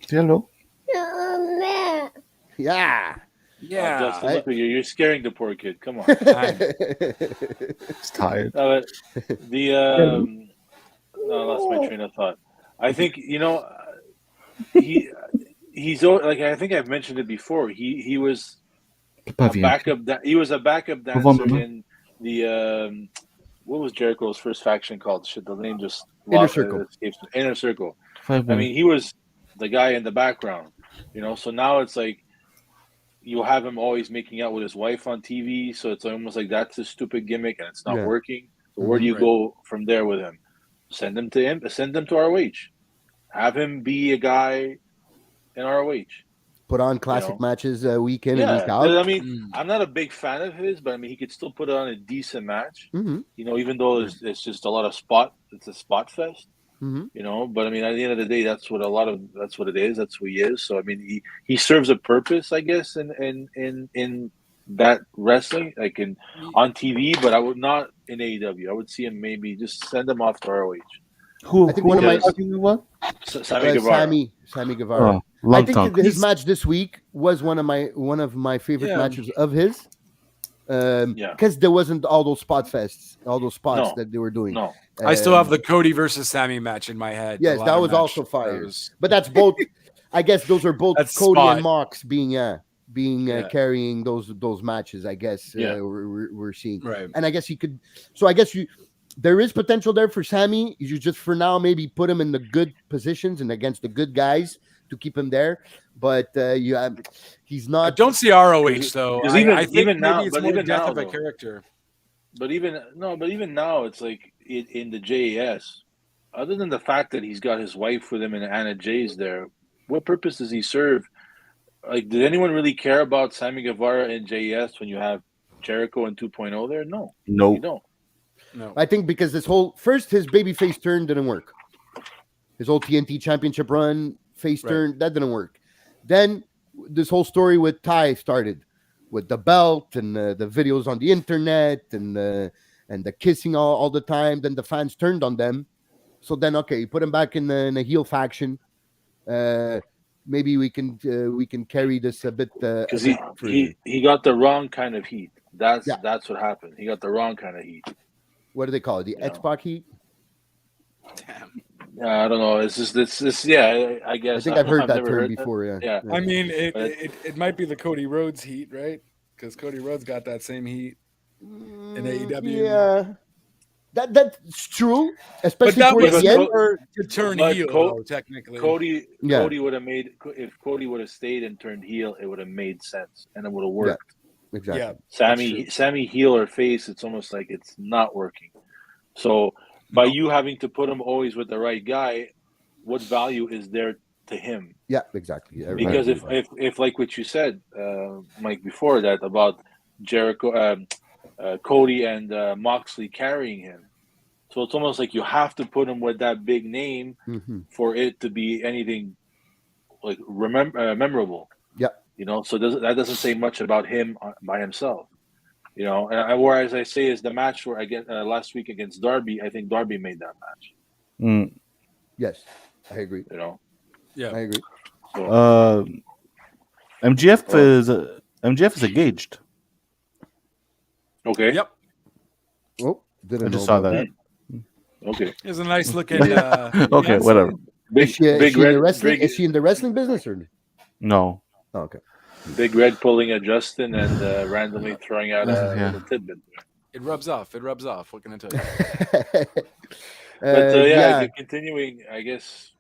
Hello. Yeah. Justin, look at you. You're scaring the poor kid. Come on. It's tired. I lost my train of thought. I think, you know, he's like, I think I've mentioned it before. He was a backup. He was a backup dancer in the what was Jericho's first faction called? Shit, the name just Inner Circle. Inner Circle. I mean, he was the guy in the background, you know. So now it's like you have him always making out with his wife on TV. So it's almost like that's a stupid gimmick and it's not working. So where do you go from there with him? Send him to him. Send him to ROH. Have him be a guy in ROH. Put on classic matches week in and week out. I mean, I'm not a big fan of his, but I mean, he could still put on a decent match. You know, even though it's just a lot of it's a spot fest. You know, but I mean, at the end of the day, that's what it is. That's who he is. So I mean, he serves a purpose, I guess, in that wrestling, like on TV. But I would not in AEW. I would see him maybe just send him off to ROH. I think one of my Sammy Guevara. Sammy Guevara. I think his match this week was one of my favorite matches of his. Because there wasn't all those spots that they were doing. No, I still have the Cody versus Sammy match in my head. Yes, that was also fire. But that's both. I guess those are both Cody and Mox being carrying those matches. I guess we're seeing. Right. And I guess he could. So I guess there is potential there for Sammy. You just for now maybe put him in the good positions and against the good guys to keep him there. But he's not. I don't see ROH though. I think even now, it's more death of a character. But even now, it's like in the JAS. Other than the fact that he's got his wife with him and Anna Jay's there, what purpose does he serve? Like, did anyone really care about Sammy Guevara and JAS when you have Jericho and 2.0 there? No, you don't. No, I think because his babyface turn didn't work. His old TNT Championship run turn that didn't work. Then this whole story with Ty started with the belt and the videos on the internet and the kissing all the time. Then the fans turned on them. So then, okay, you put him back in a heel faction. Maybe we can carry this a bit. Because he got the wrong kind of heat. That's what happened. He got the wrong kind of heat. What do they call it? The X-Pac heat? Damn. I don't know. It's just yeah. I guess I think I've heard that term before. Yeah. I mean, it might be the Cody Rhodes heat, right? Because Cody Rhodes got that same heat in AEW. Yeah. That's true, especially But that towards was the end. to turn heel, though, technically. Cody would have made, if Cody would have stayed and turned heel, it would have made sense and it would have worked. Yeah, exactly. Yeah, Sammy heel or face, it's almost like it's not working. So by you having to put him always with the right guy, what value is there to him? Yeah, exactly. Because if like what you said, Mike, before that about Jericho, Cody and Moxley carrying him, so it's almost like you have to put him with that big name for it to be anything like memorable. Yeah, so that doesn't say much about him by himself. And whereas I say is the match where I get last week against Darby, I think Darby made that match. Yes, I agree. Yeah, I agree. So, MJF is engaged. Okay. Yep. Oh, I just saw that. Okay. It's a nice looking. Okay, whatever. Is she in the wrestling business or no? Oh, okay. Big Red pulling a Justin and randomly throwing out a little tidbit. It rubs off. What can I tell you? But continuing, I guess.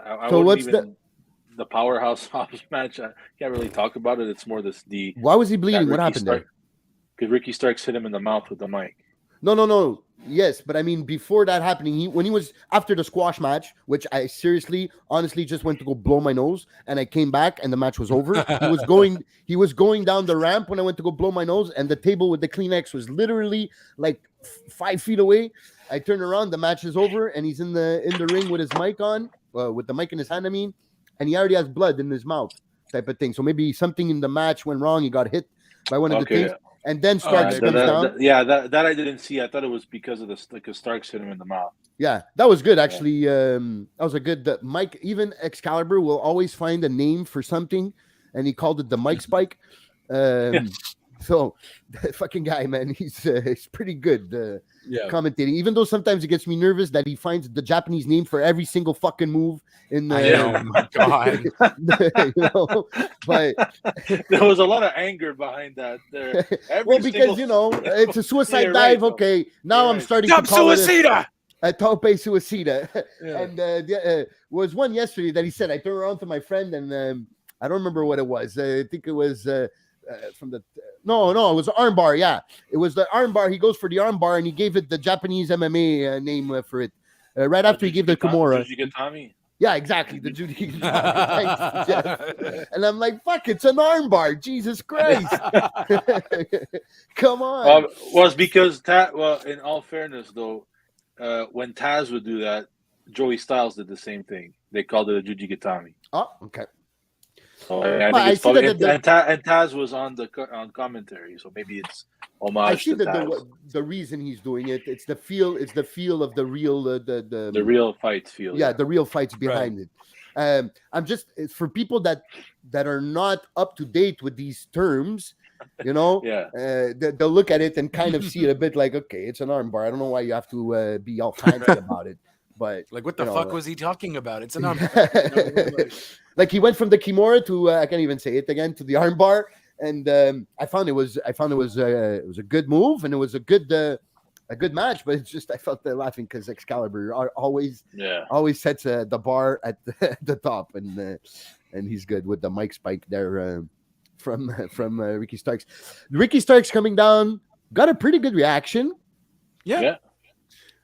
I So wouldn't what's the powerhouse Hobbs match? I can't really talk about it. It's more the. Why was he bleeding? What happened there? Because Ricky Starks hit him in the mouth with the mic. No. Yes, but I mean, before that happening, when he was after the squash match, which I honestly just went to go blow my nose, and I came back and the match was over. He was going down the ramp when I went to go blow my nose, and the table with the Kleenex was literally like 5 feet away. I turned around, the match is over, and he's in the ring with his mic on, with the mic in his hand. I mean, and he already has blood in his mouth, type of thing. So maybe something in the match went wrong. He got hit by one of the things. And then Starks comes down. That I didn't see. I thought it was because of because Starks hit him in the mouth. Yeah, that was good actually. That was a good Mike. Even Excalibur will always find a name for something, and he called it the Mike Spike. So the fucking guy, man, he's pretty good commentating. Even though sometimes it gets me nervous that he finds the Japanese name for every single fucking move in the. Oh my god! But there was a lot of anger behind that. There, because it's a suicide dive. Right, okay, now I'm starting to call suicida. A tope suicida. And was one yesterday that he said. I turned around to my friend and I don't remember what it was. I think it was. From the it was armbar. Yeah, it was the armbar. He goes for the armbar and he gave it the Japanese MMA name for it. Right after he gave the Kimura. Yeah, exactly. The Judy. And I'm like, fuck, it's an armbar. Jesus Christ. Come on. Well, it's because in all fairness though, when Taz would do that, Joey Styles did the same thing. They called it a Jujigatami. Oh, okay. So I think it's probably, and Taz was on commentary, so maybe it's homage. I see to Taz. the reason he's doing it. It's the feel. It's the feel of the real the real fights feel. Yeah, the real fights behind it. I'm just it's for people that are not up to date with these terms. They'll look at it and kind of see it a bit like, okay, it's an armbar. I don't know why you have to be all fancy about it. But like, what the fuck was he talking about? It's an armbar. Like he went from the Kimura to I can't even say it again, to the armbar, and I found it was a good move and it was a good match. But it's just I felt laughing because Excalibur always sets the bar at the top, and he's good with the mic spike there from Ricky Starks. Ricky Starks coming down got a pretty good reaction. Yeah.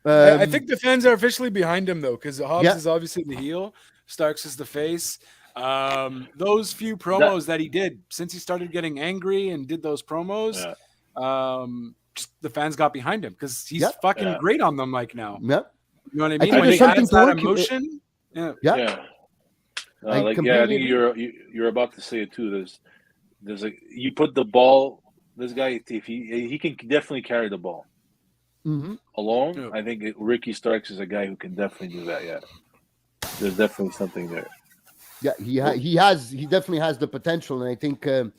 I think the fans are officially behind him though, because Hobbs is obviously the heel, Starks is the face. Those few promos that he did since he started getting angry and did those promos, just the fans got behind him because he's fucking great on the mic now. Yeah, you know what I mean? When he adds that emotion. I think you're about to say it too. You put the ball. This guy, if he can definitely carry the ball. Mm-hmm. Alone, I think Ricky Starks is a guy who can definitely do that. Yeah, there's definitely something there. Yeah, he definitely has the potential, and I think the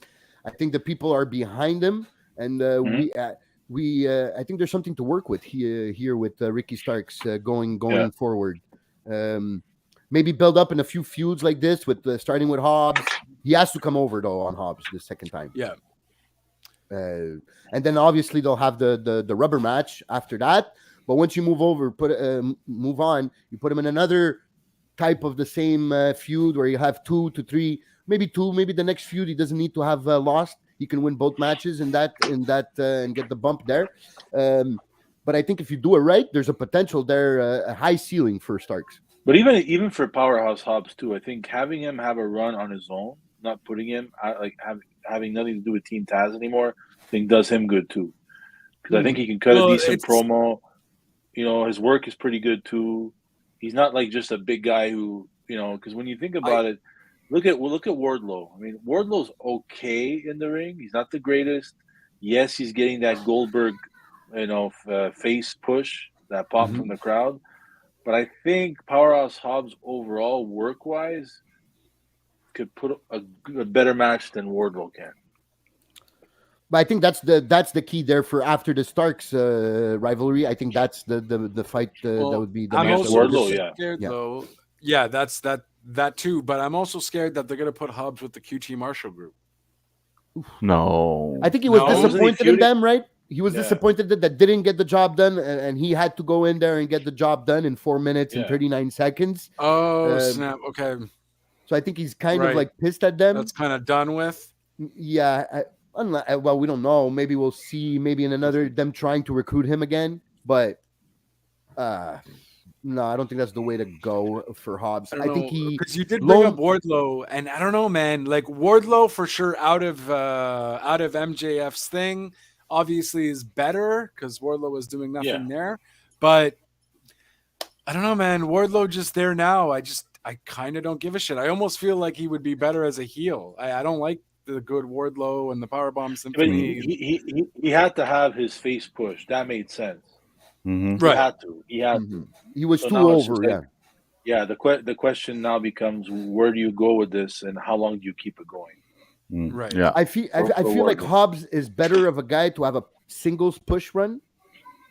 people are behind him, and I think there's something to work with here with Ricky Starks going forward. Maybe build up in a few feuds like this with starting with Hobbs. He has to come over though on Hobbs the second time. Yeah. And then obviously they'll have the rubber match after that. But once you move on, you put them in another type of the same feud where you have 2 to 3, maybe the next feud he doesn't need to have lost. He can win both matches and get the bump there. But I think if you do it right, there's a potential there, a high ceiling for Starks. But even for Powerhouse Hobbs too, I think having him have a run on his own, not putting him having nothing to do with Team Taz anymore, I think does him good too. Because I think he can cut a decent promo. You know, his work is pretty good too. He's not like just a big guy who, you know, because when you think about it, look at Wardlow. I mean, Wardlow's okay in the ring. He's not the greatest. Yes, he's getting that Goldberg, face push, that pop from the crowd. But I think Powerhouse Hobbs overall, work-wise, could put a better match than Wardlow can. But I think that's the key there for after the Starks rivalry. I think that's the fight that would be the I'm match. also Wardlow, scared though. Yeah, that's that too. But I'm also scared that they're gonna put Hobbs with the QT Marshall group. No, I think he was disappointed in them, right? He was disappointed that didn't get the job done, and he had to go in there and get the job done in 4 minutes and 39 seconds. Oh, snap. Okay. So I think he's kind of like pissed at them. That's kind of done with. Yeah. Well, we don't know. Maybe we'll see. Maybe in another them trying to recruit him again. But no, I don't think that's the way to go for Hobbs. I think because you did bring up Wardlow, and I don't know, man. Like Wardlow for sure out of MJF's thing, obviously is better because Wardlow was doing nothing there. But I don't know, man. Wardlow just there now. I kind of don't give a shit. I almost feel like he would be better as a heel. I don't like the good Wardlow and the Powerbomb Symphony. He had to have his face pushed. That made sense. Mm-hmm. Right. He had to. He was too over. Yeah. The question now becomes, where do you go with this, and how long do you keep it going? Right. Yeah. I feel like Hobbs is better of a guy to have a singles push run.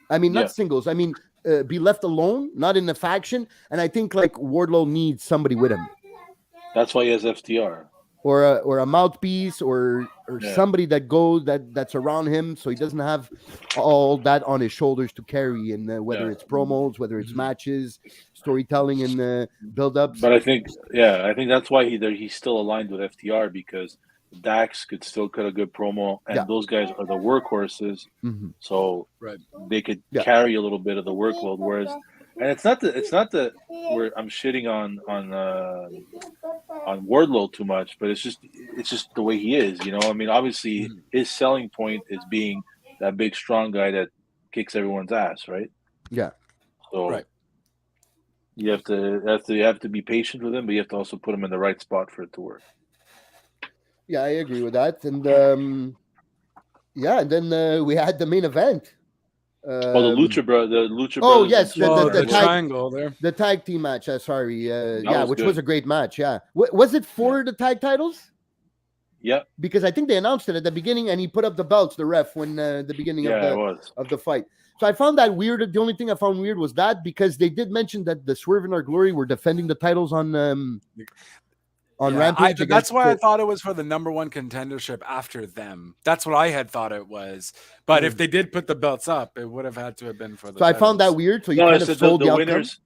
I mean, not singles. I mean, be left alone, not in the faction. And I think like Wardlow needs somebody with him. That's why he has FTR. Or a mouthpiece or somebody that's around him, so he doesn't have all that on his shoulders to carry, and whether it's promos, whether it's matches, storytelling, and build-ups. But I think that's why he's still aligned with FTR, because Dax could still cut a good promo, and those guys are the workhorses, so they could carry a little bit of the workload. Whereas, and it's not the where I'm shitting on Wardlow too much, but it's just the way he is, you know. I mean, obviously his selling point is being that big strong guy that kicks everyone's ass, right? Yeah. So you have to be patient with him, but you have to also put him in the right spot for it to work. Yeah, I agree with that. And and then we had the main event. The Lucha Brothers. Oh yes, the triangle there. The tag team match. Sorry, which good. was a great match. Yeah, was it for the tag titles? Yeah, because I think they announced it at the beginning, and he put up the belts. The ref when the beginning of the fight. So I found that weird. The only thing I found weird was that because they did mention that the Swerve in Our Glory were defending the titles on Rampage. That's why I thought it was for the number one contendership after them. That's what I had thought it was. But if they did put the belts up, it would have had to have been for the titles. I found that weird. So you kind of sold the winners.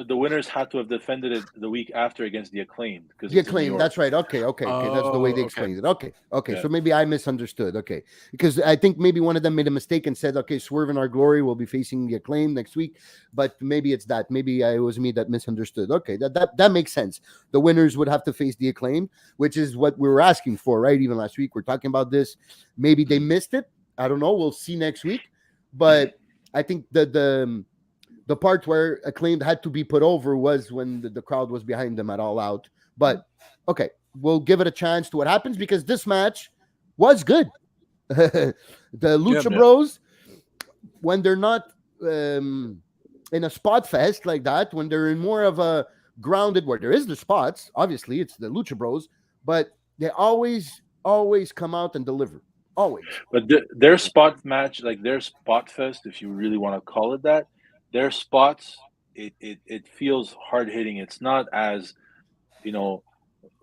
The winners had to have defended it the week after against the Acclaimed. The Acclaimed, that's right. Okay. That's the way they explained it. Okay. Yeah. So maybe I misunderstood. Okay. Because I think maybe one of them made a mistake and said, okay, Swerve in Our Glory will be facing the Acclaimed next week. But maybe it's that. Maybe it was me that misunderstood. Okay. That makes sense. The winners would have to face the Acclaimed, which is what we were asking for, right? Even last week, we're talking about this. Maybe they missed it. I don't know. We'll see next week. But I think the part where Acclaimed had to be put over was when the crowd was behind them at All Out. But, okay, we'll give it a chance to what happens because this match was good. The Lucha Bros, when they're not in a spot fest like that, when they're in more of a grounded where there is the spots, obviously it's the Lucha Bros, but they always come out and deliver. Always. But their spot match, like their spot fest, if you really want to call it that, their spots, it feels hard hitting. It's not as,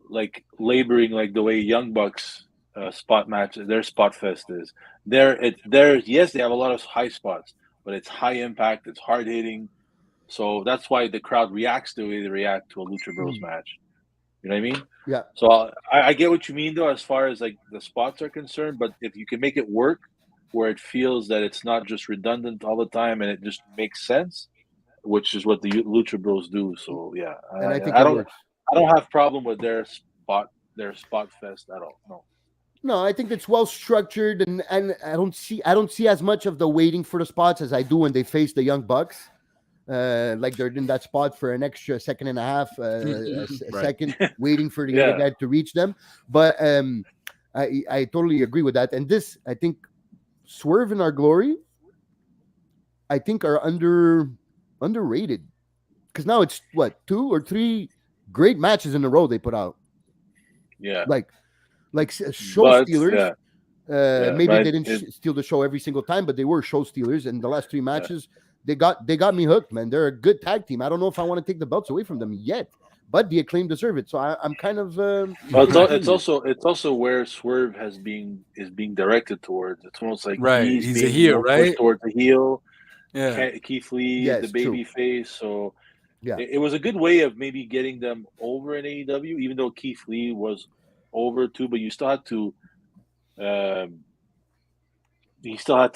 like laboring like the way Young Bucks spot matches. Their spot fest is yes, they have a lot of high spots, but it's high impact. It's hard hitting. So that's why the crowd reacts the way they react to a Lucha Bros match. You know what I mean? Yeah. So I get what you mean, though, as far as like the spots are concerned. But if you can make it work where it feels that it's not just redundant all the time and it just makes sense, which is what the Lucha Bros do. So yeah, and I think I it don't works. I don't have problem with their spot fest at all. No. No, I think it's well structured, and I don't see as much of the waiting for the spots as I do when they face the Young Bucks. Like they're in that spot for an extra second and a half, a second, waiting for the other guy to reach them. But I totally agree with that. And this, I think, Swerve and Our Glory, I think, are underrated, because now it's what, 2 or 3 great matches in a row they put out. Yeah, like show stealers. Maybe they didn't steal the show every single time, but they were show stealers. And the last 3 matches. Yeah. They got me hooked, man. They're a good tag team. I don't know if I want to take the belts away from them yet, but the Acclaim deserve it. So I'm kind of. Well, it's also where Swerve is being directed towards. It's almost like he's a heel, right? Towards the heel. Yeah, Keith Lee, the baby face. So it was a good way of maybe getting them over in AEW, even though Keith Lee was over too. But you still had to.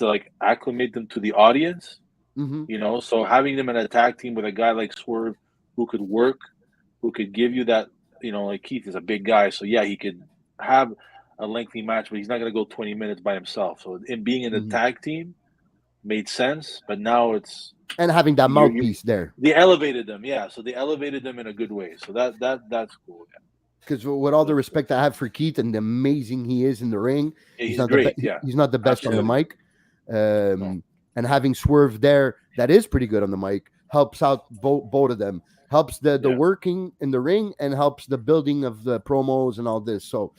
Like acclimate them to the audience. Mm-hmm. You know, so having them in a tag team with a guy like Swerve who could work, who could give you that, you know, like Keith is a big guy. So, yeah, he could have a lengthy match, but he's not going to go 20 minutes by himself. So, in being in the tag team made sense, but now it's... And having that mouthpiece there. They elevated them, yeah. So, they elevated them in a good way. So, that's cool, yeah. Because with all the respect I have for Keith and the amazing he is in the ring, he's not great, he's not the best on the mic. And having Swerve there, that is pretty good on the mic, helps out both of them. Helps the working in the ring and helps the building of the promos and all this. So,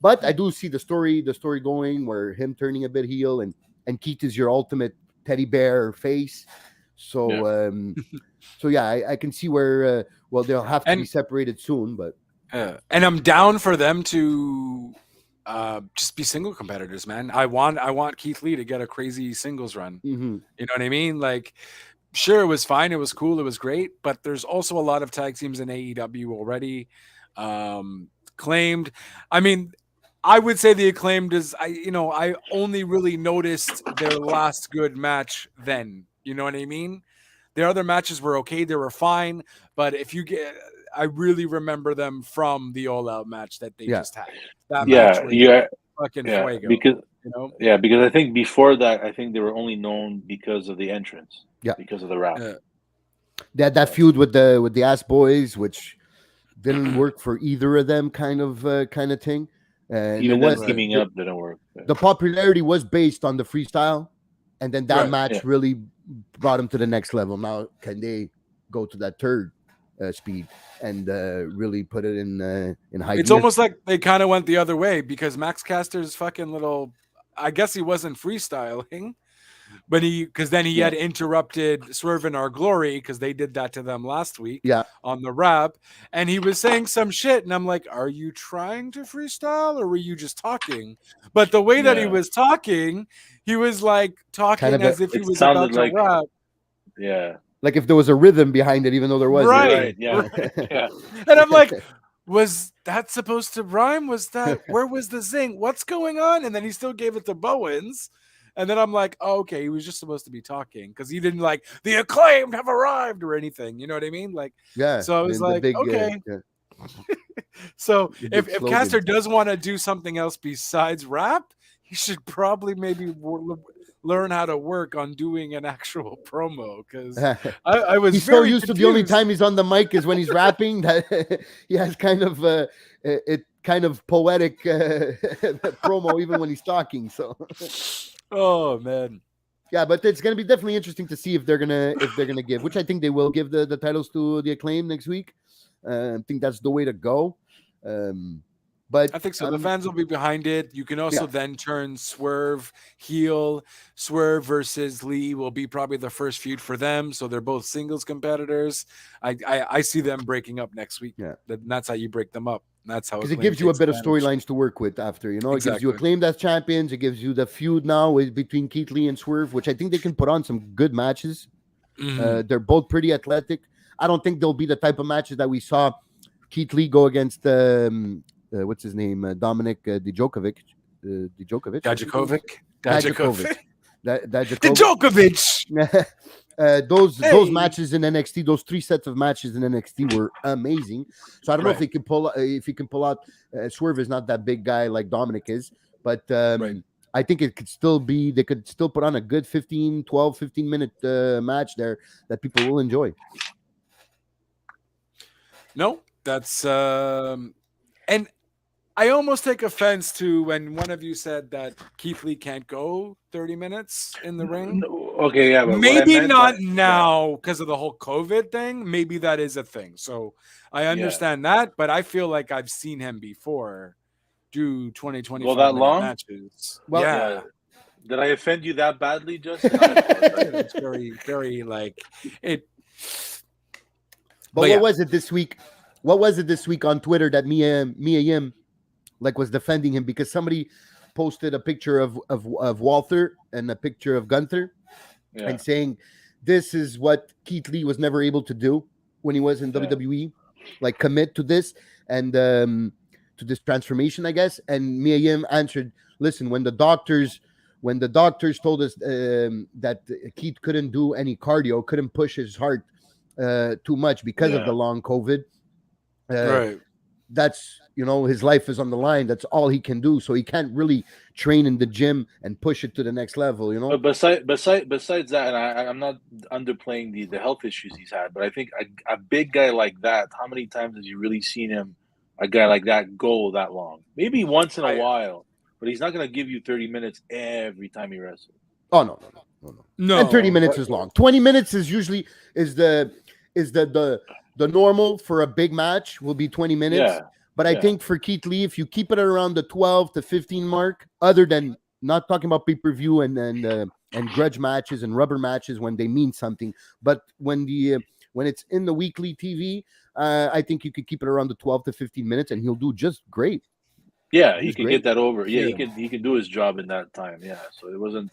but I do see the story going where him turning a bit heel and Keith is your ultimate teddy bear face. So, I can see where they'll have to be separated soon, but. And I'm down for them to just be single competitors, man. I want Keith Lee to get a crazy singles run. Mm-hmm. You know what I mean? Like, sure, it was fine, it was cool, it was great, but there's also a lot of tag teams in AEW already. Acclaimed. I mean, I would say the Acclaimed is. I only really noticed their last good match then. You know what I mean? Their other matches were okay, they were fine, but I really remember them from the All Out match that they just had. That match fucking fuego. Because I think before that, I think they were only known because of the entrance. Yeah, because of the rap. They had that feud with the Ass Boys, which didn't work for either of them, kind of thing. Even them teaming up didn't work. The popularity was based on the freestyle, and then that match really brought them to the next level. Now, can they go to that third speed and really put it in high It's gear? almost like they kind of went the other way, because Max Caster's fucking little, I guess he wasn't freestyling, but because then he had interrupted Swerve in Our Glory, because they did that to them last week on the rap, and he was saying some shit, and I'm like, are you trying to freestyle or were you just talking? But the way that he was talking, he was like talking as if he was about to rap. Yeah. Like if there was a rhythm behind it, even though there wasn't. Right. And I'm like, was that supposed to rhyme? Where was the zing? What's going on? And then he still gave it to Bowens. And then I'm like, oh, okay, he was just supposed to be talking, because he didn't like the Acclaimed have arrived or anything. You know what I mean? Like, so I was like, okay. So if Caster does want to do something else besides rap, he should probably maybe learn how to work on doing an actual promo, because I was he's very so used confused. to the only time he's on the mic is when he's rapping that he has kind of poetic promo even when he's talking. So oh man, but it's gonna be definitely interesting to see if they're gonna give, which I think they will give the titles to the Acclaim next week. I think that's the way to go. But I think so. The fans will be behind it. You can also then turn Swerve heel. Swerve versus Lee will be probably the first feud for them. So they're both singles competitors. I see them breaking up next week. Yeah. That's how you break them up. That's how because it gives you a bit of storylines to work with after. You know, it gives you Acclaimed as champions. It gives you the feud now between Keith Lee and Swerve, which I think they can put on some good matches. They're both pretty athletic. I don't think they'll be the type of matches that we saw Keith Lee go against what's his name, Dominic Dijakovic. Those matches in NXT, those 3 sets of matches in NXT were amazing. So I don't know if he can pull out. Swerve is not that big guy like Dominic is, but I think it could still be. They could still put on a good 15 minute match there that people will enjoy. No, that's and I almost take offense to when one of you said that Keith Lee can't go 30 minutes in the ring. Okay, yeah, but maybe not now because of the whole COVID thing. Maybe that is a thing. So I understand that, but I feel like I've seen him before do 20-25 that long matches. Well, yeah. Did I offend you that badly, Justin? It's very, very like it. But what was it this week? What was it this week on Twitter that Mia Yim was defending him because somebody posted a picture of Walter and a picture of Gunther and saying this is what Keith Lee was never able to do when he was in WWE, like commit to this and to this transformation, I guess. And Mia Yim answered, listen, when the doctors told us that Keith couldn't do any cardio, couldn't push his heart too much because of the long COVID, that's, his life is on the line. That's all he can do. So he can't really train in the gym and push it to the next level, But besides that, and I'm not underplaying the health issues he's had, but I think a big guy like that, how many times has you really seen a guy like that go that long? Maybe once in a while, but he's not going to give you 30 minutes every time he wrestles. Oh, no. And 30 minutes is long. 20 minutes is usually the normal for a big match will be 20 minutes. Yeah. But I think for Keith Lee, if you keep it around the 12 to 15 mark, other than not talking about pay-per-view and grudge matches and rubber matches when they mean something, but when it's in the weekly TV, I think you could keep it around the 12 to 15 minutes and he'll do just great. Yeah, he can get that over. Yeah, he can do his job in that time. Yeah, so it wasn't.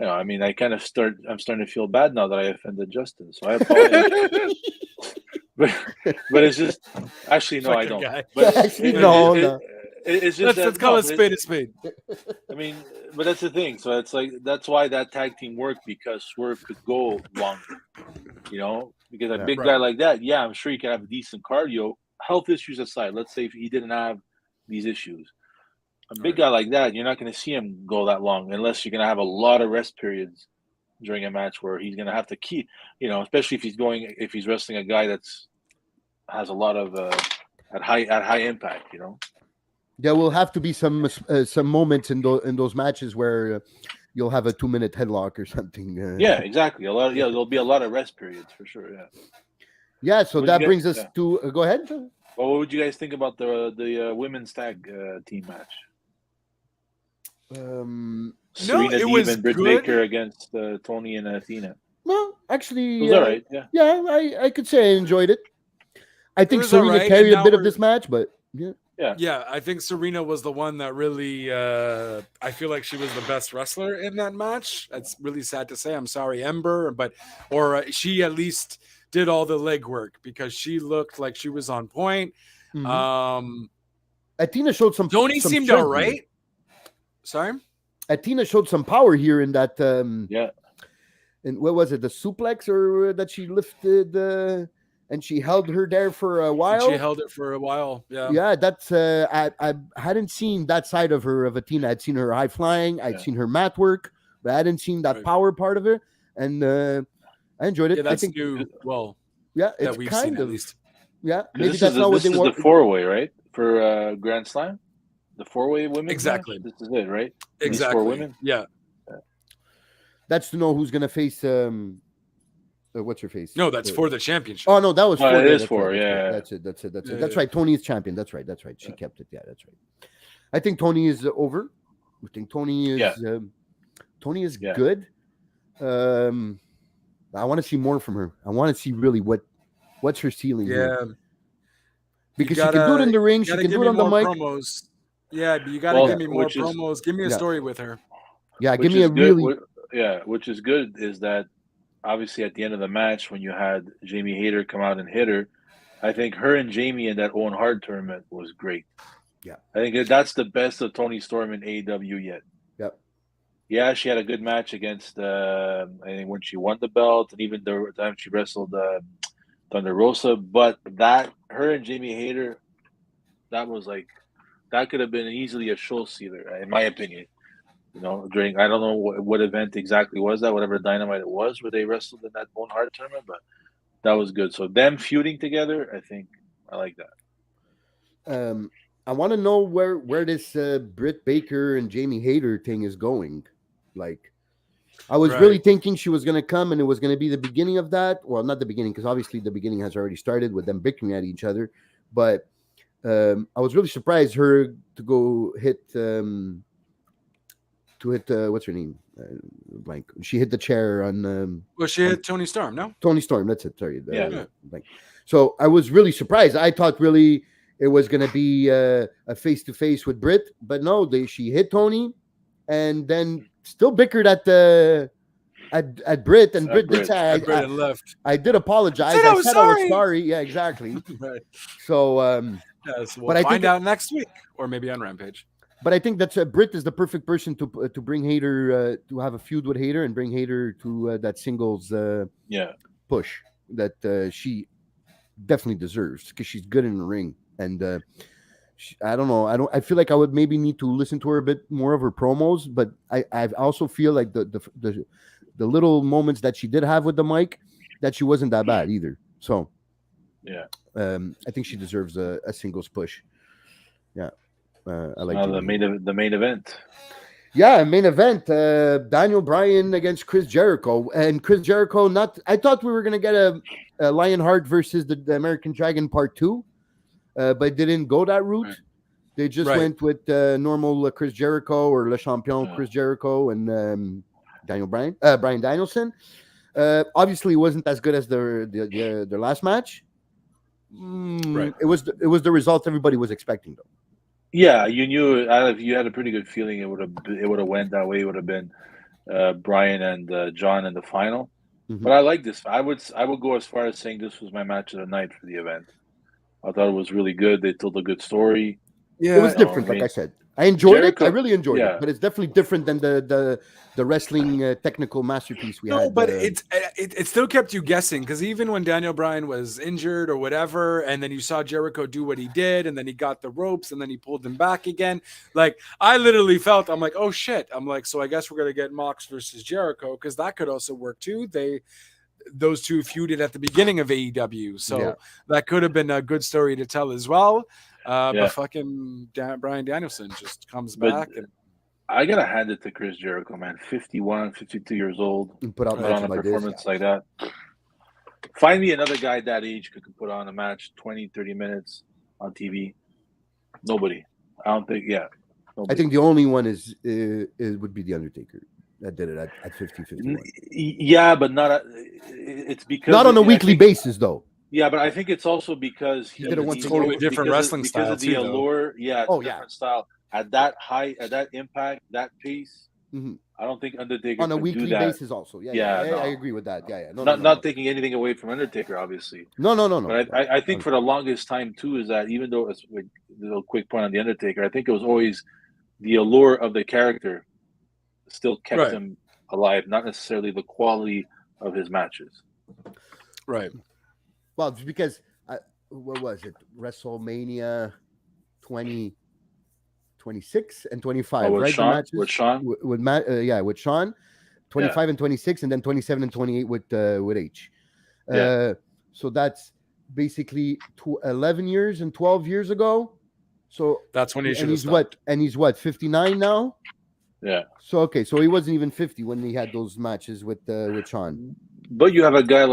I mean, I'm starting to feel bad now that I offended Justin. So I apologize. but it's just actually no, I don't. But it's just let's call it spade a spade. I mean, but that's the thing. So it's like that's why that tag team worked because Swerve could go longer. Because a big guy like that, I'm sure he can have a decent cardio. Health issues aside, let's say if he didn't have these issues, a big guy like that, you're not going to see him go that long unless you're going to have a lot of rest periods during a match where he's going to have to keep, especially if he's wrestling a guy has a lot of at high impact, There will have to be some moments in those matches where you'll have a 2-minute headlock or something. Yeah, exactly. There'll be a lot of rest periods for sure. Yeah. Yeah. So that brings us to go ahead. Well, what would you guys think about the women's tag team match? Serena Deeb and Britt Baker against Tony and Athena. Well, actually, it was all right. Yeah, I could say I enjoyed it. I think Serena carried a bit of this match, but yeah. I think Serena was the one that really. I feel like she was the best wrestler in that match. That's really sad to say. I'm sorry, Ember, or she at least did all the legwork because she looked like she was on point. Mm-hmm. Athena showed some. Tony seemed all right. Sorry, Athena showed some power here in that. And what was it? The suplex or that she lifted and she held her there for a while. She held it for a while. Yeah. Yeah, that's I hadn't seen that side of Athena. I'd seen her high flying. I'd seen her mat work, but I hadn't seen that power part of it. And I enjoyed it. Yeah, that's I think new. Well, yeah, it's kind of. At least. Yeah, maybe that's not what they want. This is the 4-way, right? For Grand Slam, the 4-way women. Exactly. Match? This is it, right? Exactly. 4 women. Yeah. That's to know who's going to face. What's her face? No, that's for the championship. Oh no, that was 4. It is 4. Yeah. That's it. That's right. Tony is champion. That's right. She kept it. Yeah, that's right. I think Tony is over. I think Tony is. Tony is good. I want to see more from her. I want to see really what's her ceiling. Yeah. Because she can do it in the ring. She can do it on the mic. Promos. Yeah, but you got to give me more promos. Give me a story with her. Yeah, give me a really... which is good is that obviously at the end of the match when you had Jamie Hayter come out and hit her, I think her and Jamie in that Owen Hart tournament was great. Yeah. I think that's the best of Toni Storm in AEW yet. Yep. Yeah, she had a good match against I think when she won the belt and even the time she wrestled Thunder Rosa, but that her and Jamie Hayter, that could have been easily a show stealer, in my opinion. You know, during I don't know what event exactly was that, whatever Dynamite it was, where they wrestled in that Owen Hart tournament, but that was good. So them feuding together, I think I like that. I want to know where this Britt Baker and Jamie Hayter thing is going. Like, I was really thinking she was going to come and it was going to be the beginning of that. Well, not the beginning, because obviously the beginning has already started with them bickering at each other. But I was really surprised her to go hit what's her name? Blank. She hit the chair on. Well, she hit Toni Storm. No, Toni Storm. That's it. Sorry. Blank. So I was really surprised. I thought really it was going to be a face-to-face with Britt, but no, she hit Toni, and then still bickered at Britt, and Britt did say, I did apologize. I said I was sorry. Yeah, exactly. Right. So, we'll find out next week, or maybe on Rampage. But I think that Britt is the perfect person to bring Hayter to have a feud with Hayter and bring Hayter to that singles push that she definitely deserves because she's good in the ring. And I don't know. I feel like I would maybe need to listen to her a bit more of her promos, but I also feel like the little moments that she did have with the mic, that she wasn't that bad either. So yeah, I think she deserves a singles push. Yeah. I like the main event. Yeah, main event. Daniel Bryan against Chris Jericho, and Chris Jericho. I thought we were gonna get a Lionheart versus the American Dragon Part 2, but they didn't go that route. Right. They just went with normal Chris Jericho or Le Champion Chris Jericho and Daniel Bryan, Bryan Danielson. Obviously, it wasn't as good as their last match. Right. It was the result everybody was expecting though. Yeah, you knew you had a pretty good feeling it would have went that way. It would have been Brian and John in the final. Mm-hmm. But I like this. I would go as far as saying this was my match of the night for the event. I thought it was really good. They told a good story. Yeah, it was different. Like I said, I enjoyed it. I really enjoyed it. But it's definitely different than the wrestling technical masterpiece we had. No, but it still kept you guessing because even when Daniel Bryan was injured or whatever, and then you saw Jericho do what he did, and then he got the ropes, and then he pulled them back again. Like I literally felt, I'm like, oh shit. I'm like, so I guess we're gonna get Mox versus Jericho because that could also work too. Those two feuded at the beginning of AEW, so that could have been a good story to tell as well. But fucking Bryan Danielson just comes back. And I gotta hand it to Chris Jericho, man. 51, 52 years old. Put on a performance like that. Find me another guy that age who could put on a match 20, 30 minutes on TV. Nobody. I don't think. Yeah. Nobody. I think the only one would be The Undertaker that did it at 50, 51. Yeah, but not. It's because not on a weekly basis though. Yeah, but I think it's also because he did a totally different wrestling style because of the allure. Different style at that height, at that impact, that pace. Mm-hmm. I don't think Undertaker on a weekly basis also. Yeah, no. I agree with that. Yeah. Not taking anything away from Undertaker, obviously. No. But I think for the longest time too is that even though it's a little quick point on the Undertaker, I think it was always the allure of the character still kept him alive, not necessarily the quality of his matches. Right. Well, it's because what was it? WrestleMania 26 and 25, right? Sean, with Sean? With Sean. 25 and 26, and then 27 and 28 with H. So that's basically 11 years and 12 years ago. So that's when he should have stopped. He's 59 now? Yeah. So he wasn't even 50 when he had those matches with Sean. But you have a guy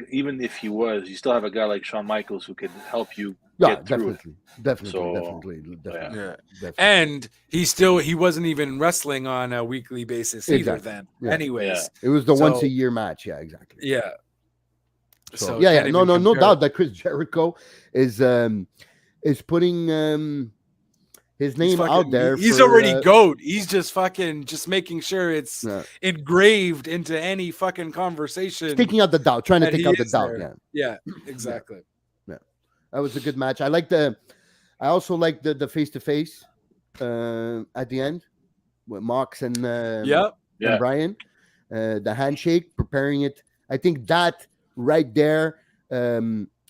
even if he was, you still have a guy like Shawn Michaels who could help you get through it. Definitely. Yeah. And he wasn't even wrestling on a weekly basis either then. Yeah. Anyways. It was the once a year match. Yeah, exactly. Yeah. So no doubt that Chris Jericho is putting his name out there. He's already GOAT. He's just making sure it's engraved into any fucking conversation. Taking out the doubt, trying to take out the doubt. There. Yeah, exactly. Yeah. That was a good match. I also like the face-to-face at the end with Mox and Brian. The handshake, preparing it. I think that right there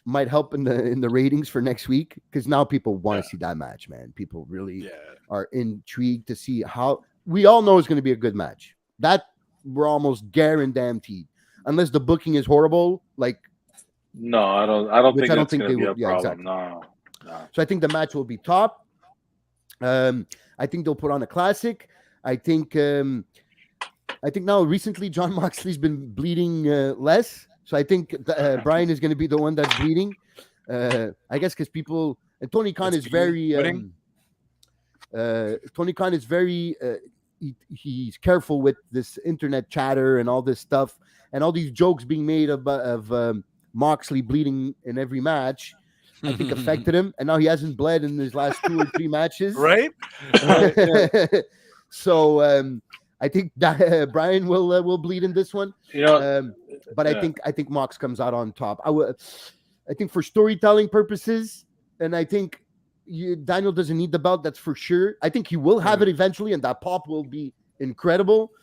might help in the ratings for next week, because now people want to see that match, man. People really are intrigued to see how. We all know it's going to be a good match. That we're almost guaranteed, unless the booking is horrible. Like, no, I don't think it's going to be a problem. Exactly. No. So I think the match will be top. I think they'll put on a classic. I think now recently Jon Moxley's been bleeding less. So I think Brian is going to be the one that's bleeding. I guess because people and Tony Khan is very he's careful with this internet chatter and all this stuff and all these jokes being made of Moxley bleeding in every match. I think affected him, and now he hasn't bled in his last 2 or 3 matches. Right. So I think that Brian will bleed in this one. But I think Mox comes out on top. I think for storytelling purposes, and I think Daniel doesn't need the belt. That's for sure. I think he will have it eventually, and that pop will be incredible.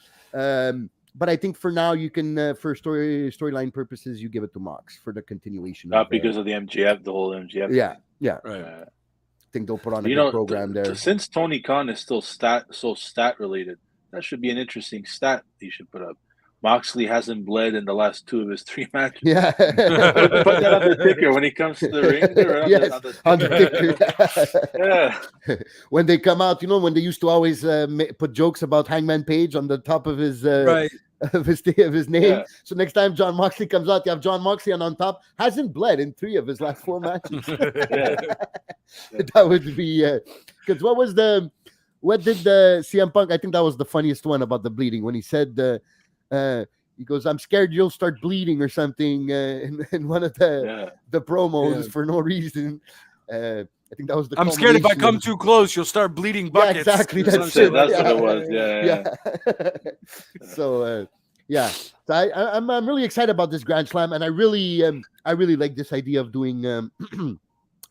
But I think for now, you can for storyline purposes, you give it to Mox for the continuation. Not because of the MJF, the whole MJF. Yeah. Right. I think they'll put on a good program there. Since Tony Khan is still stat related, that should be an interesting stat he should put up. Moxley hasn't bled in the last 2 of his 3 matches. Yeah. Put that on the ticker when he comes to the ring. On the ticker. Yeah. When they come out, when they used to always put jokes about Hangman Page on the top of his of his name. Yeah. So next time Jon Moxley comes out, you have Jon Moxley, and on top hasn't bled in 3 of his last 4 matches. That would be because what did the CM Punk? I think that was the funniest one about the bleeding when he said he goes, "I'm scared you'll start bleeding" or something in one of the promos for no reason. I think that was the. I'm scared if I come too close, you'll start bleeding buckets. Yeah, exactly. That's what it was. Yeah. So so I'm really excited about this Grand Slam, and I really like this idea of doing a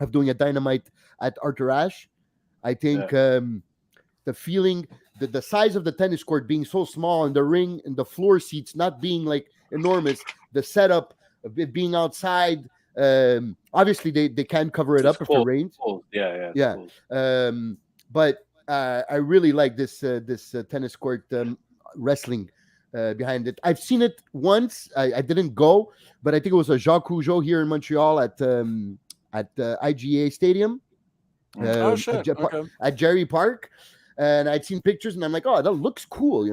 Dynamite at Arthur Ashe. I think the feeling. The size of the tennis court being so small, and the ring and the floor seats not being like enormous, the setup of it being outside. Obviously, they can cover it up if it rains. Yeah. But I really like this tennis court wrestling behind it. I've seen it once. I didn't go, but I think it was a Jacques Rougeau here in Montreal at IGA Stadium. At Jerry Park. And I'd seen pictures, and I'm like, oh, that looks cool,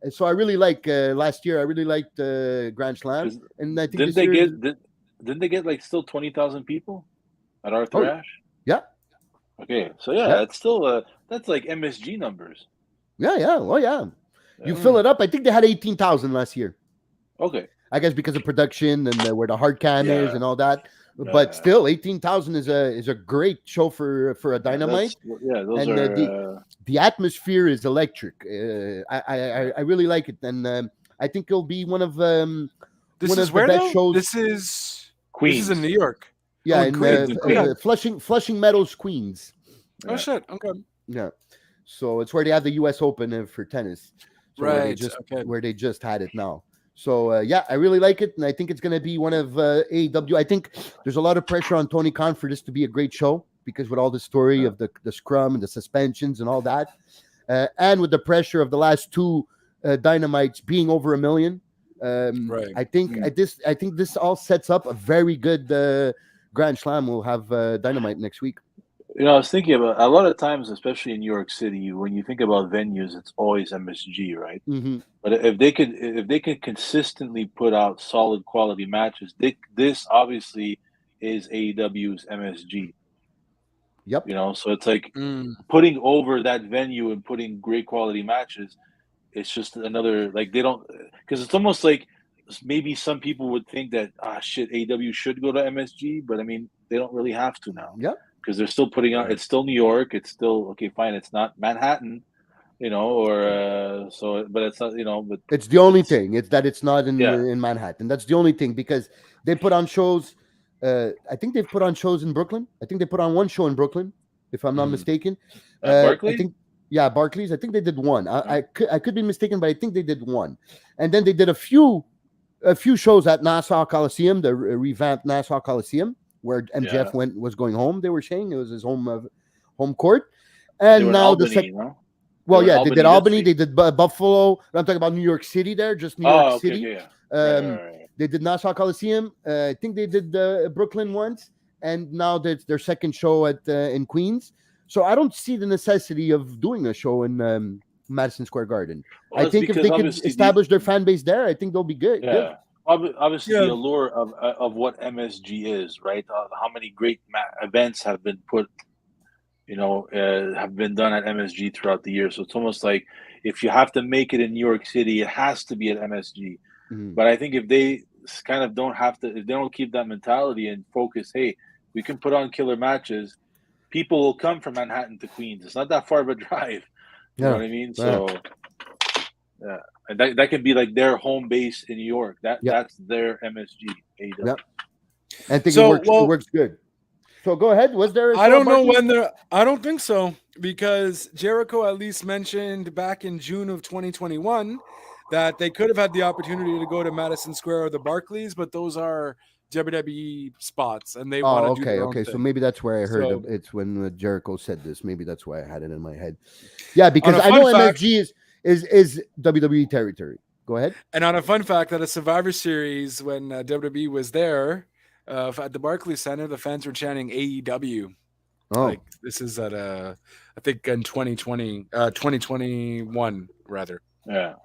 And so I really like last year. I really liked Grand Slam, and I think didn't they get like still 20,000 people at Arthur Ashe? Yeah. Okay, so it's still that's like MSG numbers. Yeah. Well, yeah. You fill it up. I think they had 18,000 last year. Okay. I guess because of production and where the hard cam is and all that. But still, 18,000 is a great show for a Dynamite. The atmosphere is electric. I really like it, and I think it'll be one of the best shows. This is Queens. This is in New York. Yeah, in Flushing Meadows, Queens. Oh shit! Okay. Yeah, so it's where they have the U.S. Open for tennis. So where they just had it now. So, I really like it, and I think it's going to be one of AEW. I think there's a lot of pressure on Tony Khan for this to be a great show, because with all the story of the scrum and the suspensions and all that, and with the pressure of the last 2 Dynamites being over 1 million, I think this all sets up a very good Grand Slam. We'll have Dynamite next week. I was thinking about a lot of times, especially in New York City, when you think about venues, it's always MSG, right? Mm-hmm. But if they could consistently put out solid quality matches, this obviously is AEW's MSG. Yep. So it's like putting over that venue and putting great quality matches. It's just another, like, they don't, because it's almost like maybe some people would think that AEW should go to MSG, but I mean they don't really have to now. Yeah, because they're still putting out. It's still New York. It's still okay. Fine. It's not Manhattan, or but it's not, but it's the only thing. It's that it's not in Manhattan. That's the only thing, because they put on shows. I think they've put on shows in Brooklyn. I think they put on one show in Brooklyn, if I'm not mistaken. Barclays? I think, Barclays. I think they did one. I could be mistaken, but I think they did one. And then they did a few shows at Nassau Coliseum, the revamped Nassau Coliseum, where MJF was going home. They were saying it was his home court. And now Albany, the second. no? Well, they did Albany, they did Buffalo. I'm talking about New York City there, just New York City. Okay, yeah. They did Nassau Coliseum. I think they did Brooklyn once, and now that's their second show in Queens. So I don't see the necessity of doing a show in Madison Square Garden. Well, I think if they can establish their fan base there, I think they'll be good. Yeah. Obviously, the allure of what MSG is, right? How many great events have been put, have been done at MSG throughout the year. So it's almost like if you have to make it in New York City, it has to be at MSG. Mm-hmm. But I think if they kind of if they don't keep that mentality and focus, hey, we can put on killer matches, people will come from Manhattan to Queens. It's not that far of a drive. You know what I mean? So, and that could be like their home base in New York. That's their MSG. AEW. Yep. I think it works good. So go ahead. Was there? I don't know when there. I don't think so, because Jericho at least mentioned back in June of 2021 that they could have had the opportunity to go to Madison Square or the Barclays, but those are WWE spots, and they want to do their own thing. So maybe that's where I heard it's when Jericho said this. Maybe that's why I had it in my head. Yeah, because I know MSG is WWE territory. Go ahead. And on a fun fact, at a Survivor Series when WWE was there at the Barclays Center, the fans were chanting AEW. Oh, like this is at I think in 2021 rather. Yeah.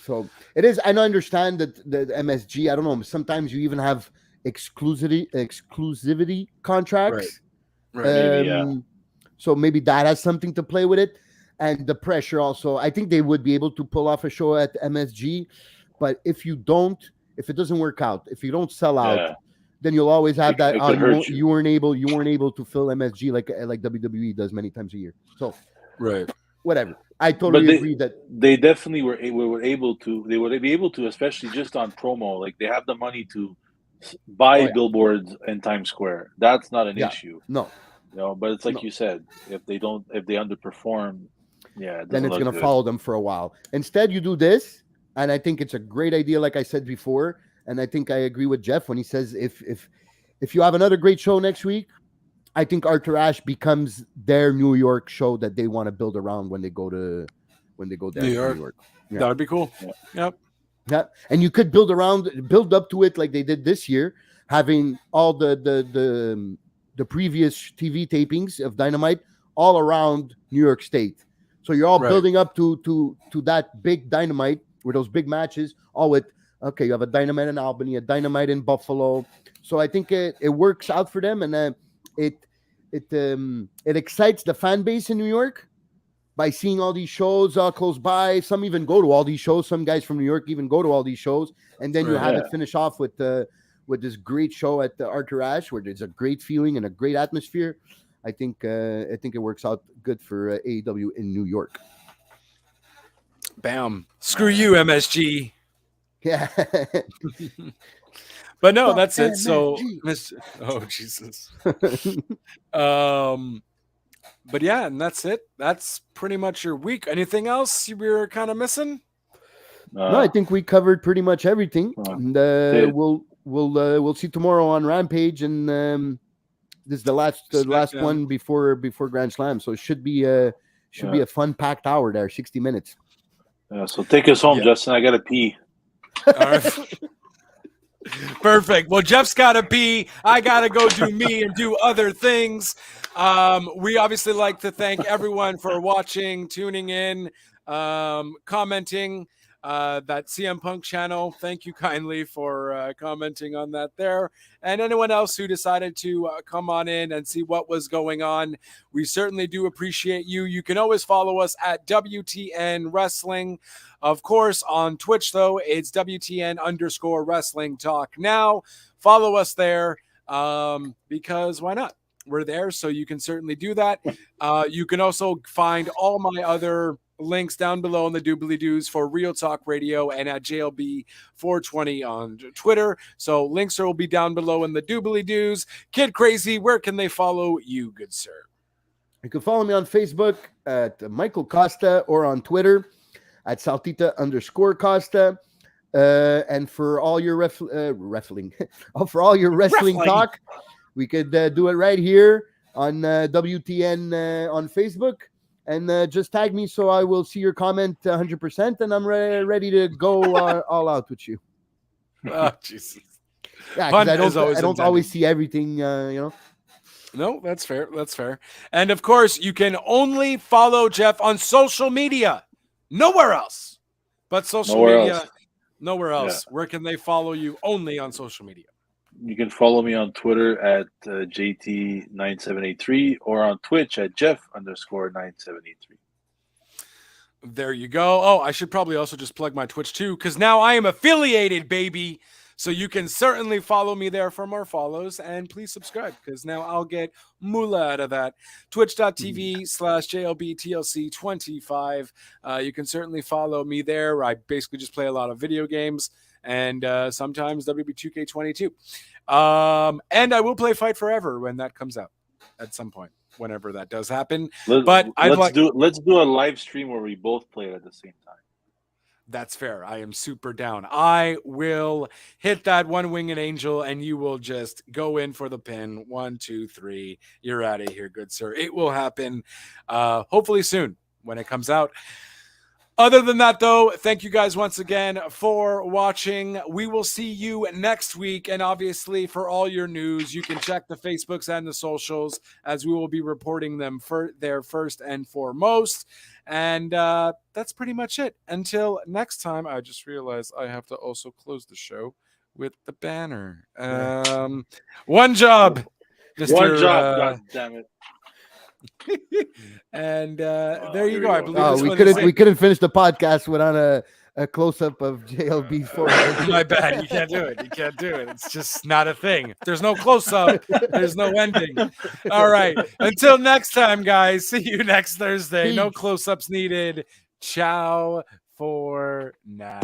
So it is. I understand that the MSG, I don't know, sometimes you even have exclusivity contracts. Right. So maybe that has something to play with it. And the pressure also. I think they would be able to pull off a show at MSG. But if it doesn't work out, if you don't sell out, then you'll always have that. You weren't able to fill MSG like WWE does many times a year. So whatever. I totally agree that they definitely were able to. They would be able to, especially just on promo. Like they have the money to buy billboards in Times Square. That's not an issue. No, but it's like you said, if they underperform, then it's going to follow them for a while. Instead, you do this, and I think it's a great idea. Like I said before, and I think I agree with Jeff when he says if you have another great show next week, I think Arthur Ashe becomes their New York show that they want to build around when they go there to New York. Yeah. That would be cool. Yep. Yeah, and you could build up to it like they did this year, having all the previous TV tapings of Dynamite all around New York State. So you're all building up to that big Dynamite with those big matches. All with you have a Dynamite in Albany, a Dynamite in Buffalo. So I think it works out for them, and it excites the fan base in New York by seeing all these shows close by. Some even go to all these shows. Some guys from New York even go to all these shows, and then you have it finish off with this great show at the Arthur Ashe, where there's a great feeling and a great atmosphere. I think it works out good for AEW in New York. Bam! Screw you, MSG. Yeah. But no, that's it. So, oh Jesus. But yeah, and that's it. That's pretty much your week. Anything else you were kind of missing? No, I think we covered pretty much everything. And, we'll see tomorrow on Rampage, and this is the last one before Grand Slam. So it should be a fun packed hour there, 60 minutes. Yeah, so take us home, Justin. I gotta pee. All right. Perfect. Well, Jeff's got to pee. I got to go do me and do other things. We obviously like to thank everyone for watching, tuning in, commenting. that CM Punk channel. Thank you kindly for commenting on that there. And anyone else who decided to come on in and see what was going on, we certainly do appreciate you. You can always follow us at WTN Wrestling. Of course, on Twitch, though, it's WTN_Wrestling Talk Now. Follow us there because why not? We're there, so you can certainly do that. You can also find all my other links down below in the doobly-doos for Real Talk Radio and at JLB420 on Twitter. So links will be down below in the doobly-doos. Kid Crazy, where can they follow you, good sir? You can follow me on Facebook at Michael Costa or on Twitter at Saltita_Costa. And for all your wrestling talk, we could do it right here on WTN on Facebook. And just tag me so I will see your comment 100%, and I'm ready to go all out with you. Oh, Jesus. Yeah, because I don't always see everything, No, that's fair. That's fair. And, of course, you can only follow Jeff on social media. Nowhere else. But nowhere else. Yeah. Where can they follow you only on social media? You can follow me on Twitter at JT9783 or on Twitch at Jeff_9783. There you go. Oh, I should probably also just plug my Twitch too, because now I am affiliated, baby. So you can certainly follow me there for more follows, and please subscribe because now I'll get moolah out of that. Twitch.tv/JLBTLC25. You can certainly follow me there. I basically just play a lot of video games and sometimes WB2K22. And I will play Fight Forever when that comes out at some point, whenever that does happen. Let's do a live stream where we both play it at the same time. That's fair. I am super down. I will hit that one-winged angel, and you will just go in for the pin. 1, 2, 3. You're out of here, good sir. It will happen hopefully soon when it comes out. Other than that, though, thank you guys once again for watching. We will see you next week. And obviously, for all your news, you can check the Facebooks and the socials as we will be reporting them there first and foremost. And that's pretty much it. Until next time, I just realized I have to also close the show with the banner. One job. One job, God damn it. And there you go. I believe we couldn't finish the podcast without a close-up of JLB's forehead. My bad. You can't do it. It's just not a thing. There's no close-up. There's no ending. All right. Until next time, guys. See you next Thursday. No close-ups needed. Ciao for now.